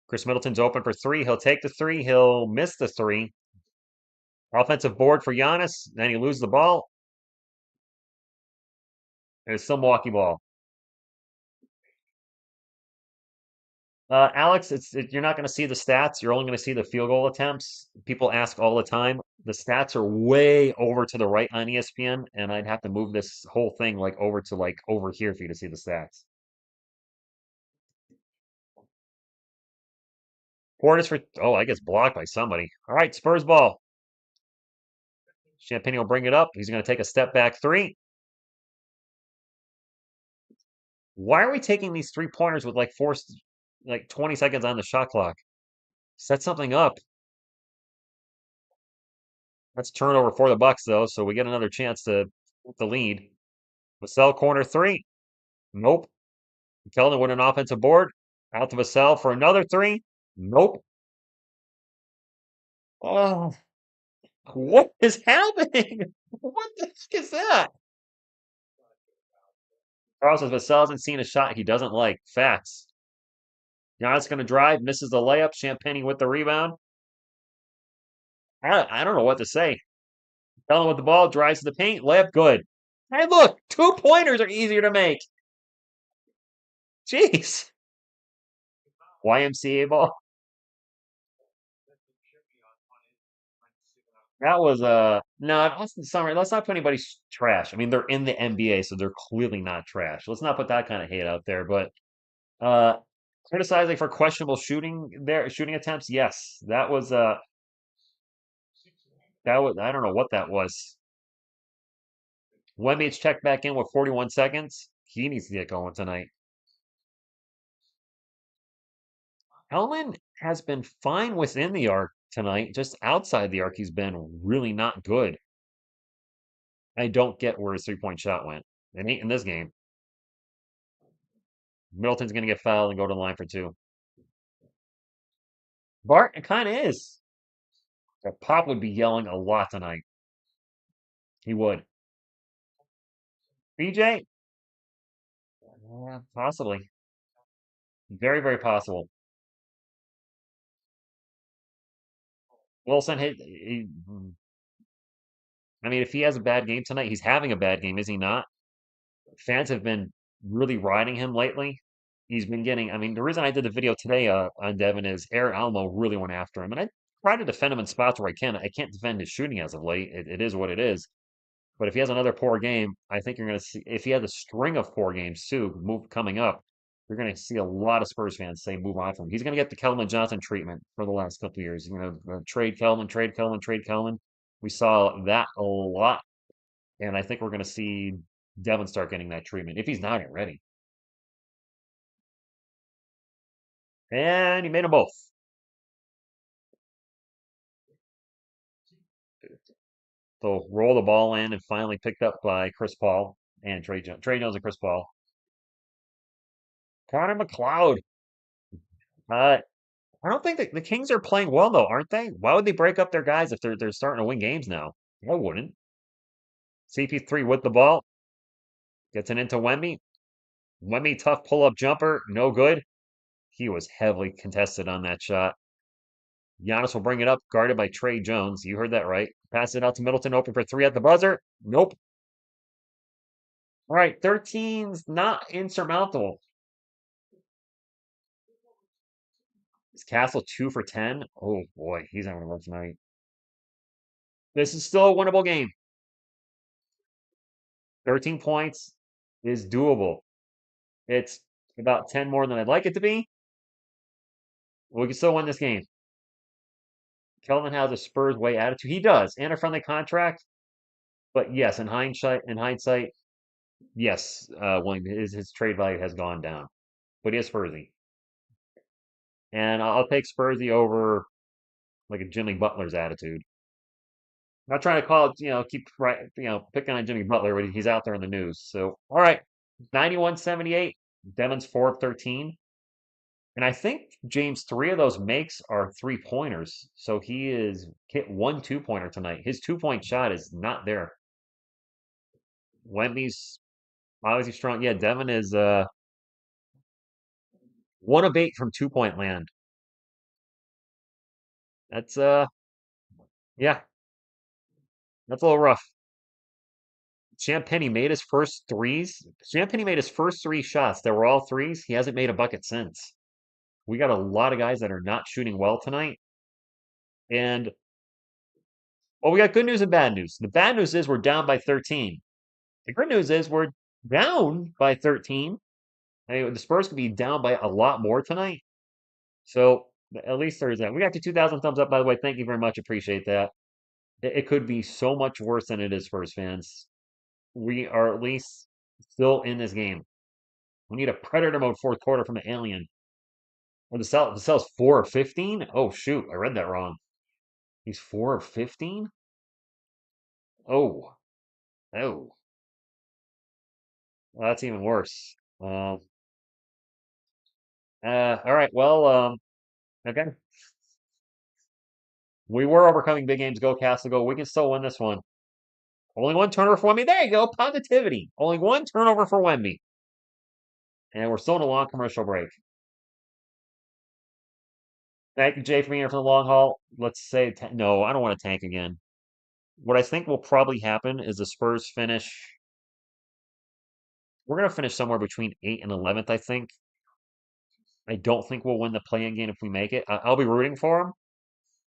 Speaker 1: Chris Middleton's open for three. He'll take the three. He'll miss the three. Offensive board for Giannis. Then he loses the ball. There's some Milwaukee ball. Alex, you're not going to see the stats. You're only going to see the field goal attempts. People ask all the time. The stats are way over to the right on ESPN, and I'd have to move this whole thing like over to like over here for you to see the stats. Portis for I guess blocked by somebody. All right, Spurs ball. Champagne will bring it up. He's going to take a step back three. Why are we taking these 3-pointers with like 20 seconds on the shot clock? Set something up. That's turnover for the Bucks though, so we get another chance to get the lead. Vassell corner three. Nope. Keldon with an offensive board. Out to Vassell for another three. Nope. Oh, what is happening? What the heck is that? Carlos says Vassell hasn't seen a shot he doesn't like. Facts. Giannis going to drive, misses the layup. Champagne with the rebound. I don't know what to say. Felon with the ball, drives to the paint, layup good. Hey, look, 2 pointers are easier to make. Jeez. YMCA ball. That was no, that's summer. Let's not put anybody trash. I mean, they're in the NBA, so they're clearly not trash. Let's not put that kind of hate out there. But uh criticizing for questionable shooting attempts, yes. That was I don't know what that was. Wemby's checked back in with 41 seconds. He needs to get going tonight. Hellman has been fine within the arc tonight. Just outside the arc, he's been really not good. I don't get where his 3-point shot went. It ain't in this game. Middleton's going to get fouled and go to the line for two. Bart, it kind of is. Pop would be yelling a lot tonight. He would. BJ? Possibly. Very, very possible. Wilson, I mean, if he has a bad game tonight, he's having a bad game, is he not? Fans have been really riding him lately. He's been getting, I mean, the reason I did the video today on Devin is Aaron Almo really went after him. And I try to defend him in spots where I can. I can't defend his shooting as of late. It is what it is. But if he has another poor game, I think you're going to see, if he has a string of poor games too, coming up, you're going to see a lot of Spurs fans say move on from him. He's going to get the Keldon Johnson treatment for the last couple of years. Trade Keldon, trade Keldon, trade Keldon. We saw that a lot. And I think we're going to see Devin start getting that treatment if he's not already. And he made them both. So roll the ball in and finally picked up by Chris Paul and Trey Jones. Trey Jones and Chris Paul. Connor McLeod. Uh, I don't think the Kings are playing well though, aren't they? Why would they break up their guys if they're starting to win games now? I wouldn't. CP3 with the ball gets it into Wemby. Wemby tough pull up jumper, no good. He was heavily contested on that shot. Giannis will bring it up, guarded by Trey Jones. You heard that right. Pass it out to Middleton, open for three at the buzzer. Nope. All right, 13's not insurmountable. Is Castle 2 for 10? Oh boy, he's having a rough night. This is still a winnable game. 13 points is doable. It's about 10 more than I'd like it to be. We can still win this game. Kelvin has a Spurs way attitude. He does, and a friendly contract. But yes, in hindsight, yes, William, his trade value has gone down. But he is Spursy. And I'll take Spursy over like a Jimmy Butler's attitude. I'm not trying to call it, keep right, picking on Jimmy Butler, but he's out there in the news. So, all right, 91-78. Devin's 4 of 13. And I think James, 3 of those makes are 3-pointers. So he is hit 1 2-pointer tonight. His 2-point shot is not there. Wemby's obviously strong. Yeah, Devin is 1 of 8 from 2-point land. That's yeah, that's a little rough. Champagny made his first threes. Champagny made his first 3 shots. They were all threes. He hasn't made a bucket since. We got a lot of guys that are not shooting well tonight. And well, we got good news and bad news. The bad news is we're down by 13. The good news is we're down by 13. I mean, the Spurs could be down by a lot more tonight. So at least there's that. We got to 2,000 thumbs up, by the way. Thank you very much. Appreciate that. It could be so much worse than it is, Spurs fans. We are at least still in this game. We need a predator mode fourth quarter from the alien. Or the cell's 4 of 15? Oh shoot, I read that wrong. He's 4 of 15? Oh. Oh. Well, that's even worse. All right. Well, Okay. We were overcoming big games. Go Castle, go. We can still win this one. Only one turnover for Wemby. There you go. Positivity. Only one turnover for Wemby. And we're still in a long commercial break. Thank you, Jay, for being here for the long haul. Let's say, no, I don't want to tank again. What I think will probably happen is the Spurs finish. We're going to finish somewhere between 8th and 11th, I think. I don't think we'll win the play-in game if we make it. I'll be rooting for them,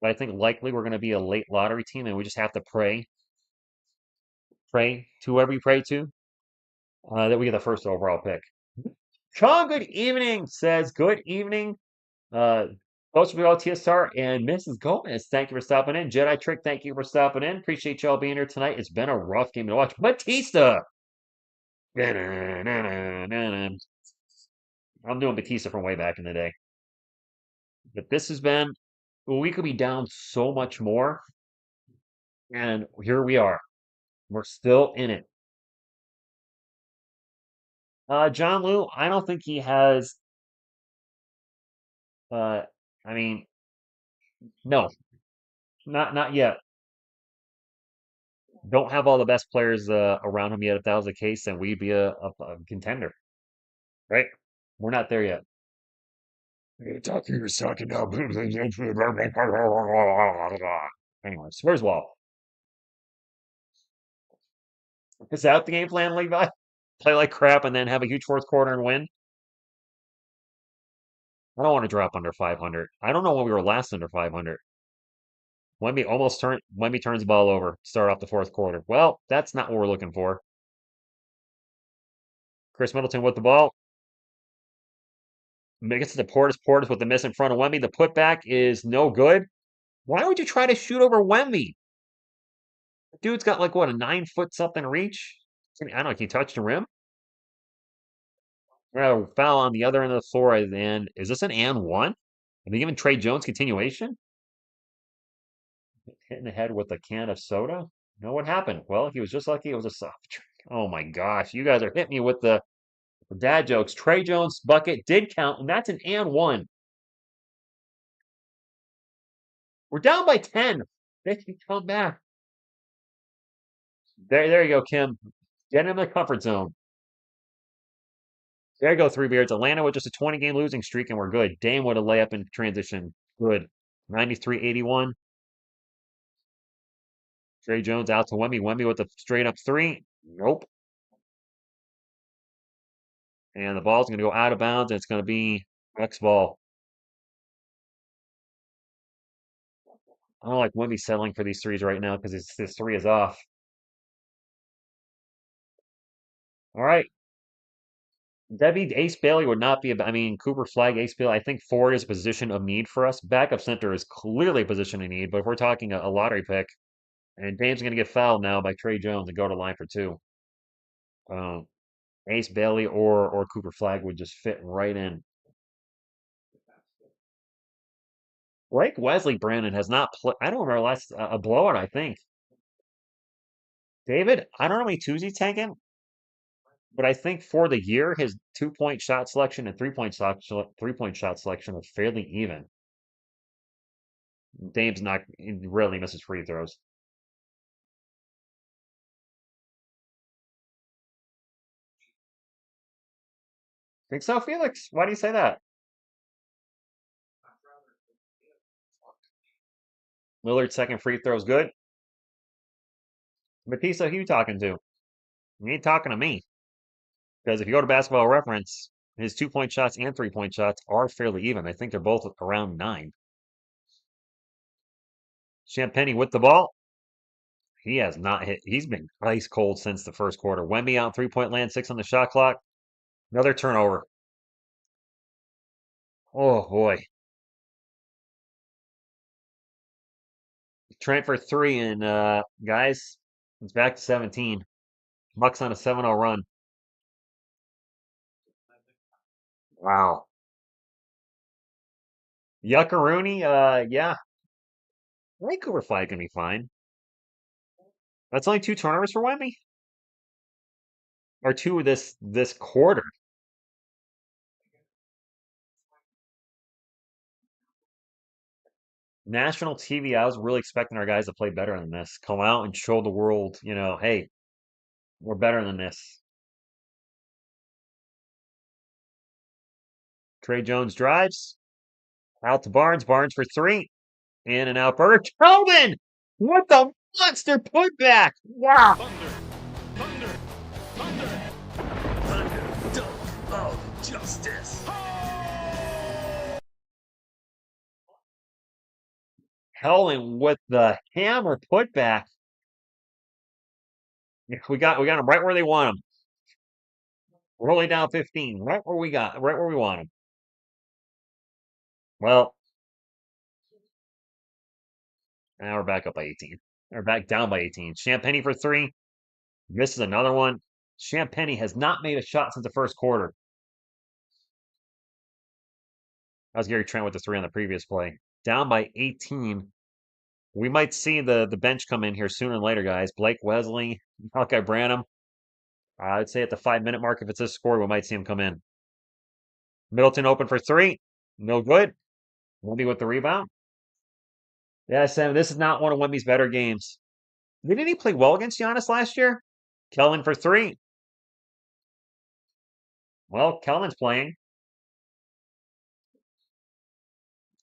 Speaker 1: but I think likely we're going to be a late lottery team, and we just have to pray to whoever you pray to, that we get the first overall pick. Sean, good evening, says good evening. Uh, Coach Miguel TSR and Mrs. Gomez, thank you for stopping in. Jedi Trick, thank you for stopping in. Appreciate y'all being here tonight. It's been a rough game to watch. Batista! I'm doing Batista from way back in the day. But this has been, well, we could be down so much more. And here we are. We're still in it. John Lou, I don't think he has, uh, I mean, no, not yet. Don't have all the best players around him yet. If that was the case, then we'd be a contender, right? We're not there yet. You're talking now. Anyway, Spurs wall. Is that the game plan, Levi? Play like crap and then have a huge fourth quarter and win? I don't want to drop under 500. I don't know when we were last under 500. Wemby turns the ball over, start off the fourth quarter. Well, that's not what we're looking for. Chris Middleton with the ball. Gets to the Portis. Portis with the miss in front of Wemby. The putback is no good. Why would you try to shoot over Wemby? Dude's got like what, a 9 foot something reach? I don't know, can he touch the rim? Foul on the other end of the floor. And is this an and one? Are they giving Trey Jones continuation? Hitting the head with a can of soda? Know what happened? Well, he was just lucky it was a soft drink. Oh my gosh, you guys are hitting me with the dad jokes. Trey Jones' bucket did count, and that's an and one. We're down by 10. They can come back. There you go, Kim. Get in the comfort zone. There you go, Three Beards. Atlanta with just a 20-game losing streak, and we're good. Dame with a layup in transition. Good. 93-81. Trey Jones out to Wemby. Wemby with a straight up three. Nope. And the ball's going to go out of bounds, and it's going to be X ball. I don't like Wemby settling for these threes right now because his three is off. All right. Debbie Ace Bailey would not be. I mean, Cooper Flag, Ace Bailey. I think forward is a position of need for us. Backup center is clearly a position of need, but if we're talking a lottery pick, and Dame's going to get fouled now by Trey Jones and go to line for two. Um, Ace Bailey or Cooper Flag would just fit right in. Blake Wesley Brandon has not played. I don't remember last a blowout. I think David. I don't know how many twos he's taken, but I think for the year his 2 point shot selection and 3 point shot selection are fairly even. Dame's not he rarely misses free throws. Think so, Felix? Why do you say that? Lillard's second free throw is good. Batista, who you talking to? You ain't talking to me. Because if you go to Basketball Reference, his 2 point shots and 3 point shots are fairly even. I think they're both around 9. Champagny with the ball. He has not hit. He's been ice cold since the first quarter. Wemby out 3 point land, 6 on the shot clock. Another turnover. Oh boy. Trent for three, and guys, it's back to 17. Bucks on a 7-0 run. Wow. Yuckaroonie, yeah. I think Cooper Flag can be fine. That's only 2 turnovers for Wemby? Or two this quarter. National TV, I was really expecting our guys to play better than this. Come out and show the world, hey, we're better than this. Trey Jones drives out to Barnes. Barnes for three. In and out. Burger. Kelvin! What the monster putback! Wow!
Speaker 2: Thunder, thunder, thunder, dunk of justice.
Speaker 1: Kelvin with the hammer putback. We got them right where they want them. We're only down 15. Right where we want them. Well, now we're back up by 18. We're back down by 18. Champagny for three. Misses another one. Champagny has not made a shot since the first quarter. That was Gary Trent with the three on the previous play. Down by 18. We might see the bench come in here sooner than later, guys. Blake Wesley, Malachi Branham. I'd say at the 5-minute mark, if it's this score, we might see him come in. Middleton open for three. No good. Wemby with the rebound. Yeah, Sam, this is not one of Wemby's better games. Didn't he play well against Giannis last year? Kellen for three. Well, Kellen's playing.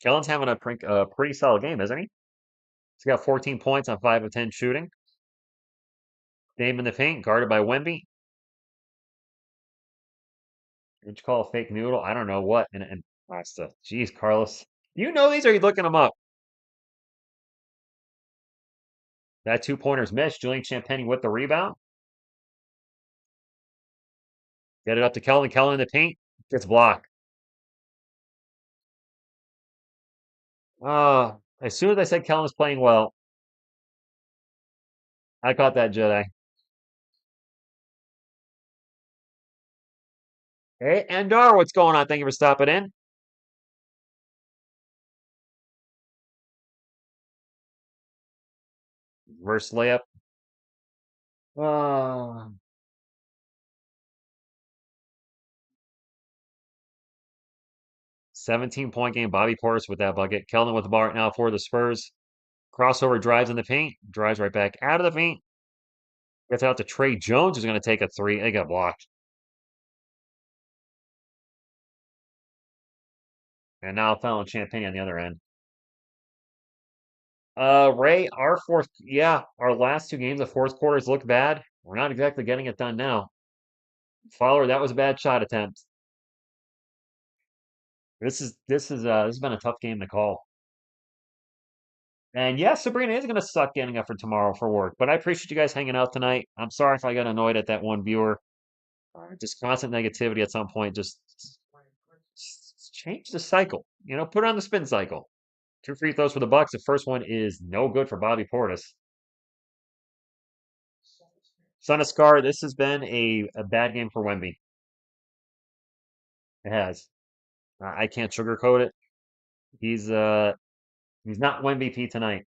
Speaker 1: Kellen's having a pretty solid game, isn't he? He's got 14 points on 5 of 10 shooting. Dame in the paint, guarded by Wemby. What'd you call a fake noodle? I don't know what. And pasta. Jeez, Carlos. You know these or are you looking them up? That 2-pointer's missed. Julian Champagny with the rebound. Get it up to Kellen. Kellen in the paint. Gets blocked. As soon as I said Kellen was playing well, I caught that Jedi. Hey, Andar, what's going on? Thank you for stopping in. Reverse layup. Uh, 17-point game. Bobby Portis with that bucket. Keldon with the ball right now for the Spurs. Crossover drives in the paint. Drives right back out of the paint. Gets out to Trey Jones, who's going to take a three. They got blocked. And now Fallon Champagne on the other end. Ray, our last two games of fourth quarters look bad. We're not exactly getting it done now. Fowler, that was a bad shot attempt. This has been a tough game to call. And yeah, Sabrina is gonna suck getting up for tomorrow for work. But I appreciate you guys hanging out tonight. I'm sorry if I got annoyed at that one viewer. Just constant negativity at some point. Just change the cycle. Put on the spin cycle. 2 free throws for the Bucks. The first one is no good for Bobby Portis. Son of Scar, this has been a bad game for Wemby. It has. I can't sugarcoat it. He's not Wemby P tonight.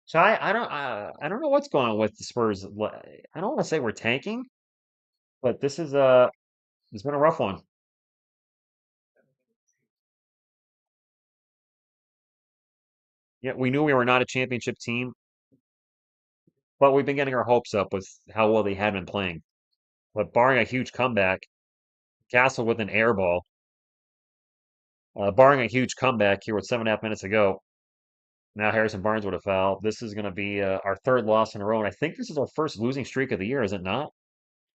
Speaker 1: Chai, I don't know what's going on with the Spurs. I don't want to say we're tanking, but it's been a rough one. Yeah, we knew we were not a championship team, but we've been getting our hopes up with how well they had been playing. But barring a huge comeback, Castle with an air ball, barring a huge comeback here with 7.5 minutes to go. Now Harrison Barnes would have fouled. This is going to be our third loss in a row, and I think this is our first losing streak of the year, is it not?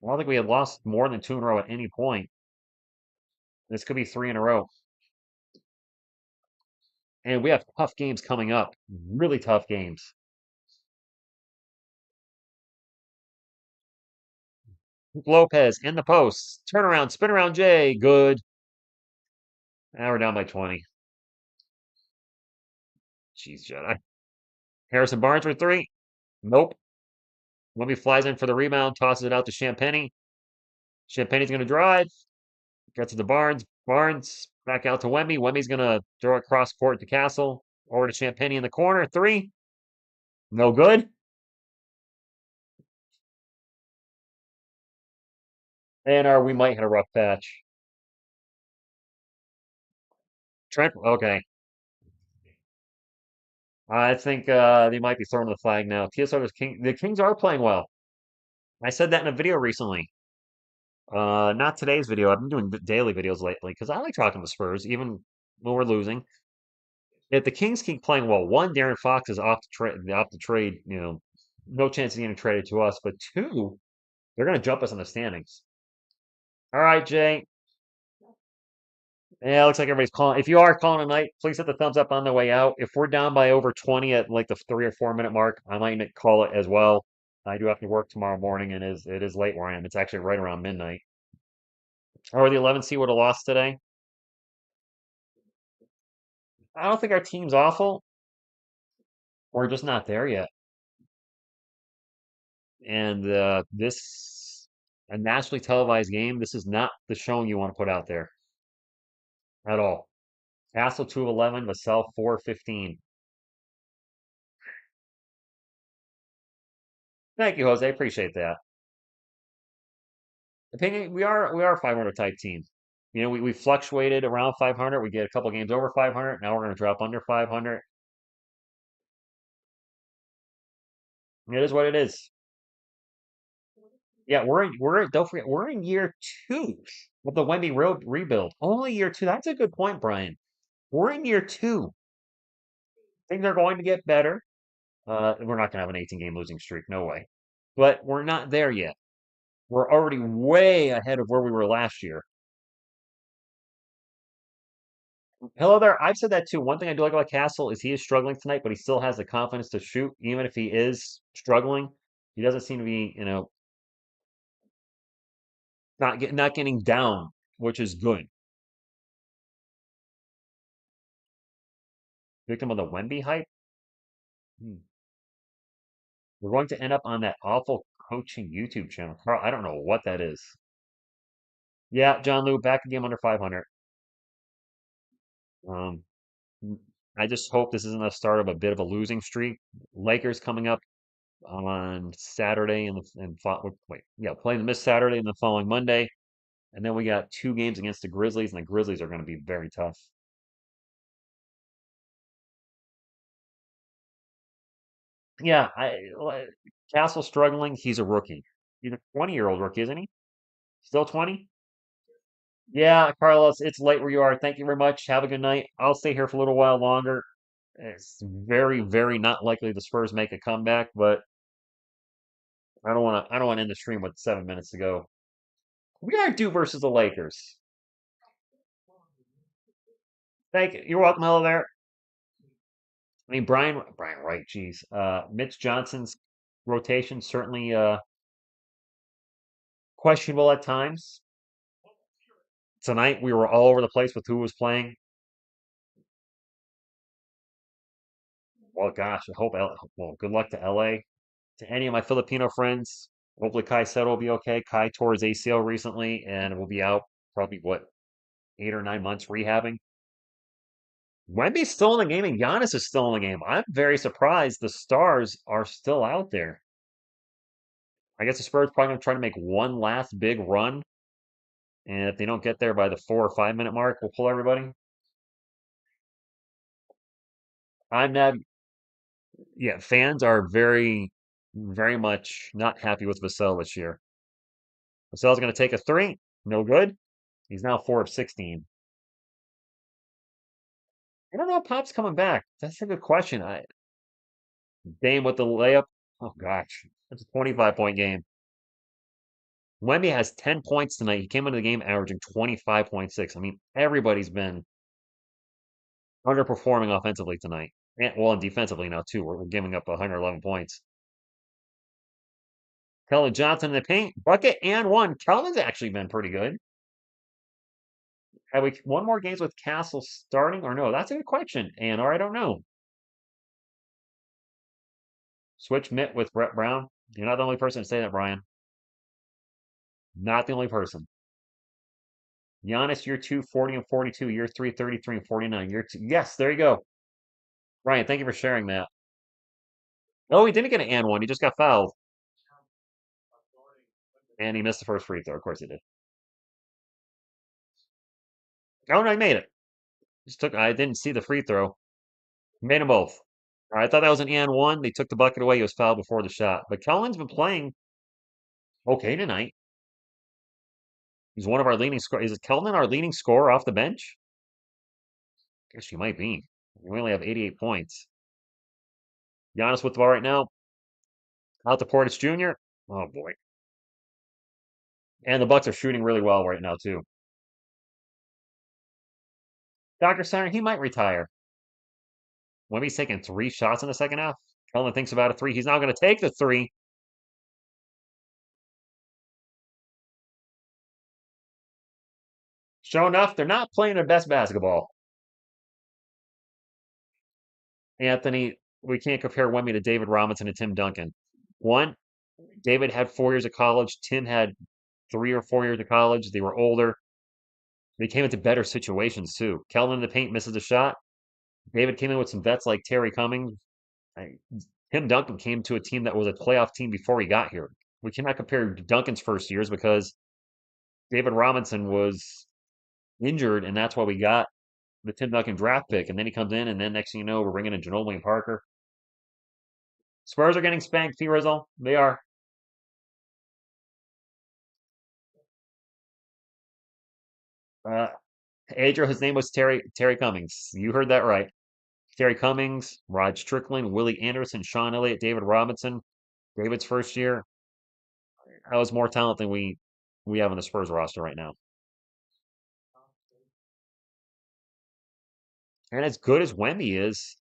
Speaker 1: I don't think we had lost more than two in a row at any point. This could be three in a row. And we have tough games coming up. Really tough games. Lopez in the post. Turnaround, spin around Jay. Good. Now we're down by 20. Jeez, Jedi. Harrison Barnes for three. Nope. Wemby flies in for the rebound, tosses it out to Champagny. Champagny's going to drive. Gets to the Barnes. Barnes back out to Wemby. Wemby's going to throw it cross court to Castle. Over to Champagny in the corner. Three. No good. And we might hit a rough patch. Trent, okay. I think they might be throwing the flag now. TSR the Kings are playing well. I said that in a video recently. Not today's video. I've been doing daily videos lately because I like talking to Spurs, even when we're losing. If the Kings keep playing well, one, Darren Fox is off the trade. No chance of getting traded to us. But two, they're going to jump us in the standings. All right, Jay. Yeah, looks like everybody's calling. If you are calling tonight, please hit the thumbs up on the way out. If we're down by over 20 at like the 3 or 4 minute mark, I might call it as well. I do have to work tomorrow morning, and it is late where I am. It's actually right around midnight. Or the 11 seed would have lost today. I don't think our team's awful. We're just not there yet. And this a nationally televised game. This is not the showing you want to put out there at all. Castle 2-11, Vassell 4-15. Thank you, Jose. Appreciate that. Opinion, we are a 500 type team. We fluctuated around 500. We get a couple games over 500. Now we're going to drop under 500. It is what it is. Yeah, don't forget, we're in year two of the Wemby rebuild. Only year two. That's a good point, Brian. We're in year two. Things are going to get better. We're not going to have an 18 game losing streak. No way. But we're not there yet. We're already way ahead of where we were last year. Hello there. I've said that too. One thing I do like about Castle is he is struggling tonight, but he still has the confidence to shoot, even if he is struggling. He doesn't seem to be, not getting down, which is good. Victim of the Wemby hype. Hmm. We're going to end up on that awful coaching YouTube channel. Carl, I don't know what that is. Yeah, John Lou, back again under 500. Um, I just hope this isn't the start of a bit of a losing streak. Lakers coming up on Saturday playing this Saturday and the following Monday, and then we got 2 games against the Grizzlies, and the Grizzlies are going to be very tough. Yeah, Castle struggling. He's a rookie. He's a 20-year-old rookie, isn't he? Still 20? Yeah, Carlos, it's late where you are. Thank you very much. Have a good night. I'll stay here for a little while longer. It's very, very not likely the Spurs make a comeback, but I don't want to end the stream with 7 minutes to go. We are due versus the Lakers. Thank you. You're welcome. Hello there. I mean, Brian Wright, geez. Mitch Johnson's rotation certainly questionable at times. Tonight we were all over the place with who was playing. Well, gosh, well, good luck to LA. To any of my Filipino friends, hopefully Kai said will be okay. Kai tore his ACL recently and will be out probably, what, 8 or 9 months rehabbing. Wemby's still in the game and Giannis is still in the game. I'm very surprised the stars are still out there. I guess the Spurs probably going to try to make one last big run. And if they don't get there by the 4 or 5 minute mark, we'll pull everybody. I'm not, yeah, fans are very, very much not happy with Vassell this year. Vassell's going to take a three. No good. He's now 4 of 16. I don't know if Pop's coming back. That's a good question. Dame with the layup. Oh, gosh. That's a 25-point game. Wemby has 10 points tonight. He came into the game averaging 25.6. I mean, everybody's been underperforming offensively tonight. And defensively now, too. We're giving up 111 points. Keldon Johnson in the paint. Bucket and one. Keldon's actually been pretty good. Have we one more games with Castle starting or no? That's a good question. And or I don't know. Switch Mitt with Brett Brown. You're not the only person to say that, Brian. Not the only person. Giannis, year two, 40 and 42. Year three, 33 and 49. Year two. Yes, there you go. Brian, thank you for sharing that. Oh, he didn't get an and one. He just got fouled. And he missed the first free throw. Of course he did. Oh, no, he made it. I didn't see the free throw. He made them both. I thought that was an and one. They took the bucket away. He was fouled before the shot. But Kellen's been playing okay tonight. He's one of our leading score. Is Kelvin our leading scorer off the bench? Guess she might be. We only have 88 points. Giannis with the ball right now. Out to Portis Jr. Oh boy. And the Bucks are shooting really well right now too. Dr. Center, he might retire. Wemby's taking 3 shots in the second half. Kelvin thinks about a three. He's now going to take the three. Sure enough, they're not playing their best basketball. Anthony, we can't compare Wemby to David Robinson and Tim Duncan. One, David had 4 years of college. Tim had 3 or 4 years of college. They were older. They came into better situations too. Kelvin in the paint misses a shot. David came in with some vets like Terry Cummings. Tim Duncan came to a team that was a playoff team before he got here. We cannot compare Duncan's first years because David Robinson was injured, and that's why we got the Tim Duncan draft pick. And then he comes in, and then next thing you know, we're bringing in Ginobili and Parker. Spurs are getting spanked, T Rizzle. They are. Uh, Adriel, his name was Terry Cummings. You heard that right. Terry Cummings, Rod Strickland, Willie Anderson, Sean Elliott, David Robinson. David's first year. That was more talent than we have on the Spurs roster right now. And as good as Wemby is,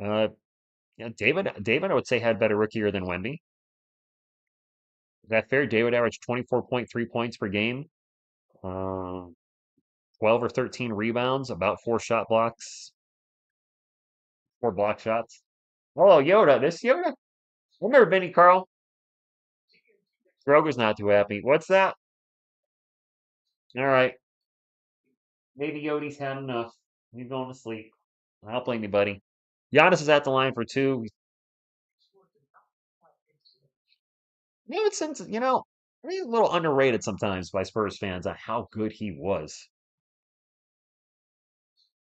Speaker 1: uh, David, I would say had better rookie year than Wemby. Is that fair? David averaged 24.3 points per game, uh, 12 or 13 rebounds, about 4 shot blocks, 4 block shots. Oh, Yoda, this Yoda. Remember Vinny Carl? Groger's not too happy. What's that? All right. Maybe Yodi's had enough. He's going to sleep. I don't blame you, buddy. Giannis is at the line for two. Davidson, I think he's a little underrated sometimes by Spurs fans on how good he was.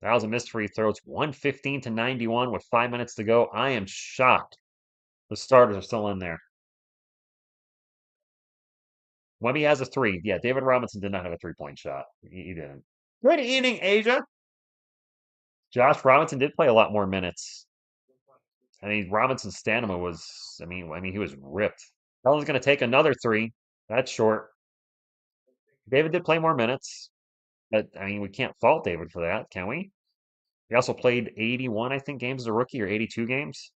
Speaker 1: That was a missed free throw. It's 115 to 91 with 5 minutes to go. I am shocked the starters are still in there. Wemby has a three. Yeah, David Robinson did not have a 3-point shot. He didn't. Good inning, Asia. Josh Robinson did play a lot more minutes. I mean, Robinson's stamina was, he was ripped. Helen's going to take another three. That's short. David did play more minutes, but we can't fault David for that, can we? He also played 81, I think, games as a rookie or 82 games.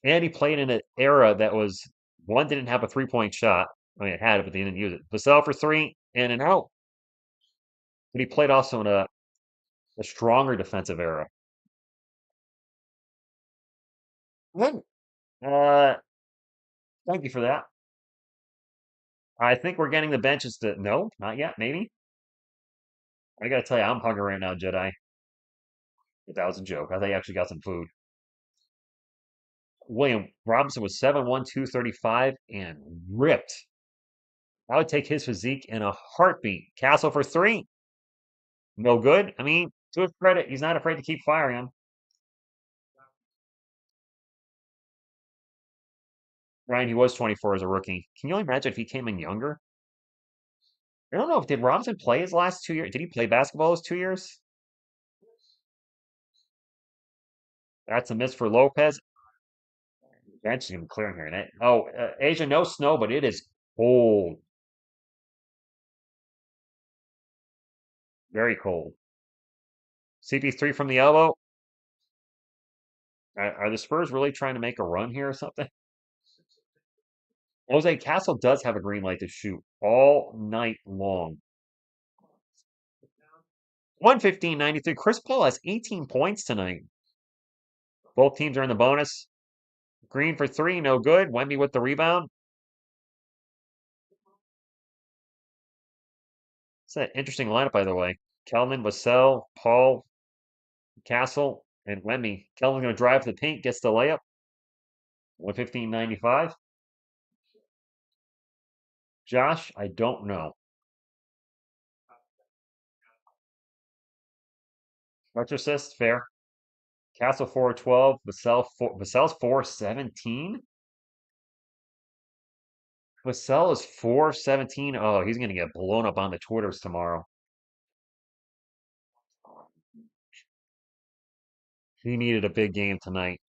Speaker 1: And he played in an era that was one didn't have a 3-point shot. It had it, but they didn't use it. Vassell for three, in and out. But he played also in a stronger defensive era. Good. Uh, Thank you for that. I think we're getting the benches to no, not yet, maybe. I gotta tell you, I'm hungry right now, Jedi. That was a joke. I thought you actually got some food. William Robinson was 7'1", 235, and ripped. I would take his physique in a heartbeat. Castle for three. No good. To his credit, he's not afraid to keep firing him. Ryan, he was 24 as a rookie. Can you imagine if he came in younger? I don't know if did Robinson play his last 2 years? Did he play basketball those 2 years? That's a miss for Lopez. Bench is even clearing here. Oh, Asia, no snow, but it is cold. Very cold. CP3 from the elbow. Are the Spurs really trying to make a run here or something? Jose Castle does have a green light to shoot all night long. 115-93. Chris Paul has 18 points tonight. Both teams are in the bonus. Green for three, no good. Wemby with the rebound. It's an interesting lineup, by the way. Kelman, Vassell, Paul, Castle, and Wemby. Kelman's going to drive to the paint, gets the layup. 115-95. Josh, I don't know. Retro assist, fair. Castle 412, Vassell's 417. Vassell is 417. Oh, he's gonna get blown up on the Twitters tomorrow. He needed a big game tonight.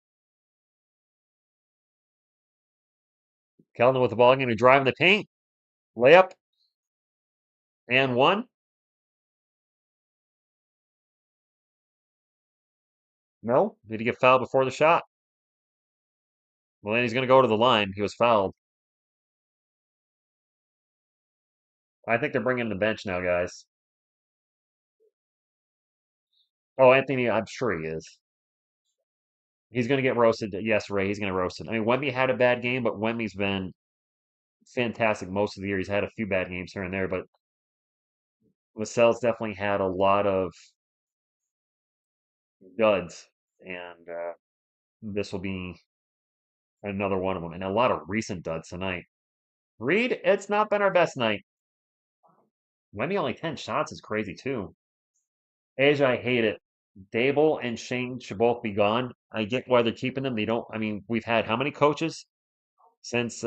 Speaker 1: Keldon with the ball, going to drive in the paint, layup, and one. No, did he get fouled before the shot? Well, then he's going to go to the line. He was fouled. I think they're bringing the bench now, guys. Oh, Anthony, I'm sure he is. He's going to get roasted. Yes, Ray, he's going to roast it. I mean, Wemby had a bad game, but Wemby's been fantastic most of the year. He's had a few bad games here and there, but Vassell's definitely had a lot of duds, and this will be another one of them, and a lot of recent duds tonight. Reed, it's not been our best night. Wemby only 10 shots is crazy too. Asia, I hate it. Dable and Shane should both be gone. I get why they're keeping them. They don't. I mean, we've had how many coaches since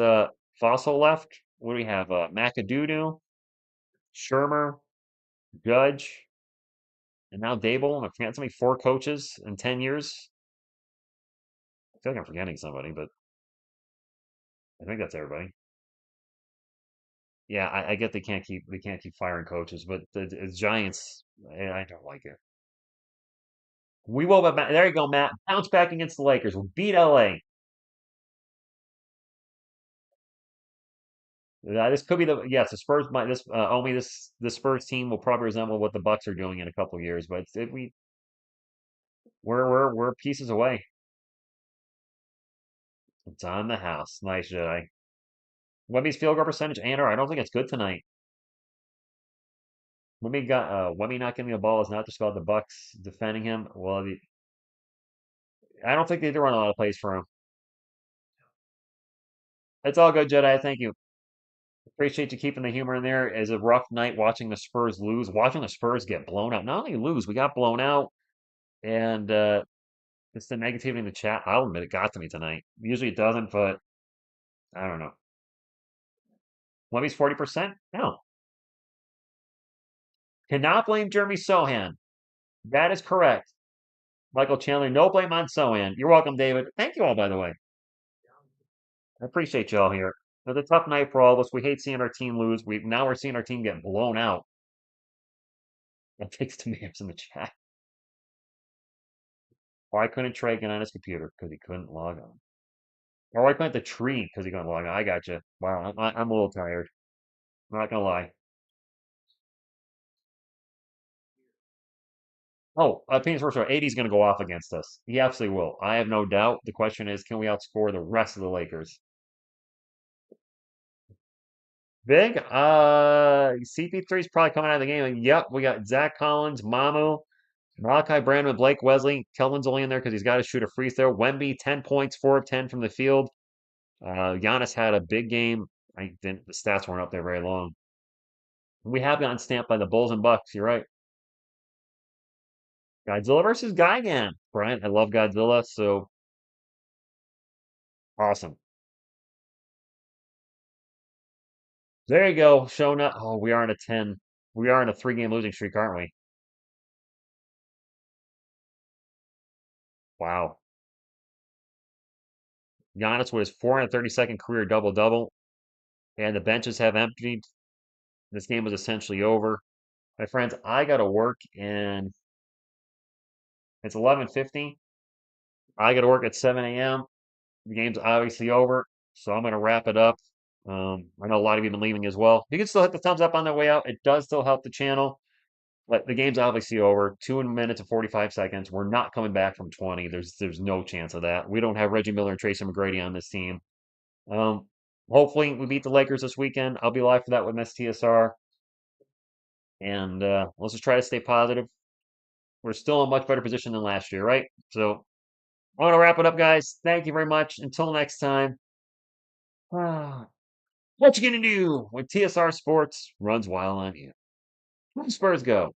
Speaker 1: Fossil left? What do we have? McAdoo, Shermer, Judge, and now Dable. I forget somebody 4 coaches in 10 years. I feel like I'm forgetting somebody, but I think that's everybody. Yeah, I get they can't keep firing coaches, but the Giants, I don't like it. We will, but there you go, Matt. Bounce back against the Lakers. We'll beat LA. This could be the yes. The Spurs might this only this the Spurs team will probably resemble what the Bucks are doing in a couple of years, but we're pieces away. It's on the house. Nice, Jedi. Wemby's field goal percentage, Anna. I don't think it's good tonight. Wemby not getting the ball is not just about the Bucks defending him. Well, I don't think they do run a lot of plays for him. It's all good, Jedi. Thank you. Appreciate you keeping the humor in there. It's a rough night watching the Spurs lose, watching the Spurs get blown out. Not only lose, we got blown out, and it's the negativity in the chat. I'll admit it got to me tonight. Usually it doesn't, but I don't know. Wemby's 40%? No. Cannot blame Jeremy Sohan. That is correct. Michael Chandler, no blame on Sohan. You're welcome, David. Thank you all, by the way. I appreciate y'all here. It's a tough night for all of us. We hate seeing our team lose. Now we're seeing our team get blown out. That takes tomatoes in the chat. Why couldn't Trey get on his computer? Because he couldn't log on. Or why couldn't the tree? Because he couldn't log on. I got you. Wow, I'm a little tired. I'm not gonna lie. Oh, Phoenix first 80 is going to go off against us. He absolutely will. I have no doubt. The question is, can we outscore the rest of the Lakers? Big, CP3 is probably coming out of the game. Yep, we got Zach Collins, Mamu, Malachi Brandon, Blake Wesley. Kelvin's only in there because he's got to shoot a free throw. Wemby, 10 points, 4 of 10 from the field. Giannis had a big game. The stats weren't up there very long. We have gotten stamped by the Bulls and Bucks. You're right. Godzilla versus Gigan. Brian, I love Godzilla, so awesome. There you go. Showing up. Oh, we are in a 10. We are in a 3-game losing streak, aren't we? Wow. Giannis with his 432nd career double-double, and the benches have emptied. This game was essentially over. My friends, I got to work, and it's 11:50. I got to work at 7 a.m. The game's obviously over, so I'm going to wrap it up. I know a lot of you have been leaving as well. You can still hit the thumbs up on the way out. It does still help the channel. But the game's obviously over. 2 minutes and 45 seconds. We're not coming back from 20. There's no chance of that. We don't have Reggie Miller and Tracy McGrady on this team. Um, hopefully we beat the Lakers this weekend. I'll be live for that with Miss TSR. And let's just try to stay positive. We're still in a much better position than last year, right? So I want to wrap it up, guys. Thank you very much. Until next time. What you gonna do when TSR Sports runs wild on you? Where the Spurs go?